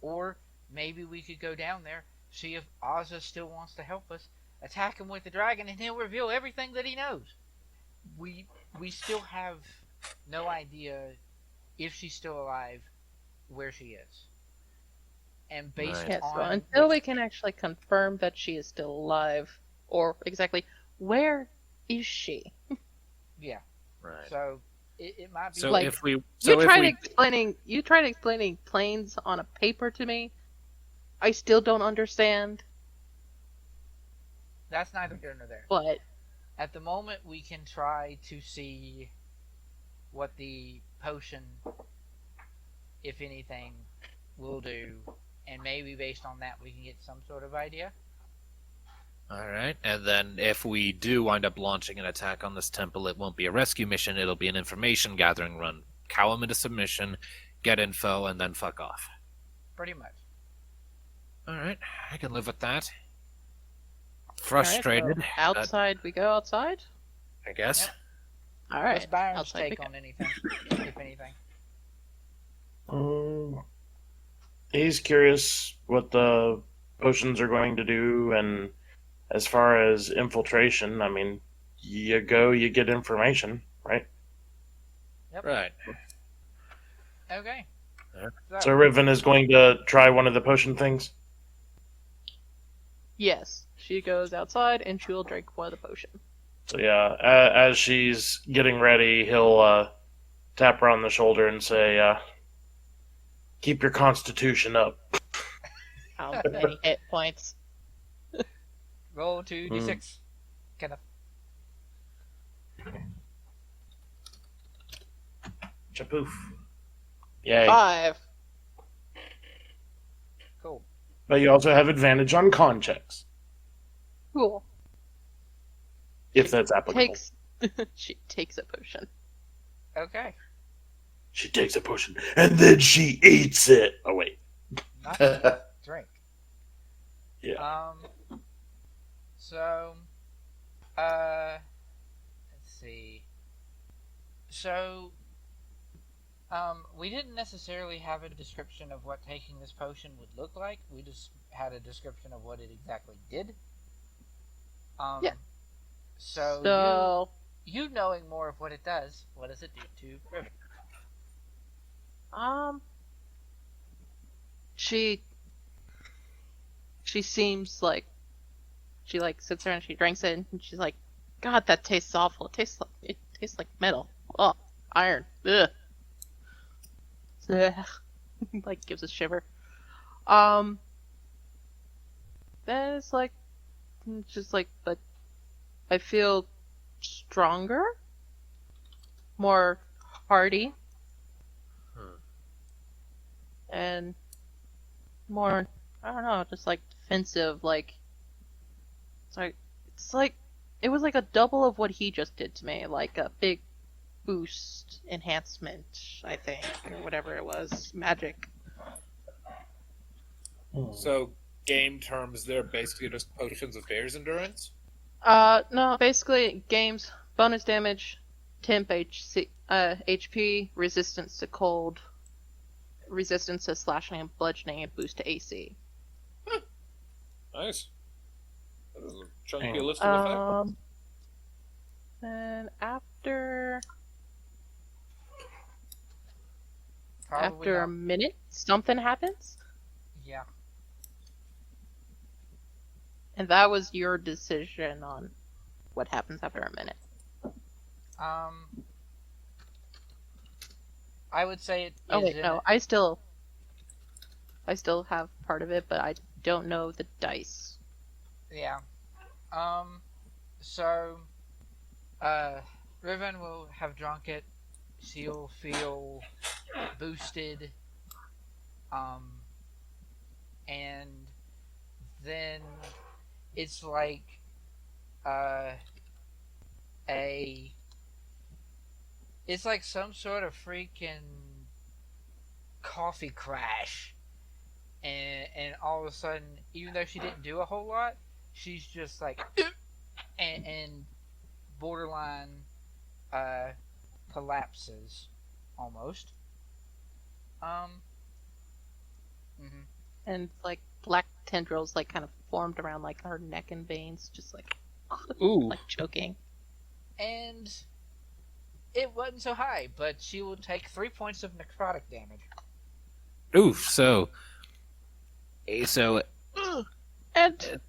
S1: Or maybe we could go down there, see if Ozza still wants to help us, attack him with the dragon, and he'll reveal everything that he knows. We still have no idea if she's still alive, where she is. And based
S2: Right.
S3: Yes.
S1: on...
S3: Well, until we can actually confirm that she is still alive, or exactly where is she?
S1: Yeah.
S2: Right.
S1: So it might be...
S2: So
S3: like,
S2: if we,
S3: You
S2: so if
S3: tried
S2: we,
S3: explaining planes on a paper to me. I still don't understand.
S1: That's neither here nor there.
S3: But
S1: At the moment, we can try to see what the potion, if anything, will do. And maybe based on that, we can get some sort of idea.
S2: all right, and then if we do wind up launching an attack on this temple, it won't be a rescue mission. It'll be an information gathering run. Cow him into submission, get info, and then fuck off.
S1: Pretty much.
S2: All right, I can live with that. Frustrated.
S3: Alright, so outside, we go outside?
S2: I guess.
S1: Yep.
S3: Alright.
S1: What's Byron's
S3: outside we
S1: take
S3: go.
S1: on anything, if anything?
S5: He's curious what the potions are going to do, and as far as infiltration, I mean, you go, you get information, right?
S2: Right.
S1: Okay.
S5: So Riven is going to try one of the potion things.
S3: Yes. She goes outside and she'll drink one of the potion.
S5: So yeah, as she's getting ready, he'll tap her on the shoulder and say, "Keep your constitution up."
S3: How many hit points?
S1: Roll 2d6. Kenneth.
S5: Chapoof. Yay.
S3: 5.
S1: Cool.
S5: But you also have advantage on con checks,
S3: Cool.
S5: if that's applicable.
S3: She takes a potion.
S1: Okay.
S5: She takes a potion, and then she eats it. Oh, wait.
S1: Not drink.
S5: Yeah.
S1: So, let's see. So, we didn't necessarily have a description of what taking this potion would look like. We just had a description of what it exactly did.
S3: Yeah.
S1: So you knowing more of what it does, what does it do to Riven?
S3: She seems like she sits there and she drinks it and she's like, God, that tastes awful. It tastes like metal. Oh, iron. Ugh. Ugh. Like gives a shiver. Then it's just but I feel stronger, more hardy, and more, I don't know, just defensive. It was like a double of what he just did to me, like a big boost enhancement, I think, or whatever it was, magic.
S2: So, game terms, they're basically just potions of bear's endurance?
S3: No, basically, games, bonus damage, temp HP, resistance to cold, resistance to slashing and bludgeoning, and boost to AC.
S2: Nice. That is a chunky list of effects.
S3: Then after
S1: Probably
S3: a
S1: not.
S3: minute, something happens,
S1: Yeah.
S3: and that was your decision on what happens after a minute.
S1: I would say it is.
S3: Oh wait, no, I still have part of it, but I don't know the dice.
S1: Yeah. So, Riven will have drunk it. She'll feel boosted. And then it's like it's like some sort of freaking coffee crash, and all of a sudden, even though she didn't do a whole lot, she's just like and borderline collapses almost.
S3: And black tendrils kind of formed around her neck and veins, just
S2: Ooh.
S3: choking.
S1: And it wasn't so high, but she will take 3 points of necrotic damage.
S2: Oof, so
S3: And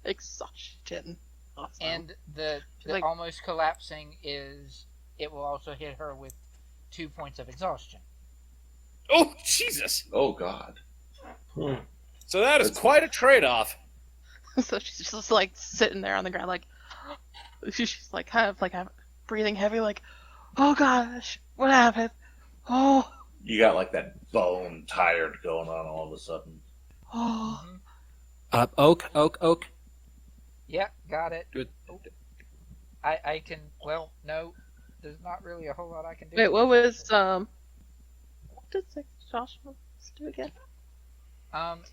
S3: exhaustion. Awesome.
S1: And the almost collapsing is, it will also hit her with 2 points of exhaustion.
S2: oh, Jesus.
S4: Oh God.
S2: So that is quite a trade-off.
S3: So she's just sitting there on the ground, she's kind of breathing heavy, oh gosh, what happened? Oh,
S4: You got like that bone tired going on all of a sudden.
S3: oh.
S2: Oak.
S1: Yeah, got it.
S2: Good.
S1: I can, well, no, there's not really a whole lot I can do.
S3: Wait, what was what does exhaustion do again?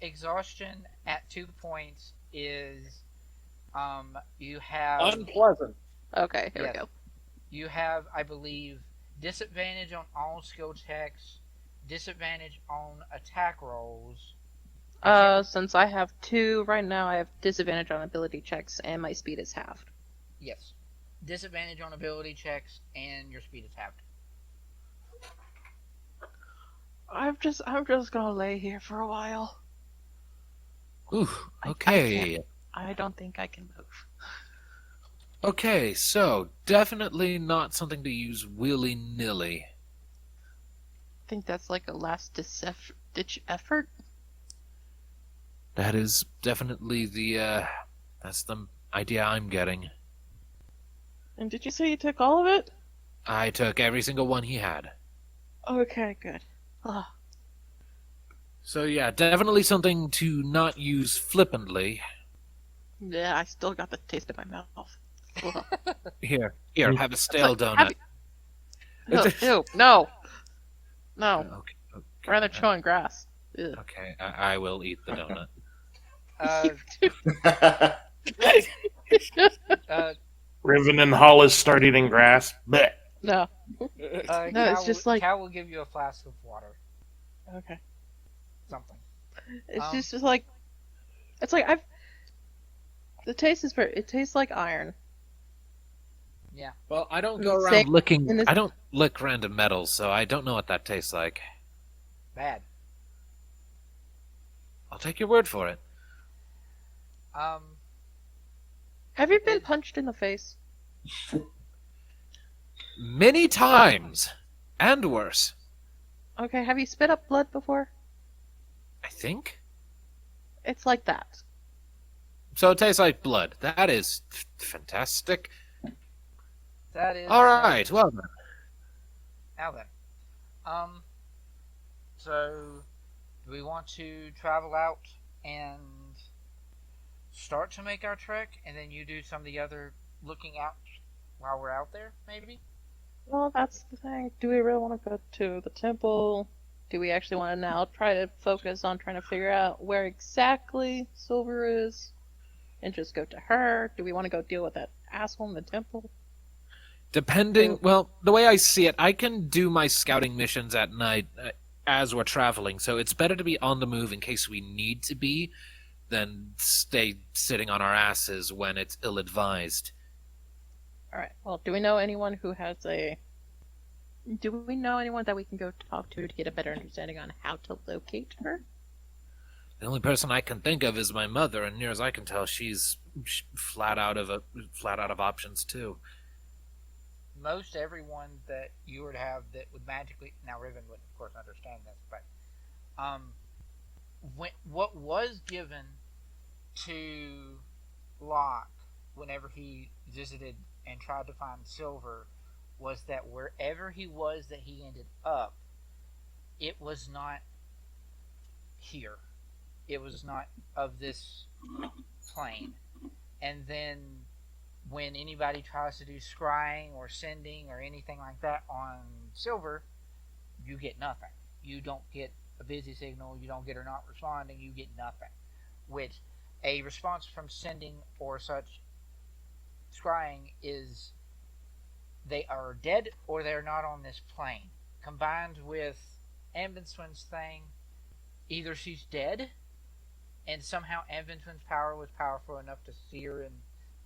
S1: Exhaustion at 2 points is You have
S2: Unpleasant.
S3: Okay, here
S1: Yes.
S3: we go.
S1: You have, I believe, disadvantage on all skill checks, disadvantage on attack rolls.
S3: Since I have 2 right now, I have disadvantage on ability checks, and my speed is halved.
S1: Yes. Disadvantage on ability checks, and your speed is halved.
S3: I'm just gonna lay here for a while.
S2: Ooh, okay.
S3: I don't think I can move.
S2: Okay, so definitely not something to use willy-nilly.
S3: I think that's like a last ditch effort.
S2: That is definitely that's the idea I'm getting.
S3: And did you say you took all of it?
S2: I took every single one he had.
S3: Okay, good. Ugh.
S2: So yeah, definitely something to not use flippantly.
S3: Yeah, I still got the taste in my mouth. Ugh.
S2: Here, have a stale
S3: like,
S2: donut.
S3: Ew, no. No,
S2: Okay, okay,
S3: rather chewing grass. Ugh.
S2: okay, I will eat the donut.
S5: Riven and Hollis start eating grass. Blech.
S3: No. No, it's just like-
S1: Cal will give you a flask of water.
S3: Okay.
S1: Something.
S3: It's just like, it's like the taste is it tastes like iron.
S1: Yeah.
S2: Well, I don't
S3: In
S2: go
S3: the
S2: around
S3: same-
S2: licking.
S3: in the-
S2: I don't lick random metals, so I don't know what that tastes like.
S1: Bad.
S2: I'll take your word for it.
S3: Have you been punched in the face?
S2: Many times, and worse.
S3: Okay, have you spit up blood before?
S2: I think.
S3: It's like that.
S2: So it tastes like blood. That is fantastic.
S1: That is.
S2: All right. Well then.
S1: Now then. So, do we want to travel out and start to make our trek, and then you do some of the other looking out while we're out there, maybe?
S3: Well, that's the thing. Do we really want to go to the temple? Do we actually want to now try to focus on trying to figure out where exactly Silver is? And just go to her? Do we want to go deal with that asshole in the temple?
S2: Depending, well, the way I see it, I can do my scouting missions at night as we're traveling, so it's better to be on the move in case we need to be than stay sitting on our asses when it's ill-advised.
S3: Alright, well, do we know anyone who has a... Do we know anyone that we can go talk to get a better understanding on how to locate her?
S2: The only person I can think of is my mother, and near as I can tell, she's flat out of options too.
S1: Most everyone that you would have that would magically... Now, Riven would, of course, understand this, but... what was given to Locke whenever he visited and tried to find Silver was that wherever he was that he ended up, it was not here. It was not of this plane. And then when anybody tries to do scrying or sending or anything like that on Silver, you get nothing. You don't get a busy signal, you don't get her not responding, you get nothing. Which a response from sending or such scrying is they are dead or they're not on this plane. Combined with Vindsvept's thing, either she's dead and somehow Vindsvept's power was powerful enough to see her in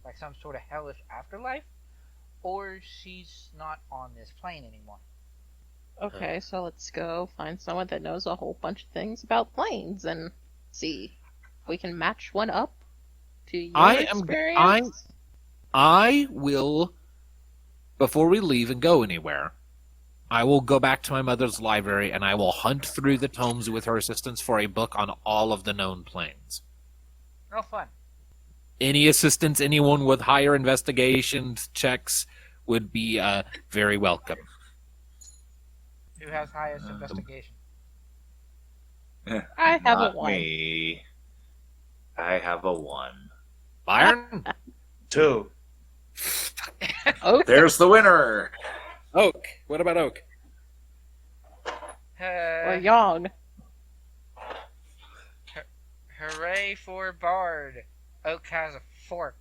S1: like some sort of hellish afterlife, or she's not on this plane anymore.
S3: Okay, so let's go find someone that knows a whole bunch of things about planes and see if we can match one up to your experience.
S2: I will, before we leave and go anywhere, I will go back to my mother's library and I will hunt through the tomes with her assistance for a book on all of the known planes.
S1: Oh, fun.
S2: Any assistance, anyone with higher investigation checks would be very welcome.
S1: Who has highest investigation?
S3: I have
S4: Not
S3: a 1.
S4: me. I have a 1.
S2: Byrn?
S5: 2.
S3: Oh,
S4: There's the winner.
S2: Oak. What about Oak?
S3: or Young.
S1: Hooray for Bard. Oak has a 4.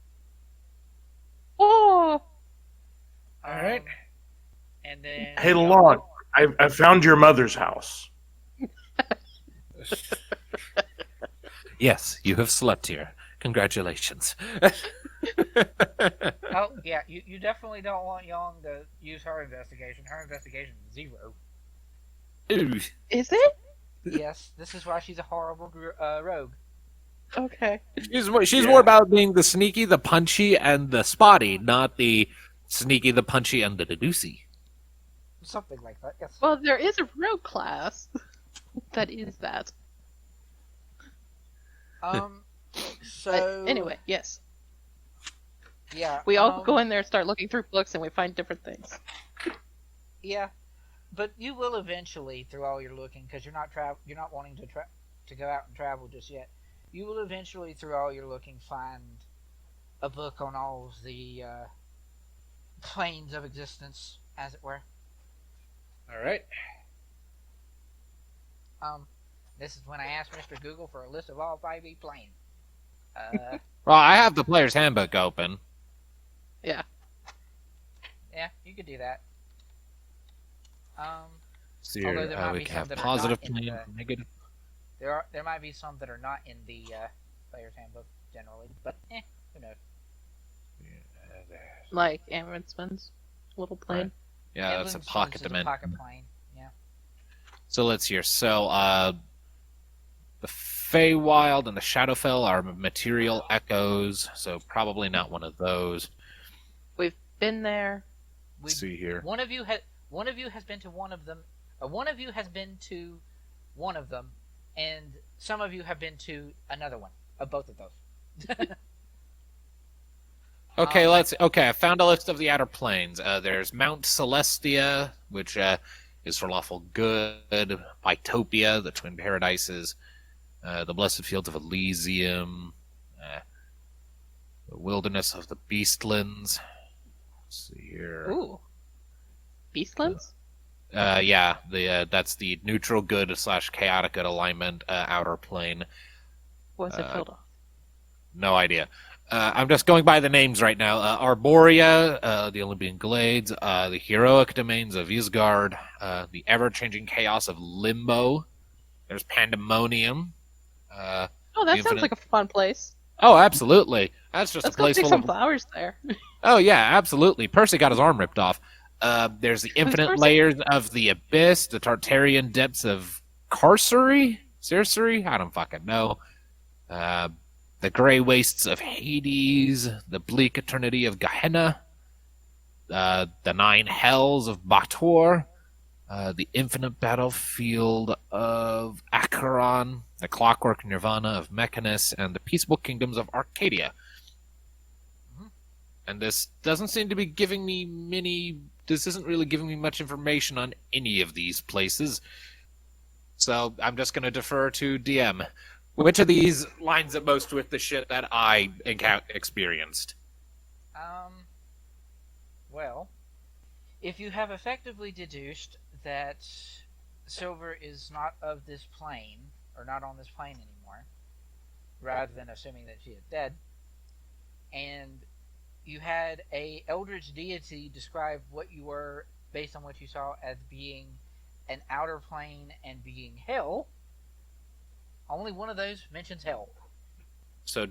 S3: Oh,
S2: All right.
S1: And then
S5: Hey, Locke, I found your mother's house.
S2: Yes, you have slept here. Congratulations.
S1: oh yeah, you definitely don't want Young to use her investigation. Her investigation is 0.
S2: Ooh.
S3: is it?
S1: Yes, this is why she's a horrible rogue.
S3: Okay.
S2: She's more about being the sneaky, the punchy, and the spotty, not the sneaky, the punchy, and the deducey.
S1: Something like that. Yes.
S3: Well, there is a rogue class that is that.
S1: So
S3: Anyway, yes.
S1: yeah,
S3: We all go in there and start looking through books and we find different things.
S1: Yeah, but you will eventually, through all your looking, because you're not wanting to go out and travel just yet. You will eventually, through all your looking, find a book on all of the planes of existence, as it were.
S2: All right.
S1: This is when I asked Mr. Google for a list of all 5e planes.
S2: Well, I have the player's handbook open.
S1: Yeah, you could do that.
S2: So
S1: Although there might
S2: we
S1: be
S2: can
S1: some
S2: have
S1: that are
S2: positive
S1: not in
S2: plane,
S1: the-
S2: negative.
S1: There might be some that are not in the player's handbook generally, but who knows?
S3: Like Amundsen's little plane.
S2: Yeah, that's a
S1: Evelyn's
S2: pocket
S1: is a
S2: dimension.
S1: pocket plane. Yeah.
S2: So let's hear. So, the Feywild and the Shadowfell are material echoes, so probably not one of those.
S3: We've been there.
S2: Let's see here.
S1: One of you has been to one of them, or one of you has been to one of them, and some of you have been to another one of both of those.
S2: Okay, I found a list of the outer planes. There's Mount Celestia, which is for lawful good. Bytopia, the twin paradises. The blessed fields of Elysium. The wilderness of the Beastlands. Let's see here.
S3: Ooh. Beastlands?
S2: Yeah, that's the neutral good / chaotic good alignment outer plane.
S3: What's it filled off?
S2: No idea. I'm just going by the names right now. Arborea, the Olympian Glades, the heroic domains of Isgard, the ever-changing chaos of Limbo. There's Pandemonium.
S3: Oh, that sounds
S2: Infinite-
S3: like a fun place.
S2: Oh, absolutely. That's just
S3: Let's
S2: a
S3: go
S2: place
S3: pick
S2: full
S3: some
S2: of...
S3: flowers there.
S2: Oh, yeah, absolutely. Percy got his arm ripped off. There's the infinite
S3: Percy?
S2: layers of the abyss, the Tartarian depths of Carcery? Cercery? I don't fucking know. The gray wastes of Hades, the bleak eternity of Gehenna, the 9 hells of Bator, the infinite battlefield of Acheron, the clockwork nirvana of Mechanus, and the peaceable kingdoms of Arcadia. And this doesn't seem to be giving me this isn't really giving me much information on any of these places. So I'm just going to defer to DM. Which of these lines up most with the shit that I experienced?
S1: Well, if you have effectively deduced that Silver is not of this plane, or not on this plane anymore, rather than assuming that she is dead, and you had a eldritch deity describe what you were based on what you saw as being an outer plane and being hell, only one of those mentions hell.
S2: So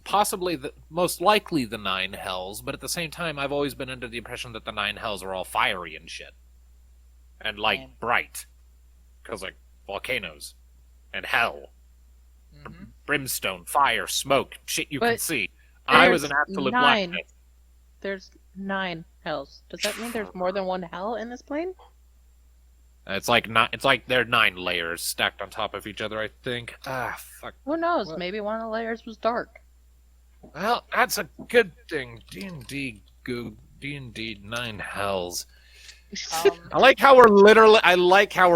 S2: possibly most likely the 9 hells, but at the same time I've always been under the impression that the 9 hells are all fiery and shit. And bright. Because volcanoes. And hell.
S1: Mm-hmm.
S2: Brimstone, fire, smoke, shit you can
S3: But
S2: see. I was an absolute
S3: 9.
S2: blacksmith.
S3: There's 9 hells. Does that mean there's more than one hell in this plane?
S2: It's like there are 9 layers stacked on top of each other, I think. Ah, fuck.
S3: Who knows?
S2: What?
S3: Maybe one of the layers was dark.
S2: Well, that's a good thing. D&D 9 hells. I like how we're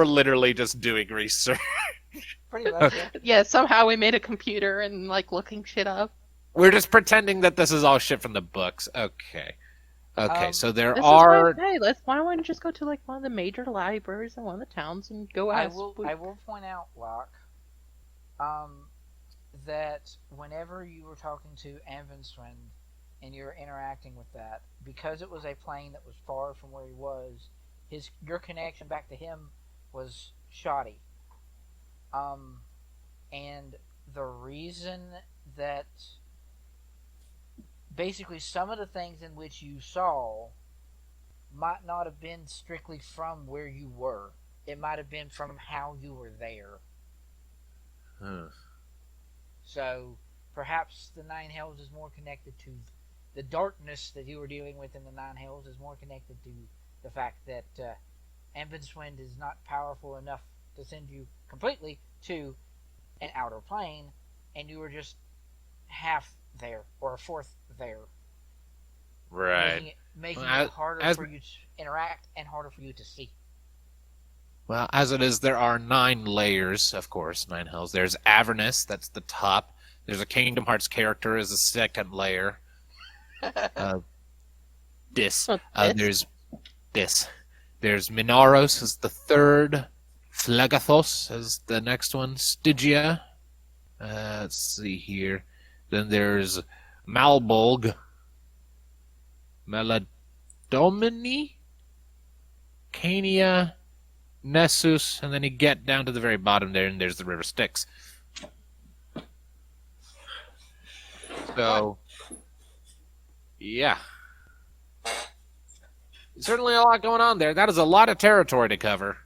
S2: literally just doing research.
S1: Pretty much, yeah.
S3: Yeah, somehow we made a computer and looking shit up.
S2: We're just pretending that this is all shit from the books. Okay. So there
S3: This
S2: are.
S3: is why I say, why don't we just go to one of the major libraries in one of the towns and go
S1: I
S3: ask?
S1: will point out, Locke, that whenever you were talking to Vindsvept and you're interacting with that, because it was a plane that was far from where he was, your connection back to him was shoddy. And the reason that basically some of the things in which you saw might not have been strictly from where you were. It might have been from how you were there. So perhaps the Nine Hells is more connected to the darkness that you were dealing with in the Nine Hells is more connected to the fact that Vindsvept is not powerful enough to send you completely to an outer plane, and you were just half there or a fourth there.
S2: Right.
S1: Making it harder for you to interact and harder for you to see.
S2: Well, as it is, there are 9 layers, of course, 9 hells. There's Avernus, that's the top. There's a Kingdom Hearts character as a second layer. There's this. There's Minaros as the third. Phlegathos as the next one. Stygia. Let's see here. Then there's Malbolg. Meladomini. Cania. Nessus. And then you get down to the very bottom there, and there's the River Styx. So, yeah. Certainly a lot going on there. That is a lot of territory to cover.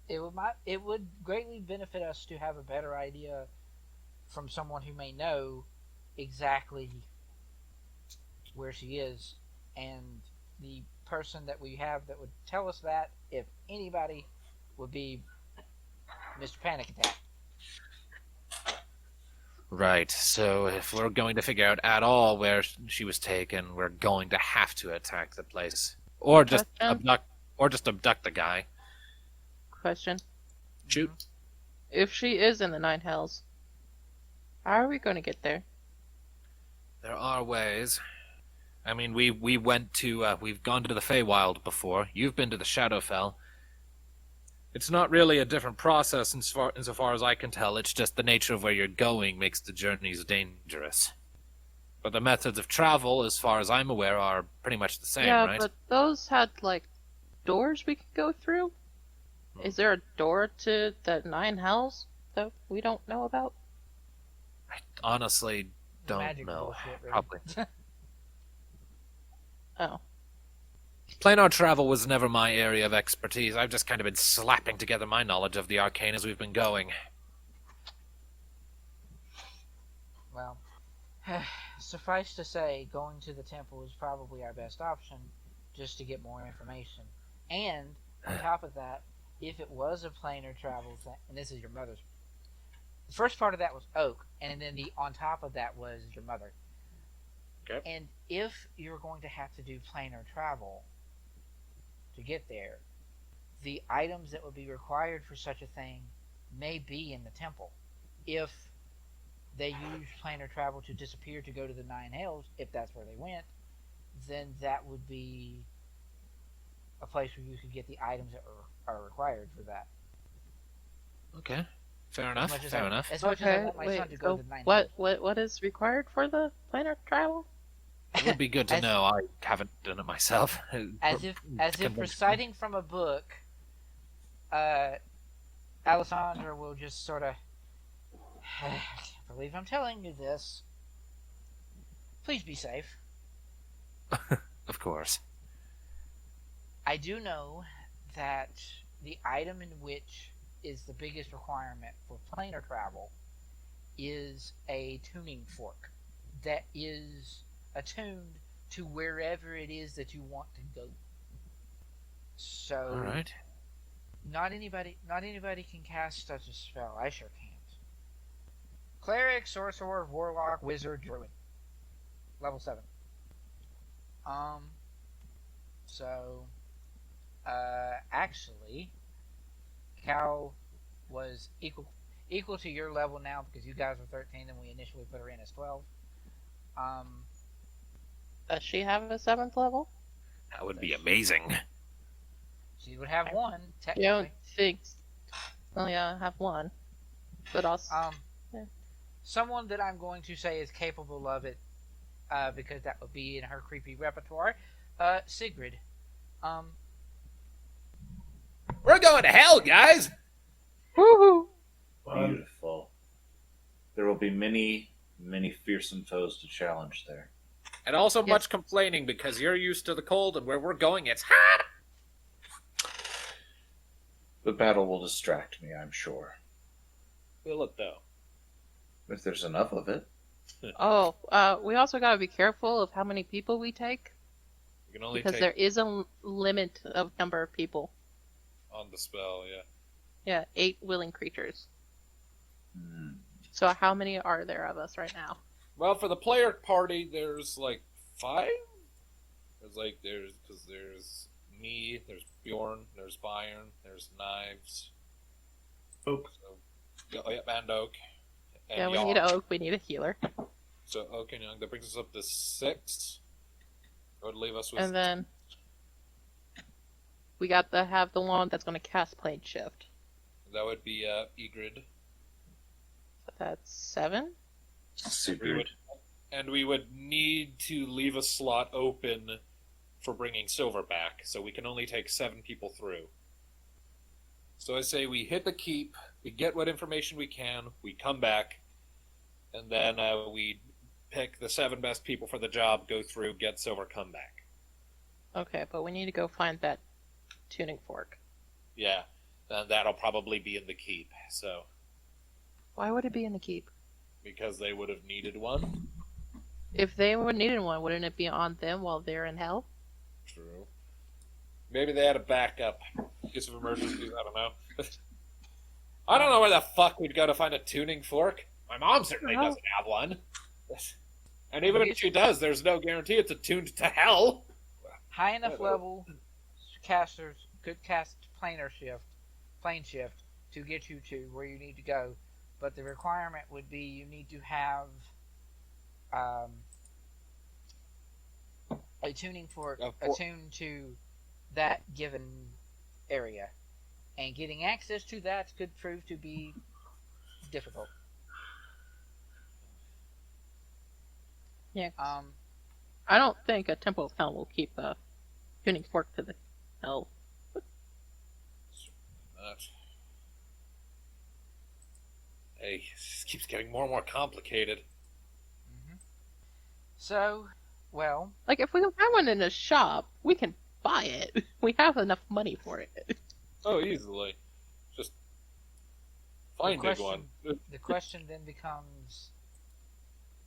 S1: It would greatly benefit us to have a better idea from someone who may know exactly where she is, and the person that we have that would tell us that, if anybody, would be Mr. Panic Attack.
S2: Right, so if we're going to figure out at all where she was taken, we're going to have to attack the place. Or just abduct the guy.
S3: Question.
S2: Shoot.
S3: If she is in the Nine Hells, how are we going to get there?
S2: There are ways. I mean, we've gone to the Feywild before. You've been to the Shadowfell. It's not really a different process insofar as I can tell. It's just the nature of where you're going makes the journeys dangerous. But the methods of travel, as far as I'm aware, are pretty much the same, right?
S3: Yeah, but those had, doors we could go through? Is there a door to the Nine Hells that we don't know about?
S2: I honestly don't
S1: Magic
S2: know.
S1: bullshit, really.
S2: Probably.
S3: Oh.
S2: Planar travel was never my area of expertise. I've just kind of been slapping together my knowledge of the arcane as we've been going.
S1: Well, suffice to say, going to the temple is probably our best option, just to get more information. And, on top of that, if it was a planar travel thing, and this is your mother's... The first part of that was Oak, and then on top of that was your mother.
S2: Okay.
S1: And if you're going to have to do planar travel to get there, the items that would be required for such a thing may be in the temple. If they use planar travel to disappear to go to the Nine Hells, if that's where they went, then that would be a place where you could get the items that are required for that.
S2: Okay. Fair enough.
S1: As much as I want my son to go to the Nine Hells.
S3: What is required for the planar travel?
S2: It would be good to know. I haven't done it myself.
S1: As if reciting from a book, Alessandra will just sort of... I can't believe I'm telling you this. Please be safe.
S2: Of course.
S1: I do know that the item in which is the biggest requirement for planar travel is a tuning fork that is attuned to wherever it is that you want to go. So,
S2: all right.
S1: Not anybody can cast such a spell. I sure can't. Cleric, sorcerer, warlock, wizard, druid, level 7. Actually, Cal was equal to your level now because you guys are 13 and we initially put her in as 12.
S3: Does she have a 7th level?
S2: That would be amazing.
S1: She would have one, technically.
S3: You don't think... Oh yeah, I have one. But also...
S1: Someone that I'm going to say is capable of it because that would be in her creepy repertoire. Sigrid.
S2: We're going to hell, guys!
S3: Woohoo!
S4: Beautiful. There will be many, many fearsome foes to challenge there.
S2: And also
S3: Yes.
S2: much complaining because you're used to the cold and where we're going, it's hot!
S4: The battle will distract me, I'm sure.
S2: Will it, though?
S4: If there's enough of it.
S3: Oh, we also gotta be careful of how many people we take,
S2: You can only
S3: because
S2: take
S3: there is a limit of number of people.
S2: on the spell, yeah.
S3: Yeah, 8 willing creatures.
S4: Hmm.
S3: So how many are there of us right now?
S2: Well, for the player party, there's like 5? There's me, there's Bjorn, there's Byrn, there's Knives.
S5: Oak.
S2: So, and Oak. And
S3: Yeah, we
S2: Young.
S3: need an oak, we need a healer.
S2: So Oak and Young, that brings us up to 6. That would leave us with...
S3: And then we got to have the one that's gonna cast plane shift.
S2: That would be Egrid.
S3: So that's 7?
S4: Super.
S2: And we would need to leave a slot open for bringing Silver back, so we can only take 7 people through. So I say we hit the keep, we get what information we can, we come back, and then we pick the 7 best people for the job, go through, get Silver, come back.
S3: Okay, but we need to go find that tuning fork.
S2: Yeah, and that'll probably be in the keep, so
S3: Why would it be in the keep?
S2: because they would have needed one.
S3: If they would needed one, wouldn't it be on them while they're in hell?
S2: True. Maybe they had a backup in case of emergencies. I don't know. I don't know where the fuck we'd go to find a tuning fork. My mom certainly
S3: No.
S2: doesn't have one. And even if she does, there's no guarantee it's attuned to hell.
S1: High enough level casters could cast plane shift to get you to where you need to go, but the requirement would be you need to have a tuning fork attuned to that given area, and getting access to that could prove to be difficult.
S3: Yeah. I don't think a Temple of Hell will keep a tuning fork to the hell.
S2: Not. Hey, this keeps getting more and more complicated.
S1: So, well,
S3: Like, if we can find one in a shop, we can buy it. We have enough money for it.
S2: Oh, easily. Just
S1: the
S2: find big
S1: question,
S2: one.
S1: the question then becomes,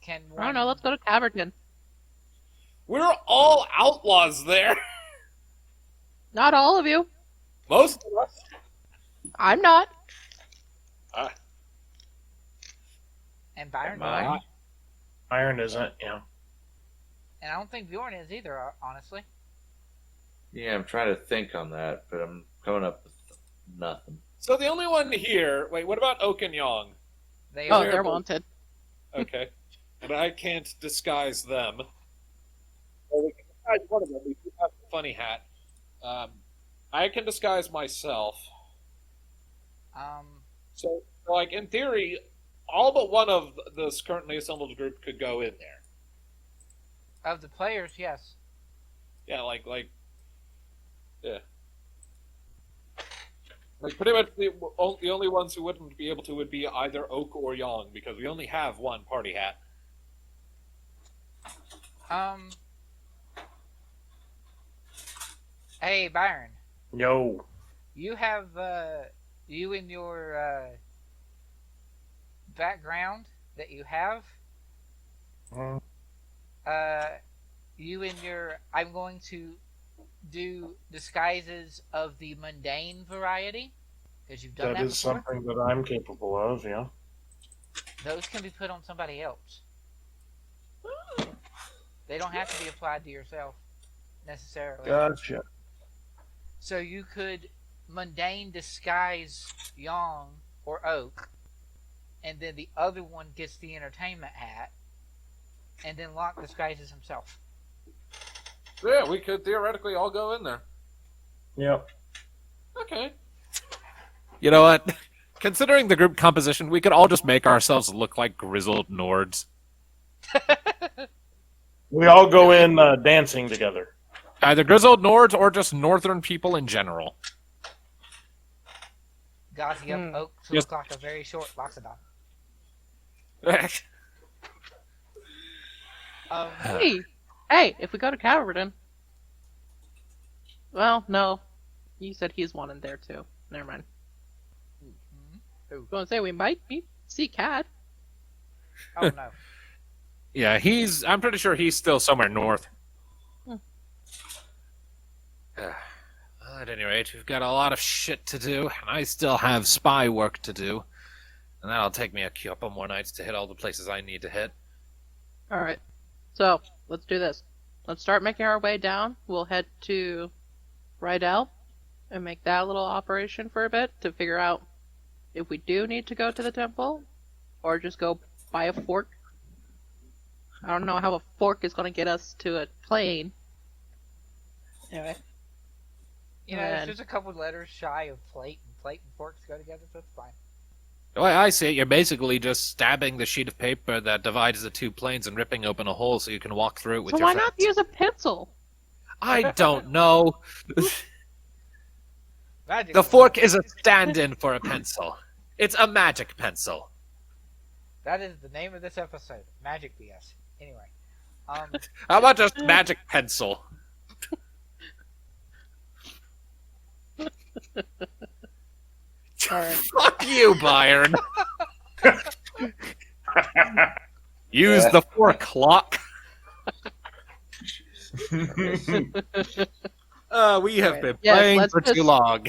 S1: can
S3: I don't
S1: one...
S3: know, let's go to Taverton.
S2: We're all outlaws there.
S3: Not all of you.
S2: Most of us.
S3: I'm not.
S1: And Byron,
S4: Mine?
S5: Iron isn't, yeah.
S1: and I don't think Bjorn is either, honestly.
S4: Yeah, I'm trying to think on that, but I'm coming up with nothing.
S2: So the only one here. Wait, what about Oak and Young?
S1: They
S3: Oh,
S1: are
S3: they're wanted.
S2: Okay. And I can't disguise them. Well, we can disguise one of them. We do have a funny hat. I can disguise myself. So, like, in theory, all but one of this currently assembled group could go in there.
S1: of the players, yes.
S2: Yeah, yeah. Like, pretty much the only ones who wouldn't be able to would be either Oak or Young, because we only have one party hat.
S1: Hey, Byron,
S5: Yo.
S1: you have, you in your, background that you have,
S5: Mhm.
S1: you in your, I'm going to do disguises of the mundane variety, because you've done
S5: That
S1: that
S5: is
S1: before.
S5: something that I'm capable of, yeah.
S1: Those can be put on somebody else. They don't have to be applied to yourself, necessarily.
S5: Gotcha.
S1: So you could mundane disguise Young or Oak, and then the other one gets the entertainment hat, and then Locke disguises himself.
S2: Yeah, we could theoretically all go in there.
S5: Yep.
S2: Okay. You know what? Considering the group composition, we could all just make ourselves look like grizzled Nords.
S5: We all go in dancing together.
S2: Either grizzled Nords or just northern people in general.
S1: Gazi up Oak to
S2: Yes.
S1: look like a very short Loxodon.
S3: Hey, if we go to Caverton. Well, no. You said he's one in there too. Never mind. I was going to say we might see Cat.
S1: Oh no.
S2: Yeah, I'm pretty sure he's still somewhere north. At any rate, we've got a lot of shit to do, and I still have spy work to do. And that'll take me a couple more nights to hit all the places I need to hit.
S3: Alright. So, let's do this. Let's start making our way down. We'll head to Rydell and make that a little operation for a bit to figure out if we do need to go to the temple or just go buy a fork. I don't know how a fork is going to get us to a plane. Anyway.
S1: You know, it's just a couple letters shy of plate, and plate and forks go together, so it's fine.
S2: The way I see it, you're basically just stabbing the sheet of paper that divides the two planes and ripping open a hole so you can walk through it with
S3: So
S2: your
S3: why
S2: friends.
S3: not use a pencil?
S2: I don't know.
S1: Magic.
S2: The fork is a stand-in for a pencil. It's a magic pencil.
S1: That is the name of this episode. Magic BS. Anyway.
S2: How about just magic pencil?
S3: Alright.
S2: Fuck you, Byrn. Use the fork, Locke. We have
S3: Alright.
S2: been
S3: Yes,
S2: playing
S3: let's
S2: for too
S3: just-
S2: long.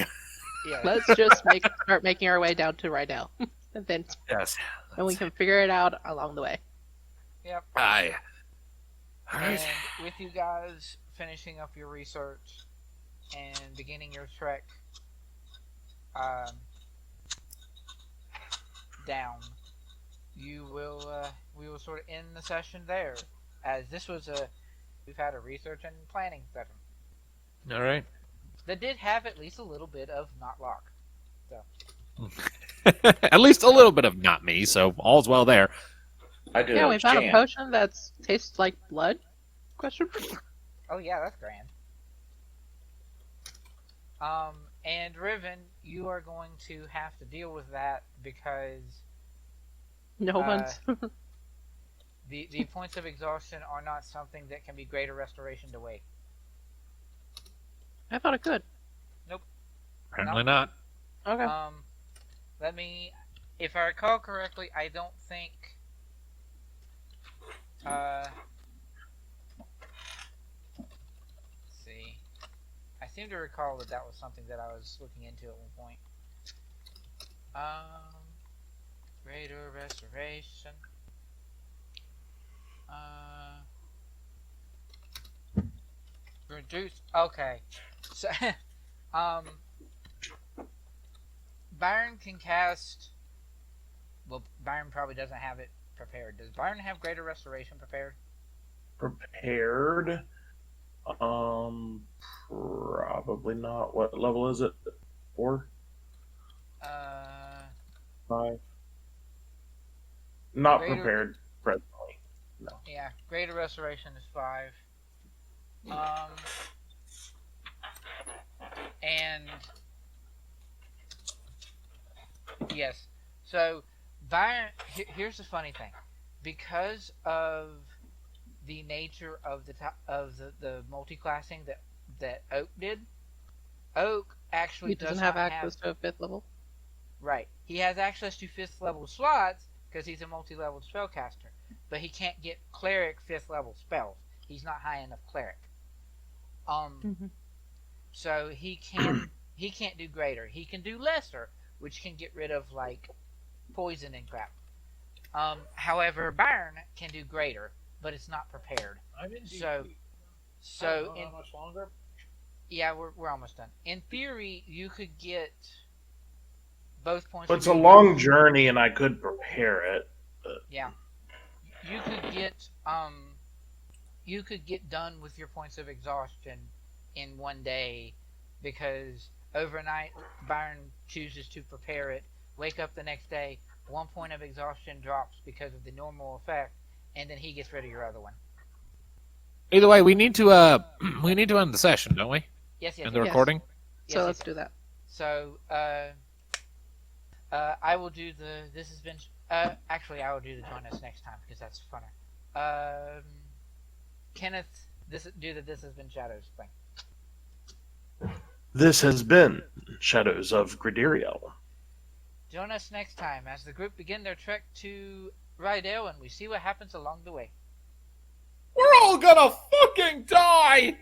S1: Yeah.
S3: Let's just start making our way down to Rydell. And then
S2: Yes.
S3: we can figure it out along the way.
S1: Yep.
S2: Aye. All
S1: And
S2: right.
S1: with you guys finishing up your research and beginning your trek down, we will sort of end the session there, as this was we've had a research and planning session
S2: All right.
S1: that did have at least a little bit of not Locke.
S2: At least a little bit of not me, so all's well there.
S4: I did
S3: Yeah,
S4: a
S3: we found a
S4: jam.
S3: potion that tastes like blood. Question.
S1: Oh yeah, that's grand. And Riven, you are going to have to deal with that because
S3: No one's.
S1: the points of exhaustion are not something that can be greater restoration to wait.
S3: I thought it could.
S2: Apparently not.
S3: Okay.
S1: Let me, if I recall correctly, I don't think. Let's see. I seem to recall that was something that I was looking into at one point. Greater restoration. Reduce. Okay. So, Byrn can cast. Well, Byrn probably doesn't have it prepared. Does Byrn have greater restoration prepared?
S5: Prepared. Probably not. What level is it? 4? 5? Not
S1: Greater-
S5: prepared presently.
S1: Yeah, greater restoration is 5. And yes, so Byrn. Here's the funny thing, because of the nature of the multi-classing that Oak did, Oak actually
S3: He doesn't
S1: does
S3: have
S1: not
S3: access to a 5th level.
S1: Right. He has access to 5th level slots because he's a multi-leveled spellcaster, but he can't get cleric 5th level spells. He's not high enough cleric. So he can't do greater. He can do lesser, which can get rid of like poison and crap. However, Byrn can do greater, but it's not prepared. So in,
S2: how much longer?
S1: yeah, we're almost done. In theory, you could get both points.
S5: But
S1: of
S5: it's a
S1: your-
S5: long journey, and I could prepare it.
S1: Yeah, you could get done with your points of exhaustion in one day, because overnight Byrn chooses to prepare it. Wake up the next day, 1 point of exhaustion drops because of the normal effect, and then he gets rid of your other one.
S2: Either way, we need to end the session, don't we?
S1: Yes, yes.
S2: End the
S1: yes.
S2: recording.
S1: Yes,
S3: So
S1: yes,
S3: let's
S1: yes.
S3: do that.
S1: So, I will do the. This has been. Actually, I will do the join us next time because that's funner. Kenneth, This has been Shadows thing.
S5: This has been Shadows of Gradiriel.
S1: Join us next time as the group begin their trek to Raidarc and we see what happens along the way.
S2: We're all gonna fucking die!